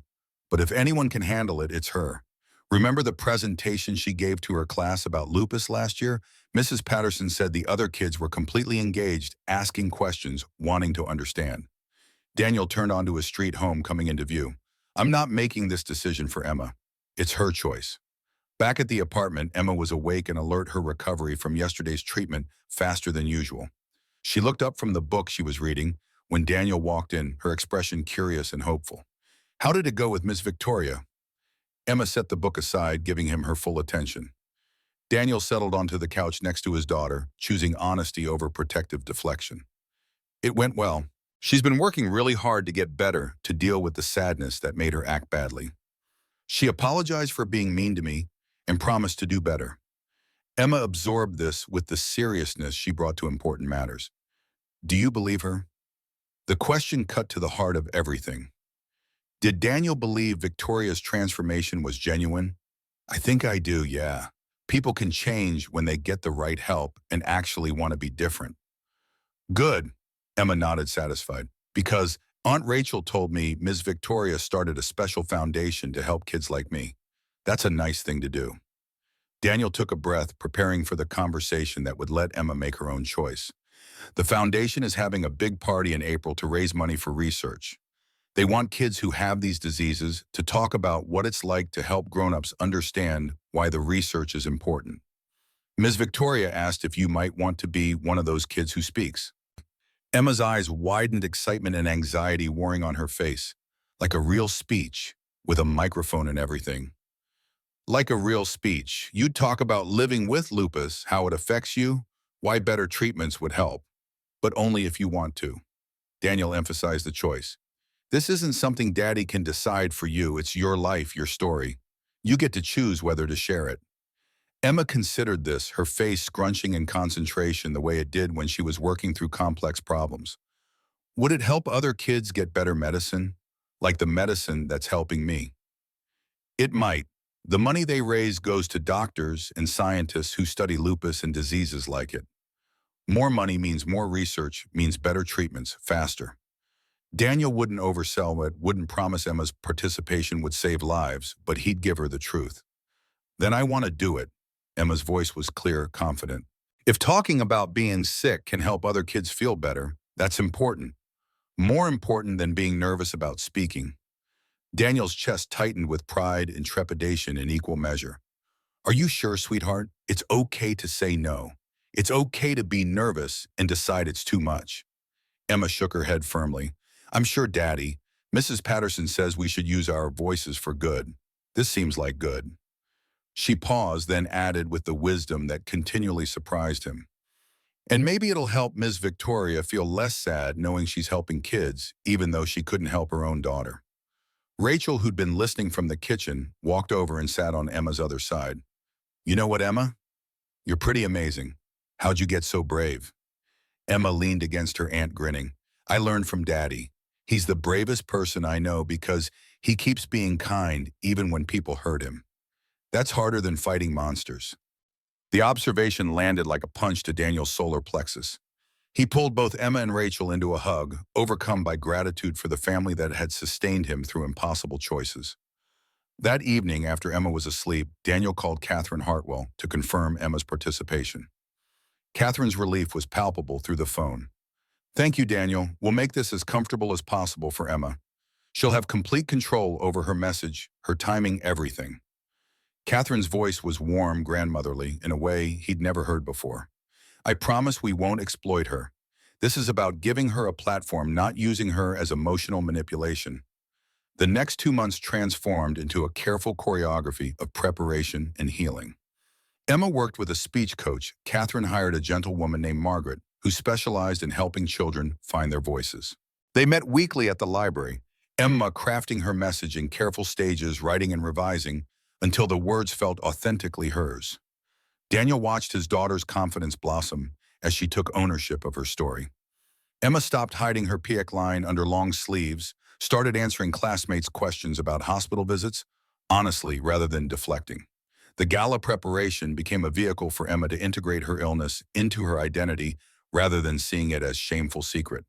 but if anyone can handle it, it's her. Remember the presentation she gave to her class about lupus last year? Mrs. Patterson said the other kids were completely engaged, asking questions, wanting to understand. Daniel turned onto his street home coming into view. I'm not making this decision for Emma. It's her choice. Back at the apartment, Emma was awake and alert, her recovery from yesterday's treatment faster than usual. She looked up from the book she was reading when Daniel walked in, her expression curious and hopeful. How did it go with Miss Victoria? Emma set the book aside, giving him her full attention. Daniel settled onto the couch next to his daughter, choosing honesty over protective deflection. It went well. She's been working really hard to get better, to deal with the sadness that made her act badly. She apologized for being mean to me and promised to do better. Emma absorbed this with the seriousness she brought to important matters. Do you believe her? The question cut to the heart of everything. Did Daniel believe Victoria's transformation was genuine? I think I do, yeah. People can change when they get the right help and actually want to be different. Good, Emma nodded, satisfied, because Aunt Rachel told me Ms. Victoria started a special foundation to help kids like me. That's a nice thing to do. Daniel took a breath, preparing for the conversation that would let Emma make her own choice. The foundation is having a big party in April to raise money for research. They want kids who have these diseases to talk about what it's like to help grown-ups understand why the research is important. Ms. Victoria asked if you might want to be one of those kids who speaks. Emma's eyes widened, excitement and anxiety warring on her face, like a real speech, with a microphone and everything. Like a real speech, you'd talk about living with lupus, how it affects you, why better treatments would help, but only if you want to. Daniel emphasized the choice. This isn't something Daddy can decide for you. It's your life, your story. You get to choose whether to share it. Emma considered this, her face scrunching in concentration the way it did when she was working through complex problems. Would it help other kids get better medicine, like the medicine that's helping me? It might. The money they raise goes to doctors and scientists who study lupus and diseases like it. More money means more research, means better treatments, faster. Daniel wouldn't oversell it, wouldn't promise Emma's participation would save lives, but he'd give her the truth. Then I want to do it. Emma's voice was clear, confident. If talking about being sick can help other kids feel better, that's important. More important than being nervous about speaking. Daniel's chest tightened with pride and trepidation in equal measure. Are you sure, sweetheart? It's okay to say no. It's okay to be nervous and decide it's too much. Emma shook her head firmly. I'm sure Daddy, Mrs. Patterson says we should use our voices for good. This seems like good. She paused, then added with the wisdom that continually surprised him. And maybe it'll help Miss Victoria feel less sad knowing she's helping kids, even though she couldn't help her own daughter. Rachel, who'd been listening from the kitchen, walked over and sat on Emma's other side. You know what, Emma? You're pretty amazing. How'd you get so brave? Emma leaned against her aunt, grinning. I learned from Daddy. He's the bravest person I know because he keeps being kind even when people hurt him. That's harder than fighting monsters. The observation landed like a punch to Daniel's solar plexus. He pulled both Emma and Rachel into a hug, overcome by gratitude for the family that had sustained him through impossible choices. That evening, after Emma was asleep, Daniel called Catherine Hartwell to confirm Emma's participation. Catherine's relief was palpable through the phone. Thank you, Daniel. We'll make this as comfortable as possible for Emma. She'll have complete control over her message, her timing, everything. Catherine's voice was warm, grandmotherly, in a way he'd never heard before. I promise we won't exploit her. This is about giving her a platform, not using her as emotional manipulation. The next 2 months transformed into a careful choreography of preparation and healing. Emma worked with a speech coach. Catherine hired a gentlewoman named Margaret, who specialized in helping children find their voices. They met weekly at the library, Emma crafting her message in careful stages, writing and revising, until the words felt authentically hers. Daniel watched his daughter's confidence blossom as she took ownership of her story. Emma stopped hiding her PX line under long sleeves, started answering classmates' questions about hospital visits, honestly rather than deflecting. The gala preparation became a vehicle for Emma to integrate her illness into her identity rather than seeing it as shameful secret.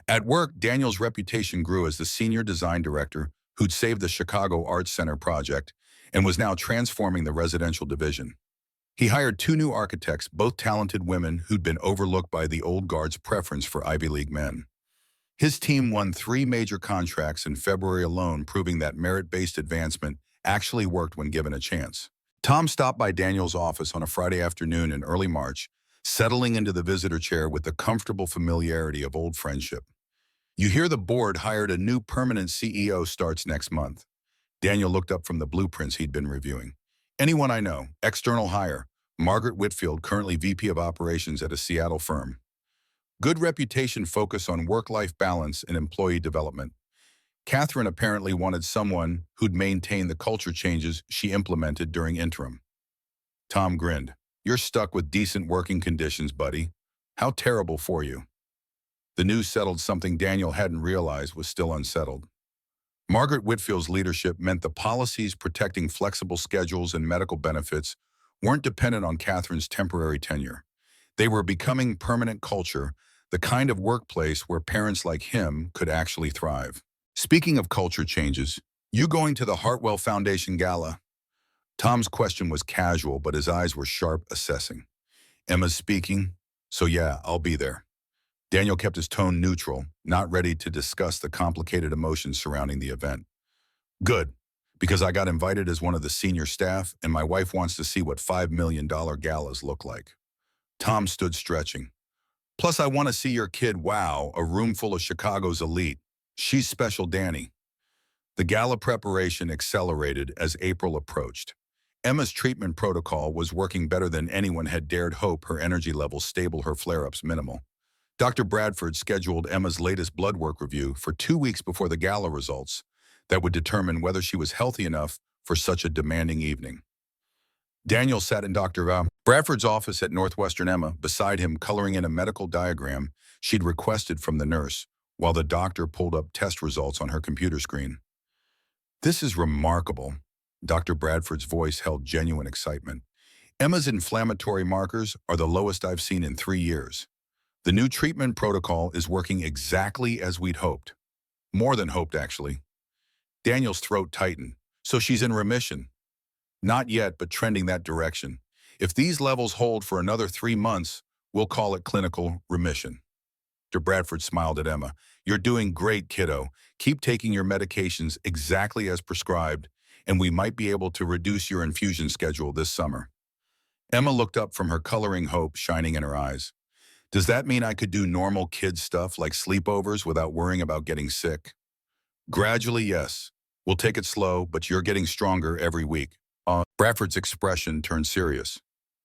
At work, Daniel's reputation grew as the senior design director who'd saved the Chicago Arts Center project and was now transforming the residential division. He hired 2 new architects, both talented women who'd been overlooked by the old guard's preference for Ivy League men. His team won 3 major contracts in February alone, proving that merit-based advancement actually worked when given a chance. Tom stopped by Daniel's office on a Friday afternoon in early March, settling into the visitor chair with the comfortable familiarity of old friendship. You hear the board hired a new permanent CEO starts next month. Daniel looked up from the blueprints he'd been reviewing. Anyone I know, external hire, Margaret Whitfield, currently VP of Operations at a Seattle firm. Good reputation, focus on work-life balance and employee development. Catherine apparently wanted someone who'd maintain the culture changes she implemented during interim. Tom grinned. You're stuck with decent working conditions, buddy. How terrible for you. The news settled something Daniel hadn't realized was still unsettled. Margaret Whitfield's leadership meant the policies protecting flexible schedules and medical benefits weren't dependent on Catherine's temporary tenure. They were becoming permanent culture, the kind of workplace where parents like him could actually thrive. Speaking of culture changes, you going to the Hartwell Foundation Gala? Tom's question was casual, but his eyes were sharp, assessing. Emma's speaking, so yeah, I'll be there. Daniel kept his tone neutral, not ready to discuss the complicated emotions surrounding the event. Good, because I got invited as one of the senior staff, and my wife wants to see what $5 million galas look like. Tom stood stretching. Plus, I want to see your kid wow a room full of Chicago's elite. She's special, Danny. The gala preparation accelerated as April approached. Emma's treatment protocol was working better than anyone had dared hope. Her energy levels stable, her flare-ups minimal. Dr. Bradford scheduled Emma's latest blood work review for 2 weeks before the gala results that would determine whether she was healthy enough for such a demanding evening. Daniel sat in Dr. Bradford's office at Northwestern, Emma beside him coloring in a medical diagram she'd requested from the nurse, while the doctor pulled up test results on her computer screen. This is remarkable. Dr. Bradford's voice held genuine excitement. Emma's inflammatory markers are the lowest I've seen in 3 years. The new treatment protocol is working exactly as we'd hoped. More than hoped, actually. Daniel's throat tightened. So she's in remission. Not yet, but trending that direction. If these levels hold for another 3 months, we'll call it clinical remission. Dr. Bradford smiled at Emma. You're doing great, kiddo. Keep taking your medications exactly as prescribed, and we might be able to reduce your infusion schedule this summer. Emma looked up from her coloring, hope shining in her eyes. Does that mean I could do normal kid stuff like sleepovers without worrying about getting sick? Gradually, yes. We'll take it slow, but you're getting stronger every week. Bradford's expression turned serious.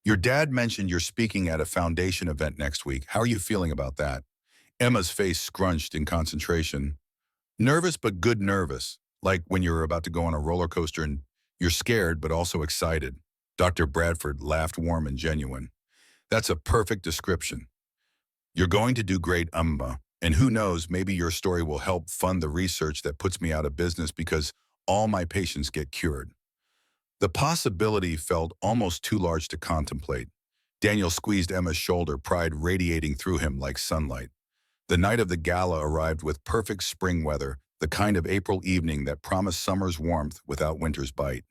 Your dad mentioned you're speaking at a foundation event next week. How are you feeling about that? Emma's face scrunched in concentration. Nervous, but good nervous, like when you're about to go on a roller coaster and you're scared, but also excited. Dr. Bradford laughed warm and genuine. That's a perfect description. You're going to do great, Emma. And who knows, maybe your story will help fund the research that puts me out of business because all my patients get cured. The possibility felt almost too large to contemplate. Daniel squeezed Emma's shoulder, pride radiating through him like sunlight. The night of the gala arrived with perfect spring weather, the kind of April evening that promised summer's warmth without winter's bite.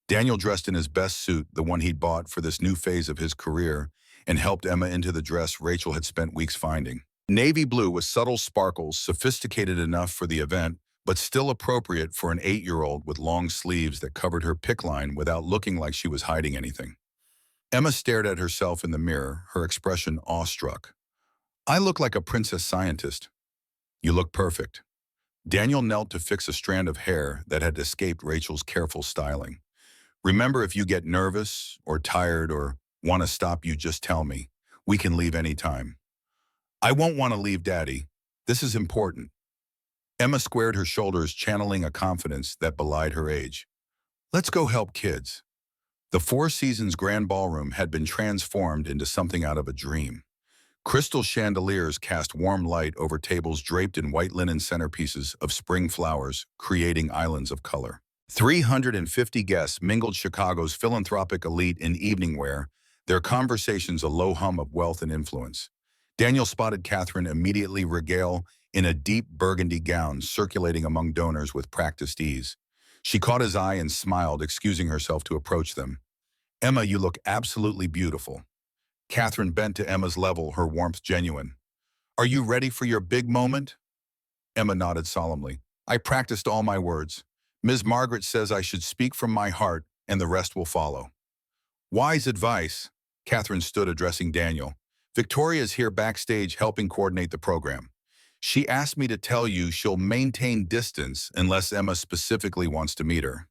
Daniel dressed in his best suit, the one he'd bought for this new phase of his career, and helped Emma into the dress Rachel had spent weeks finding. Navy blue with subtle sparkles, sophisticated enough for the event, but still appropriate for an 8-year-old with long sleeves that covered her pick line without looking like she was hiding anything. Emma stared at herself in the mirror, her expression awestruck. I look like a princess scientist. You look perfect. Daniel knelt to fix a strand of hair that had escaped Rachel's careful styling. Remember, if you get nervous or tired or want to stop, you just tell me. We can leave anytime. I won't want to leave, Daddy. This is important. Emma squared her shoulders, channeling a confidence that belied her age. Let's go help kids. The Four Seasons Grand Ballroom had been transformed into something out of a dream. Crystal chandeliers cast warm light over tables draped in white linen centerpieces of spring flowers, creating islands of color. 350 guests mingled Chicago's philanthropic elite in evening wear, their conversations a low hum of wealth and influence. Daniel spotted Catherine immediately regale in a deep burgundy gown circulating among donors with practiced ease. She caught his eye and smiled, excusing herself to approach them. Emma, you look absolutely beautiful. Catherine bent to Emma's level, her warmth genuine. Are you ready for your big moment? Emma nodded solemnly. I practiced all my words. Ms. Margaret says I should speak from my heart and the rest will follow. Wise advice. Catherine stood addressing Daniel. Victoria is here backstage helping coordinate the program. She asked me to tell you she'll maintain distance unless Emma specifically wants to meet her.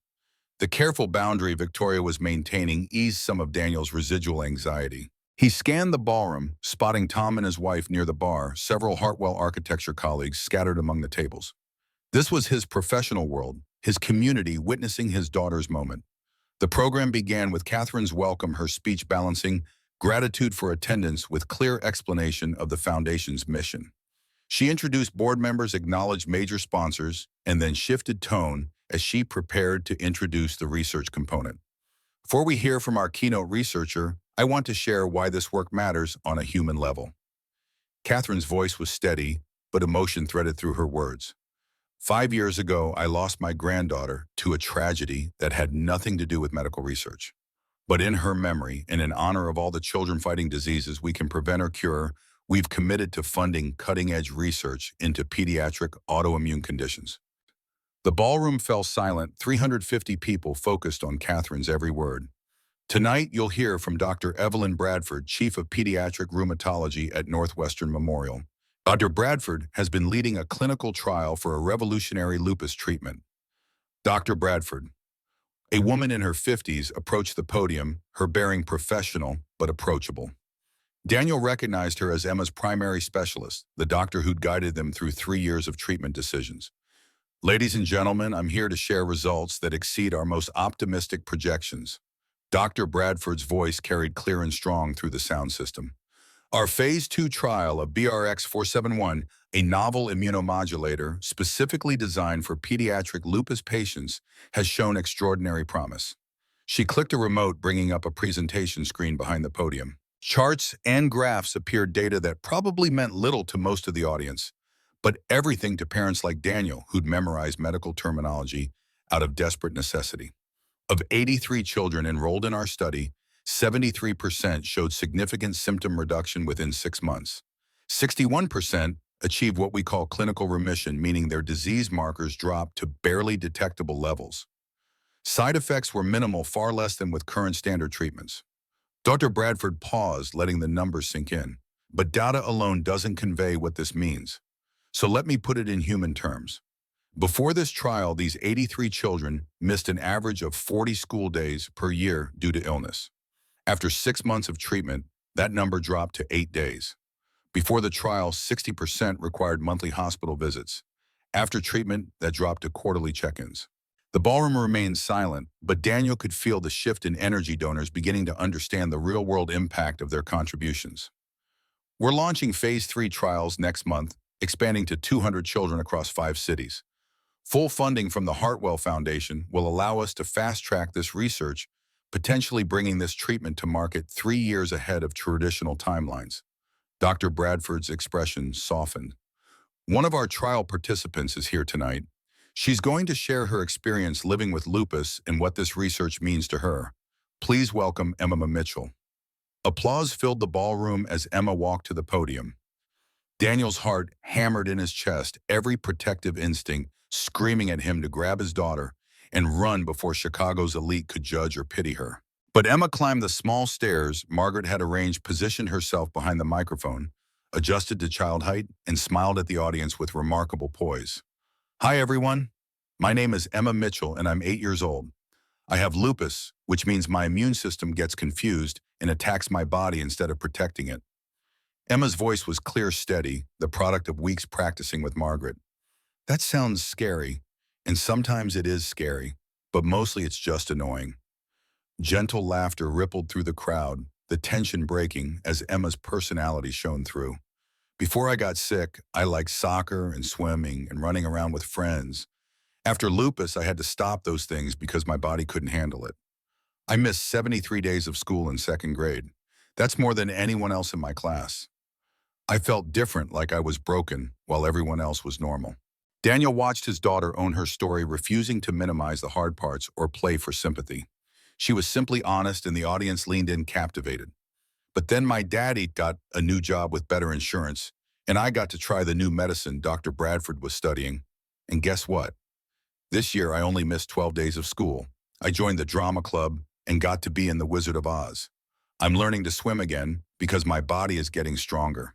The careful boundary Victoria was maintaining eased some of Daniel's residual anxiety. He scanned the ballroom, spotting Tom and his wife near the bar, several Hartwell architecture colleagues scattered among the tables. This was his professional world, his community witnessing his daughter's moment. The program began with Catherine's welcome, her speech balancing gratitude for attendance with clear explanation of the foundation's mission. She introduced board members, acknowledged major sponsors, and then shifted tone as she prepared to introduce the research component. Before we hear from our keynote researcher, I want to share why this work matters on a human level. Catherine's voice was steady, but emotion threaded through her words. 5 years ago, I lost my granddaughter to a tragedy that had nothing to do with medical research. But in her memory and in honor of all the children fighting diseases we can prevent or cure, we've committed to funding cutting-edge research into pediatric autoimmune conditions. The ballroom fell silent, 350 people focused on Catherine's every word. Tonight, you'll hear from Dr. Evelyn Bradford, Chief of Pediatric Rheumatology at Northwestern Memorial. Dr. Bradford has been leading a clinical trial for a revolutionary lupus treatment. Dr. Bradford, a woman in her 50s, approached the podium, her bearing professional but approachable. Daniel recognized her as Emma's primary specialist, the doctor who'd guided them through 3 years of treatment decisions. Ladies and gentlemen, I'm here to share results that exceed our most optimistic projections. Dr. Bradford's voice carried clear and strong through the sound system. Our Phase 2 trial of BRX-471, a novel immunomodulator specifically designed for pediatric lupus patients, has shown extraordinary promise. She clicked a remote, bringing up a presentation screen behind the podium. Charts and graphs appeared, data that probably meant little to most of the audience, but everything to parents like Daniel, who'd memorized medical terminology out of desperate necessity. Of 83 children enrolled in our study, 73% showed significant symptom reduction within 6 months. 61% achieved what we call clinical remission, meaning their disease markers dropped to barely detectable levels. Side effects were minimal, far less than with current standard treatments. Dr. Bradford paused, letting the numbers sink in. But data alone doesn't convey what this means. So let me put it in human terms. Before this trial, these 83 children missed an average of 40 school days per year due to illness. After 6 months of treatment, that number dropped to 8 days. Before the trial, 60% required monthly hospital visits. After treatment, that dropped to quarterly check-ins. The ballroom remained silent, but Daniel could feel the shift in energy donors beginning to understand the real-world impact of their contributions. We're launching Phase 3 trials next month, expanding to 200 children across 5 cities. Full funding from the Hartwell Foundation will allow us to fast-track this research, potentially bringing this treatment to market 3 years ahead of traditional timelines. Dr. Bradford's expression softened. One of our trial participants is here tonight. She's going to share her experience living with lupus and what this research means to her. Please welcome Emma Mitchell. Applause filled the ballroom as Emma walked to the podium. Daniel's heart hammered in his chest, every protective instinct screaming at him to grab his daughter and run before Chicago's elite could judge or pity her. But Emma climbed the small stairs Margaret had arranged, positioned herself behind the microphone, adjusted to child height, and smiled at the audience with remarkable poise. Hi, everyone. My name is Emma Mitchell, and I'm 8 years old. I have lupus, which means my immune system gets confused and attacks my body instead of protecting it. Emma's voice was clear, steady, the product of weeks practicing with Margaret. That sounds scary, and sometimes it is scary, but mostly it's just annoying. Gentle laughter rippled through the crowd, the tension breaking as Emma's personality shone through. Before I got sick, I liked soccer and swimming and running around with friends. After lupus, I had to stop those things because my body couldn't handle it. I missed 73 days of school in 2nd grade. That's more than anyone else in my class. I felt different, like I was broken, while everyone else was normal. Daniel watched his daughter own her story, refusing to minimize the hard parts or play for sympathy. She was simply honest, and the audience leaned in captivated. But then my daddy got a new job with better insurance, and I got to try the new medicine Dr. Bradford was studying. And guess what? This year, I only missed 12 days of school. I joined the drama club and got to be in The Wizard of Oz. I'm learning to swim again because my body is getting stronger.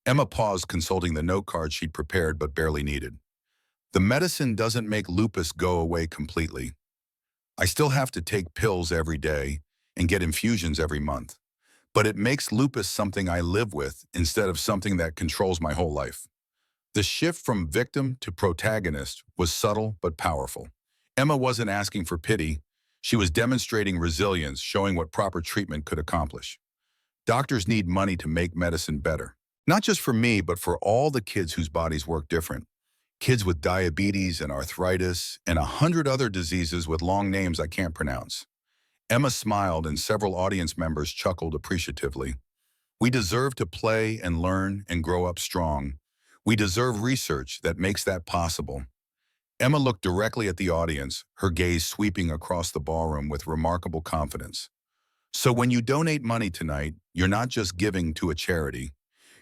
Emma paused, consulting the note card she'd prepared but barely needed. The medicine doesn't make lupus go away completely. I still have to take pills every day and get infusions every month. But it makes lupus something I live with instead of something that controls my whole life. The shift from victim to protagonist was subtle but powerful. Emma wasn't asking for pity. She was demonstrating resilience, showing what proper treatment could accomplish. Doctors need money to make medicine better. Not just for me, but for all the kids whose bodies work different. Kids with diabetes and arthritis and 100 other diseases with long names I can't pronounce. Emma smiled, and several audience members chuckled appreciatively. We deserve to play and learn and grow up strong. We deserve research that makes that possible. Emma looked directly at the audience, her gaze sweeping across the ballroom with remarkable confidence. So when you donate money tonight, you're not just giving to a charity.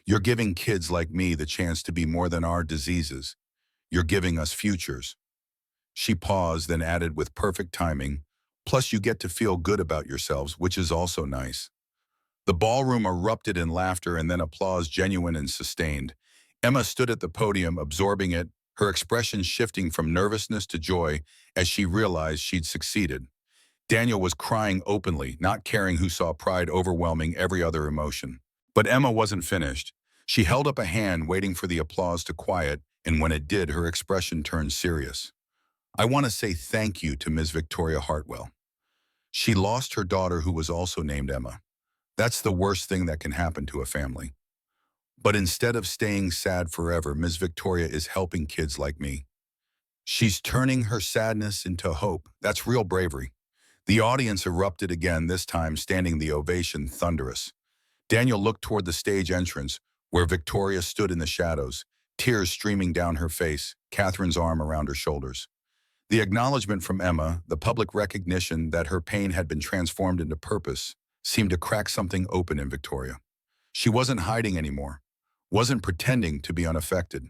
You're giving kids like me the chance to be more than our diseases. You're giving us futures. She paused, then added with perfect timing, plus you get to feel good about yourselves, which is also nice. The ballroom erupted in laughter and then applause, genuine and sustained. Emma stood at the podium, absorbing it, her expression shifting from nervousness to joy as she realized she'd succeeded. Daniel was crying openly, not caring who saw pride overwhelming every other emotion. But Emma wasn't finished. She held up a hand, waiting for the applause to quiet, and when it did, her expression turned serious. I want to say thank you to Ms. Victoria Hartwell. She lost her daughter, who was also named Emma. That's the worst thing that can happen to a family. But instead of staying sad forever, Ms. Victoria is helping kids like me. She's turning her sadness into hope. That's real bravery. The audience erupted again, this time standing the ovation thunderous. Daniel looked toward the stage entrance, where Victoria stood in the shadows, tears streaming down her face, Catherine's arm around her shoulders. The acknowledgement from Emma, the public recognition that her pain had been transformed into purpose, seemed to crack something open in Victoria. She wasn't hiding anymore, wasn't pretending to be unaffected.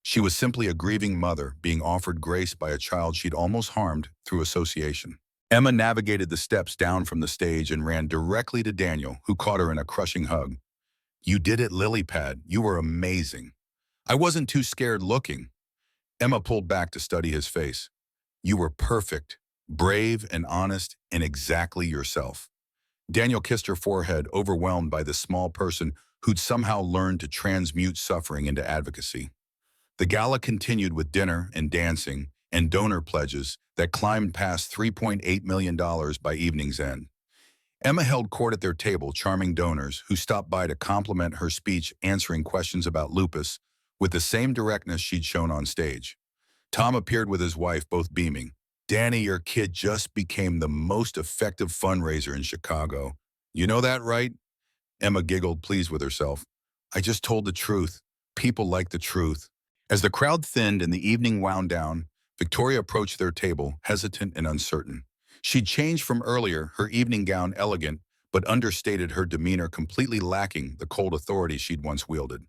She was simply a grieving mother being offered grace by a child she'd almost harmed through association. Emma navigated the steps down from the stage and ran directly to Daniel, who caught her in a crushing hug. You did it, lily pad. You were amazing. I wasn't too scared looking. Emma pulled back to study his face. You were perfect, brave and honest, and exactly yourself. Daniel kissed her forehead, overwhelmed by the small person who'd somehow learned to transmute suffering into advocacy. The gala continued with dinner and dancing and donor pledges that climbed past $3.8 million by evening's end. Emma held court at their table, charming donors who stopped by to compliment her speech, answering questions about lupus with the same directness she'd shown on stage. Tom appeared with his wife, both beaming. Danny, your kid just became the most effective fundraiser in Chicago. You know that, right? Emma giggled, pleased with herself. I just told the truth. People like the truth. As the crowd thinned and the evening wound down, Victoria approached their table, hesitant and uncertain. She'd changed from earlier, her evening gown elegant, but understated, her demeanor completely lacking the cold authority she'd once wielded.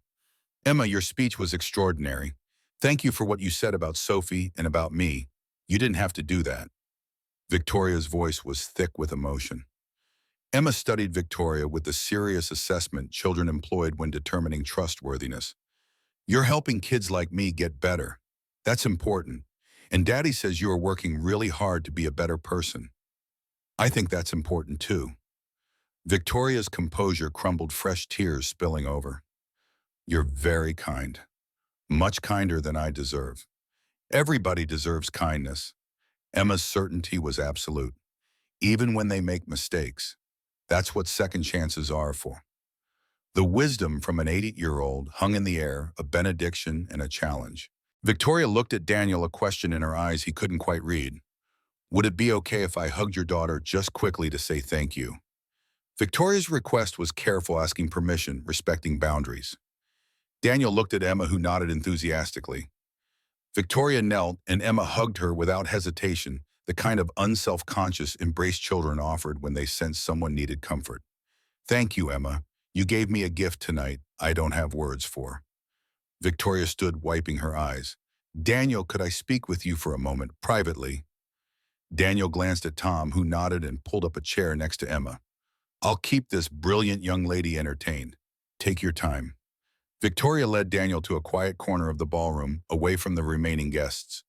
Emma, your speech was extraordinary. Thank you for what you said about Sophie and about me. You didn't have to do that. Victoria's voice was thick with emotion. Emma studied Victoria with the serious assessment children employed when determining trustworthiness. You're helping kids like me get better. That's important. And Daddy says you are working really hard to be a better person. I think that's important too. Victoria's composure crumbled, fresh tears spilling over. You're very kind. Much kinder than I deserve. Everybody deserves kindness. Emma's certainty was absolute. Even when they make mistakes, that's what second chances are for. The wisdom from an 80-year-old hung in the air, a benediction and a challenge. Victoria looked at Daniel, a question in her eyes he couldn't quite read. Would it be okay if I hugged your daughter just quickly to say thank you? Victoria's request was careful, asking permission, respecting boundaries. Daniel looked at Emma, who nodded enthusiastically. Victoria knelt, and Emma hugged her without hesitation, the kind of unself-conscious embrace children offered when they sensed someone needed comfort. Thank you, Emma. You gave me a gift tonight I don't have words for. Victoria stood, wiping her eyes. Daniel, could I speak with you for a moment, privately? Daniel glanced at Tom, who nodded and pulled up a chair next to Emma. I'll keep this brilliant young lady entertained. Take your time. Victoria led Daniel to a quiet corner of the ballroom, away from the remaining guests.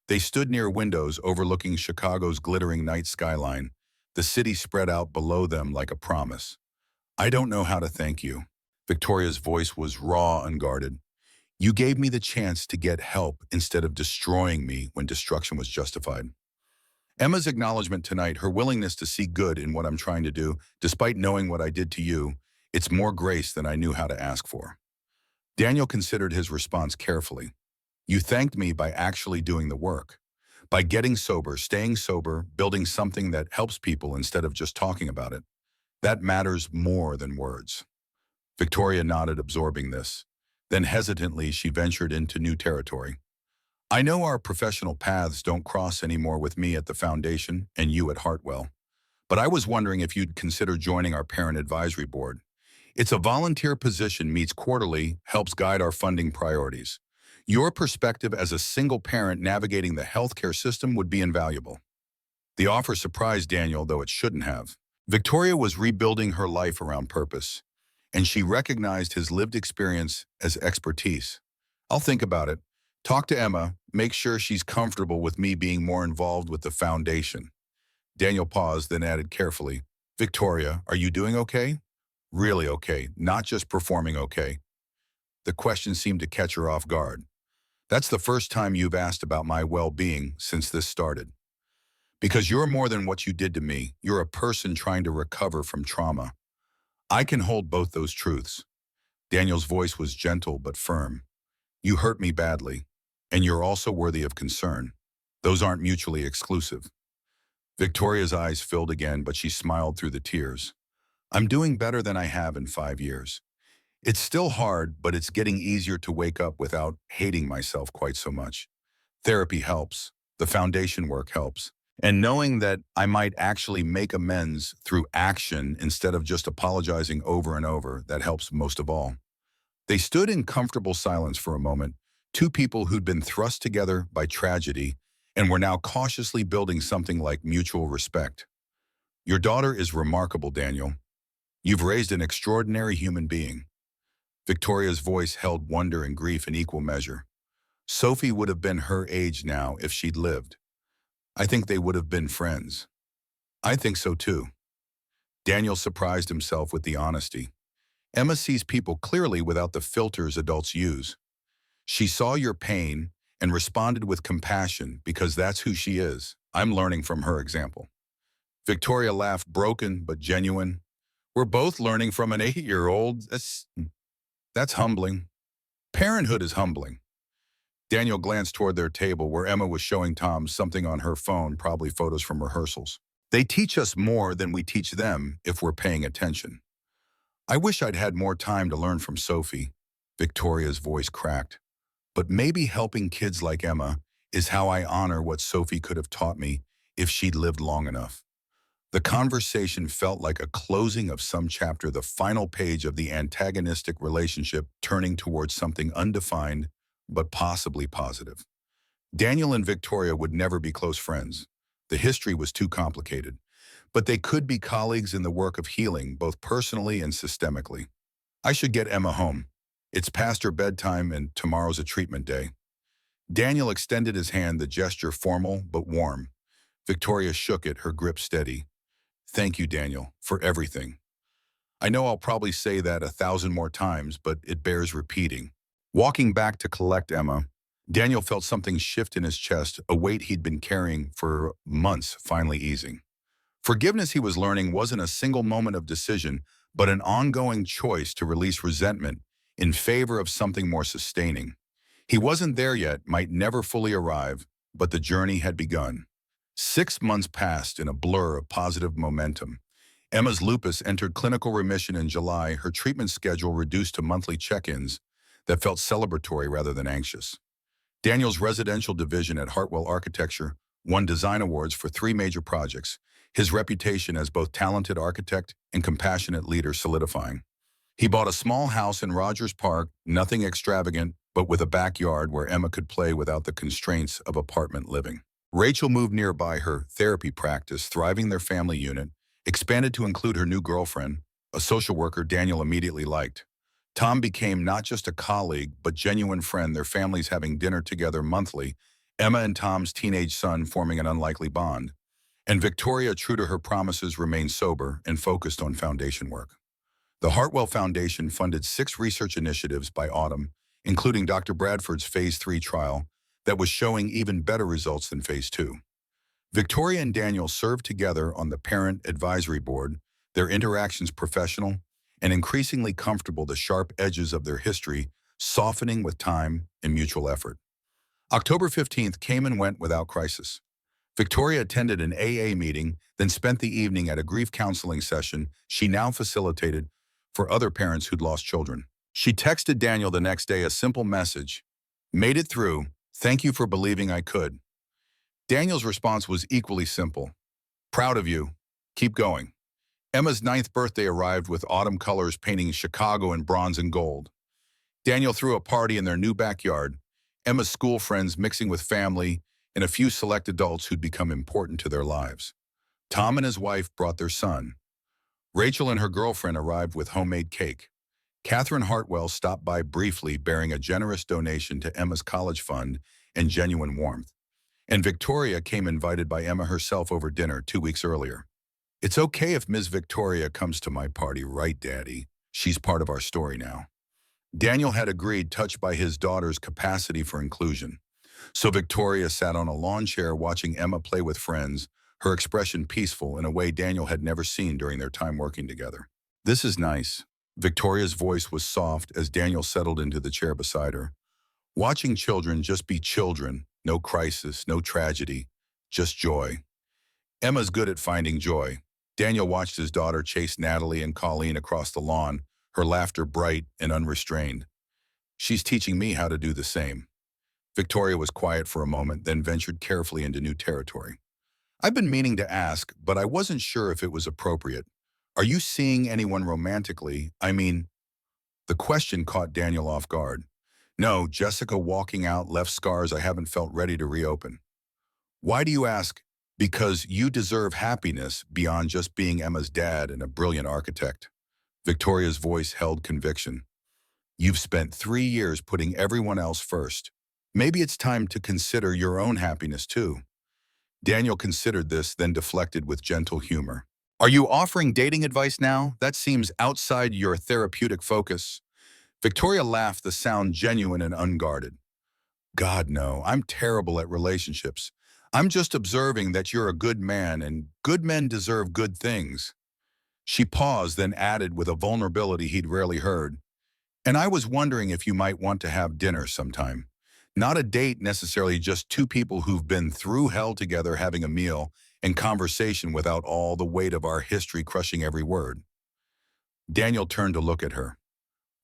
They stood near windows overlooking Chicago's glittering night skyline, the city spread out below them like a promise. I don't know how to thank you. Victoria's voice was raw, unguarded. You gave me the chance to get help instead of destroying me when destruction was justified. Emma's acknowledgement tonight, her willingness to see good in what I'm trying to do, despite knowing what I did to you, it's more grace than I knew how to ask for. Daniel considered his response carefully. You thanked me by actually doing the work, by getting sober, staying sober, building something that helps people instead of just talking about it. That matters more than words. Victoria nodded, absorbing this. Then hesitantly, she ventured into new territory. I know our professional paths don't cross anymore with me at the foundation and you at Hartwell, but I was wondering if you'd consider joining our parent advisory board. It's a volunteer position, meets quarterly, helps guide our funding priorities. Your perspective as a single parent navigating the healthcare system would be invaluable. The offer surprised Daniel, though it shouldn't have. Victoria was rebuilding her life around purpose, and she recognized his lived experience as expertise. I'll think about it. Talk to Emma, make sure she's comfortable with me being more involved with the foundation. Daniel paused, then added carefully, Victoria, are you doing okay? Really okay, not just performing okay. The question seemed to catch her off guard. That's the first time you've asked about my well-being since this started. Because you're more than what you did to me. You're a person trying to recover from trauma. I can hold both those truths. Daniel's voice was gentle but firm. You hurt me badly, and you're also worthy of concern. Those aren't mutually exclusive. Victoria's eyes filled again, but she smiled through the tears. I'm doing better than I have in 5 years. It's still hard, but it's getting easier to wake up without hating myself quite so much. Therapy helps. The foundation work helps. And knowing that I might actually make amends through action instead of just apologizing over and over, that helps most of all. They stood in comfortable silence for a moment, two people who'd been thrust together by tragedy and were now cautiously building something like mutual respect. Your daughter is remarkable, Daniel. You've raised an extraordinary human being. Victoria's voice held wonder and grief in equal measure. Sophie would have been her age now if she'd lived. I think they would have been friends. I think so too. Daniel surprised himself with the honesty. Emma sees people clearly without the filters adults use. She saw your pain and responded with compassion because that's who she is. I'm learning from her example. Victoria laughed, broken but genuine. We're both learning from an 8-year-old. That's humbling. Parenthood is humbling. Daniel glanced toward their table where Emma was showing Tom something on her phone, probably photos from rehearsals. They teach us more than we teach them if we're paying attention. I wish I'd had more time to learn from Sophie. Victoria's voice cracked. But maybe helping kids like Emma is how I honor what Sophie could have taught me if she'd lived long enough. The conversation felt like a closing of some chapter, the final page of the antagonistic relationship turning towards something undefined but possibly positive. Daniel and Victoria would never be close friends. The history was too complicated. But they could be colleagues in the work of healing, both personally and systemically. I should get Emma home. It's past her bedtime and tomorrow's a treatment day. Daniel extended his hand, the gesture formal but warm. Victoria shook it, her grip steady. Thank you, Daniel, for everything. I know I'll probably say that 1,000 more times, but it bears repeating. Walking back to collect Emma, Daniel felt something shift in his chest, a weight he'd been carrying for months finally easing. Forgiveness, he was learning, wasn't a single moment of decision, but an ongoing choice to release resentment in favor of something more sustaining. He wasn't there yet, might never fully arrive, but the journey had begun. 6 months passed in a blur of positive momentum. Emma's lupus entered clinical remission in July, her treatment schedule reduced to monthly check-ins that felt celebratory rather than anxious. Daniel's residential division at Hartwell Architecture won design awards for 3 major projects, his reputation as both talented architect and compassionate leader solidifying. He bought a small house in Rogers Park, nothing extravagant, but with a backyard where Emma could play without the constraints of apartment living. Rachel moved nearby, her therapy practice, thriving their family unit, expanded to include her new girlfriend, a social worker Daniel immediately liked. Tom became not just a colleague, but genuine friend, their families having dinner together monthly, Emma and Tom's teenage son forming an unlikely bond. And Victoria, true to her promises, remained sober and focused on foundation work. The Hartwell Foundation funded 6 research initiatives by autumn, including Dr. Bradford's Phase 3 trial that was showing even better results than Phase 2. Victoria and Daniel served together on the Parent Advisory Board, their interactions professional and increasingly comfortable, the sharp edges of their history softening with time and mutual effort. October 15th came and went without crisis. Victoria attended an AA meeting, then spent the evening at a grief counseling session she now facilitated for other parents who'd lost children. She texted Daniel the next day a simple message: "Made it through. Thank you for believing I could." Daniel's response was equally simple: "Proud of you. Keep going." Emma's 9th birthday arrived with autumn colors painting Chicago in bronze and gold. Daniel threw a party in their new backyard, Emma's school friends mixing with family, and a few select adults who'd become important to their lives. Tom and his wife brought their son. Rachel and her girlfriend arrived with homemade cake. Catherine Hartwell stopped by briefly, bearing a generous donation to Emma's college fund and genuine warmth. And Victoria came invited by Emma herself over dinner 2 weeks earlier. "It's okay if Ms. Victoria comes to my party, right, Daddy? She's part of our story now." Daniel had agreed, touched by his daughter's capacity for inclusion. So Victoria sat on a lawn chair watching Emma play with friends, her expression peaceful in a way Daniel had never seen during their time working together. "This is nice." Victoria's voice was soft as Daniel settled into the chair beside her. Watching children just be children, no crisis, no tragedy, just joy. Emma's good at finding joy. Daniel watched his daughter chase Natalie and Colleen across the lawn, her laughter bright and unrestrained. "She's teaching me how to do the same." Victoria was quiet for a moment, then ventured carefully into new territory. "I've been meaning to ask, but I wasn't sure if it was appropriate. Are you seeing anyone romantically? I mean..." The question caught Daniel off guard. "No, Jessica walking out left scars I haven't felt ready to reopen." "Why do you ask?" "Because you deserve happiness beyond just being Emma's dad and a brilliant architect." Victoria's voice held conviction. You've spent 3 years putting everyone else first. Maybe it's time to consider your own happiness too. Daniel considered this, then deflected with gentle humor. Are you offering dating advice now? That seems outside your therapeutic focus. Victoria laughed, the sound genuine and unguarded. God, no, I'm terrible at relationships. I'm just observing that you're a good man and good men deserve good things. She paused, then added with a vulnerability he'd rarely heard. And I was wondering if you might want to have dinner sometime. Not a date necessarily, just two people who've been through hell together having a meal and conversation without all the weight of our history crushing every word. Daniel turned to look at her.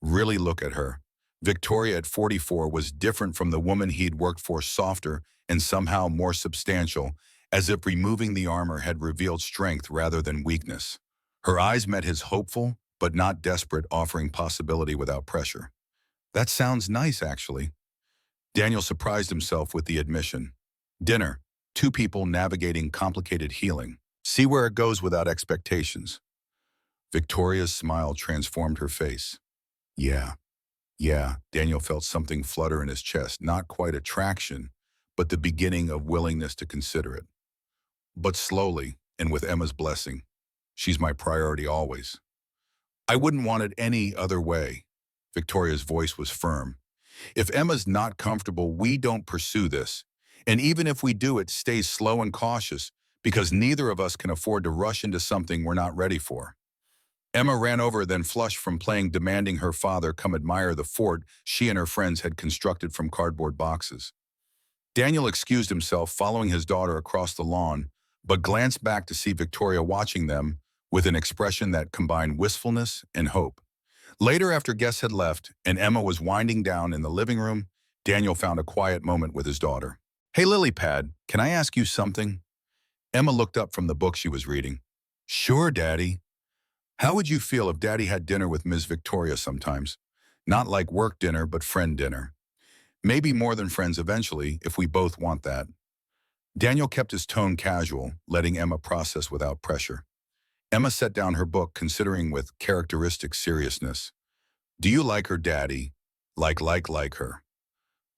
Really look at her. Victoria at 44 was different from the woman he'd worked for, softer and somehow more substantial, as if removing the armor had revealed strength rather than weakness. Her eyes met his, hopeful, but not desperate, offering possibility without pressure. That sounds nice, actually. Daniel surprised himself with the admission. Dinner, two people navigating complicated healing. See where it goes without expectations. Victoria's smile transformed her face. Yeah, Daniel felt something flutter in his chest, not quite attraction, but the beginning of willingness to consider it. But slowly, and with Emma's blessing. She's my priority always. I wouldn't want it any other way. Victoria's voice was firm. If Emma's not comfortable, we don't pursue this. And even if we do, it stays slow and cautious, because neither of us can afford to rush into something we're not ready for. Emma ran over, then flushed from playing, demanding her father come admire the fort she and her friends had constructed from cardboard boxes. Daniel excused himself, following his daughter across the lawn, but glanced back to see Victoria watching them with an expression that combined wistfulness and hope. Later, after guests had left and Emma was winding down in the living room, Daniel found a quiet moment with his daughter. Hey, Lilypad, can I ask you something? Emma looked up from the book she was reading. Sure, Daddy. How would you feel if Daddy had dinner with Ms. Victoria sometimes? Not like work dinner, but friend dinner. Maybe more than friends eventually, if we both want that. Daniel kept his tone casual, letting Emma process without pressure. Emma set down her book, considering with characteristic seriousness. Do you like her, Daddy? Like her.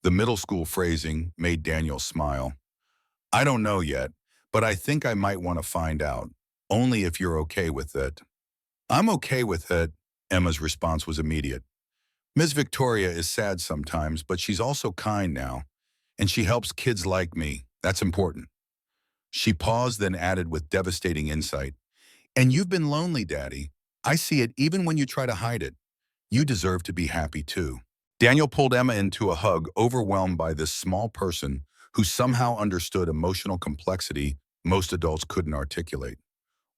The middle school phrasing made Daniel smile. I don't know yet, but I think I might want to find out. Only if you're okay with it. I'm okay with it, Emma's response was immediate. Ms. Victoria is sad sometimes, but she's also kind now, and she helps kids like me. That's important. She paused, then added with devastating insight. And you've been lonely, Daddy. I see it even when you try to hide it. You deserve to be happy too. Daniel pulled Emma into a hug, overwhelmed by this small person who somehow understood emotional complexity most adults couldn't articulate.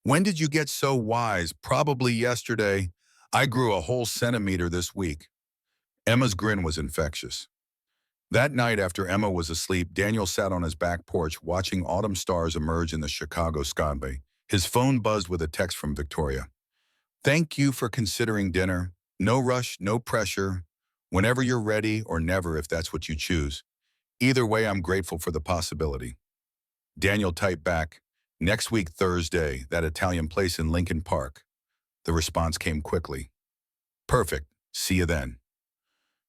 When did you get so wise? Probably yesterday. I grew a whole centimeter this week. Emma's grin was infectious. That night, after Emma was asleep, Daniel sat on his back porch watching autumn stars emerge in the Chicago sky. His phone buzzed with a text from Victoria. Thank you for considering dinner. No rush, no pressure. Whenever you're ready, or never if that's what you choose. Either way, I'm grateful for the possibility. Daniel typed back, next week Thursday, that Italian place in Lincoln Park. The response came quickly. Perfect. See you then.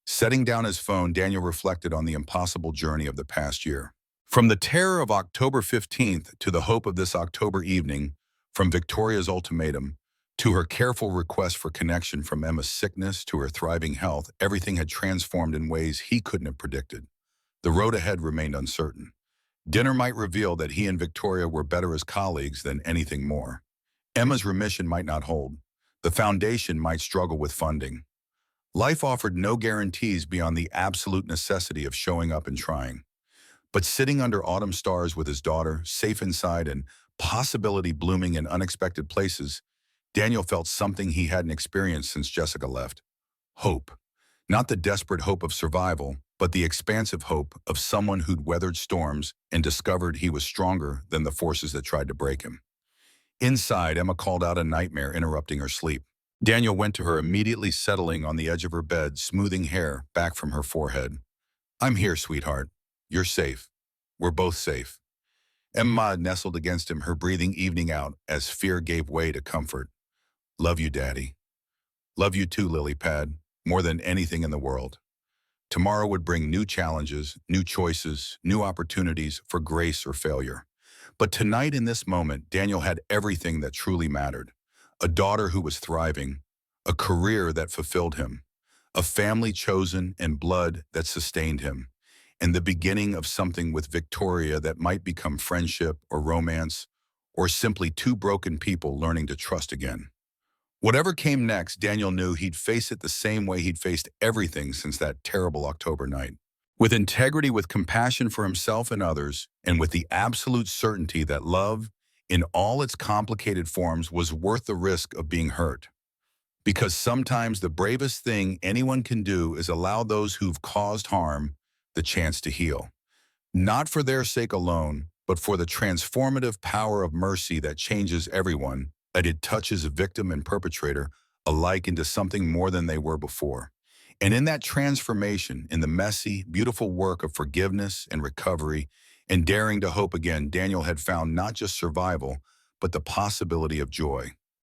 Setting down his phone, Daniel reflected on the impossible journey of the past year. From the terror of October 15th to the hope of this October evening, from Victoria's ultimatum to her careful request for connection, from Emma's sickness to her thriving health, everything had transformed in ways he couldn't have predicted. The road ahead remained uncertain. Dinner might reveal that he and Victoria were better as colleagues than anything more. Emma's remission might not hold. The foundation might struggle with funding. Life offered no guarantees beyond the absolute necessity of showing up and trying. But sitting under autumn stars with his daughter, safe inside and possibility blooming in unexpected places, Daniel felt something he hadn't experienced since Jessica left. Hope. Not the desperate hope of survival, but the expansive hope of someone who'd weathered storms and discovered he was stronger than the forces that tried to break him. Inside, Emma called out a nightmare interrupting her sleep. Daniel went to her, immediately settling on the edge of her bed, smoothing hair back from her forehead. I'm here, sweetheart. You're safe. We're both safe. Emma nestled against him, her breathing evening out as fear gave way to comfort. Love you, Daddy. Love you too, Lilypad. more than anything in the world. Tomorrow would bring new challenges, new choices, new opportunities for grace or failure. But tonight in this moment, Daniel had everything that truly mattered. A daughter who was thriving, a career that fulfilled him, a family chosen and blood that sustained him, and the beginning of something with Victoria that might become friendship or romance, or simply two broken people learning to trust again. Whatever came next, Daniel knew he'd face it the same way he'd faced everything since that terrible October night. With integrity, with compassion for himself and others, and with the absolute certainty that love, in all its complicated forms, was worth the risk of being hurt. Because sometimes the bravest thing anyone can do is allow those who've caused harm the chance to heal. Not for their sake alone, but for the transformative power of mercy that changes everyone, that it touches victim and perpetrator alike into something more than they were before. And in that transformation, in the messy, beautiful work of forgiveness and recovery, and daring to hope again, Daniel had found not just survival, but the possibility of joy.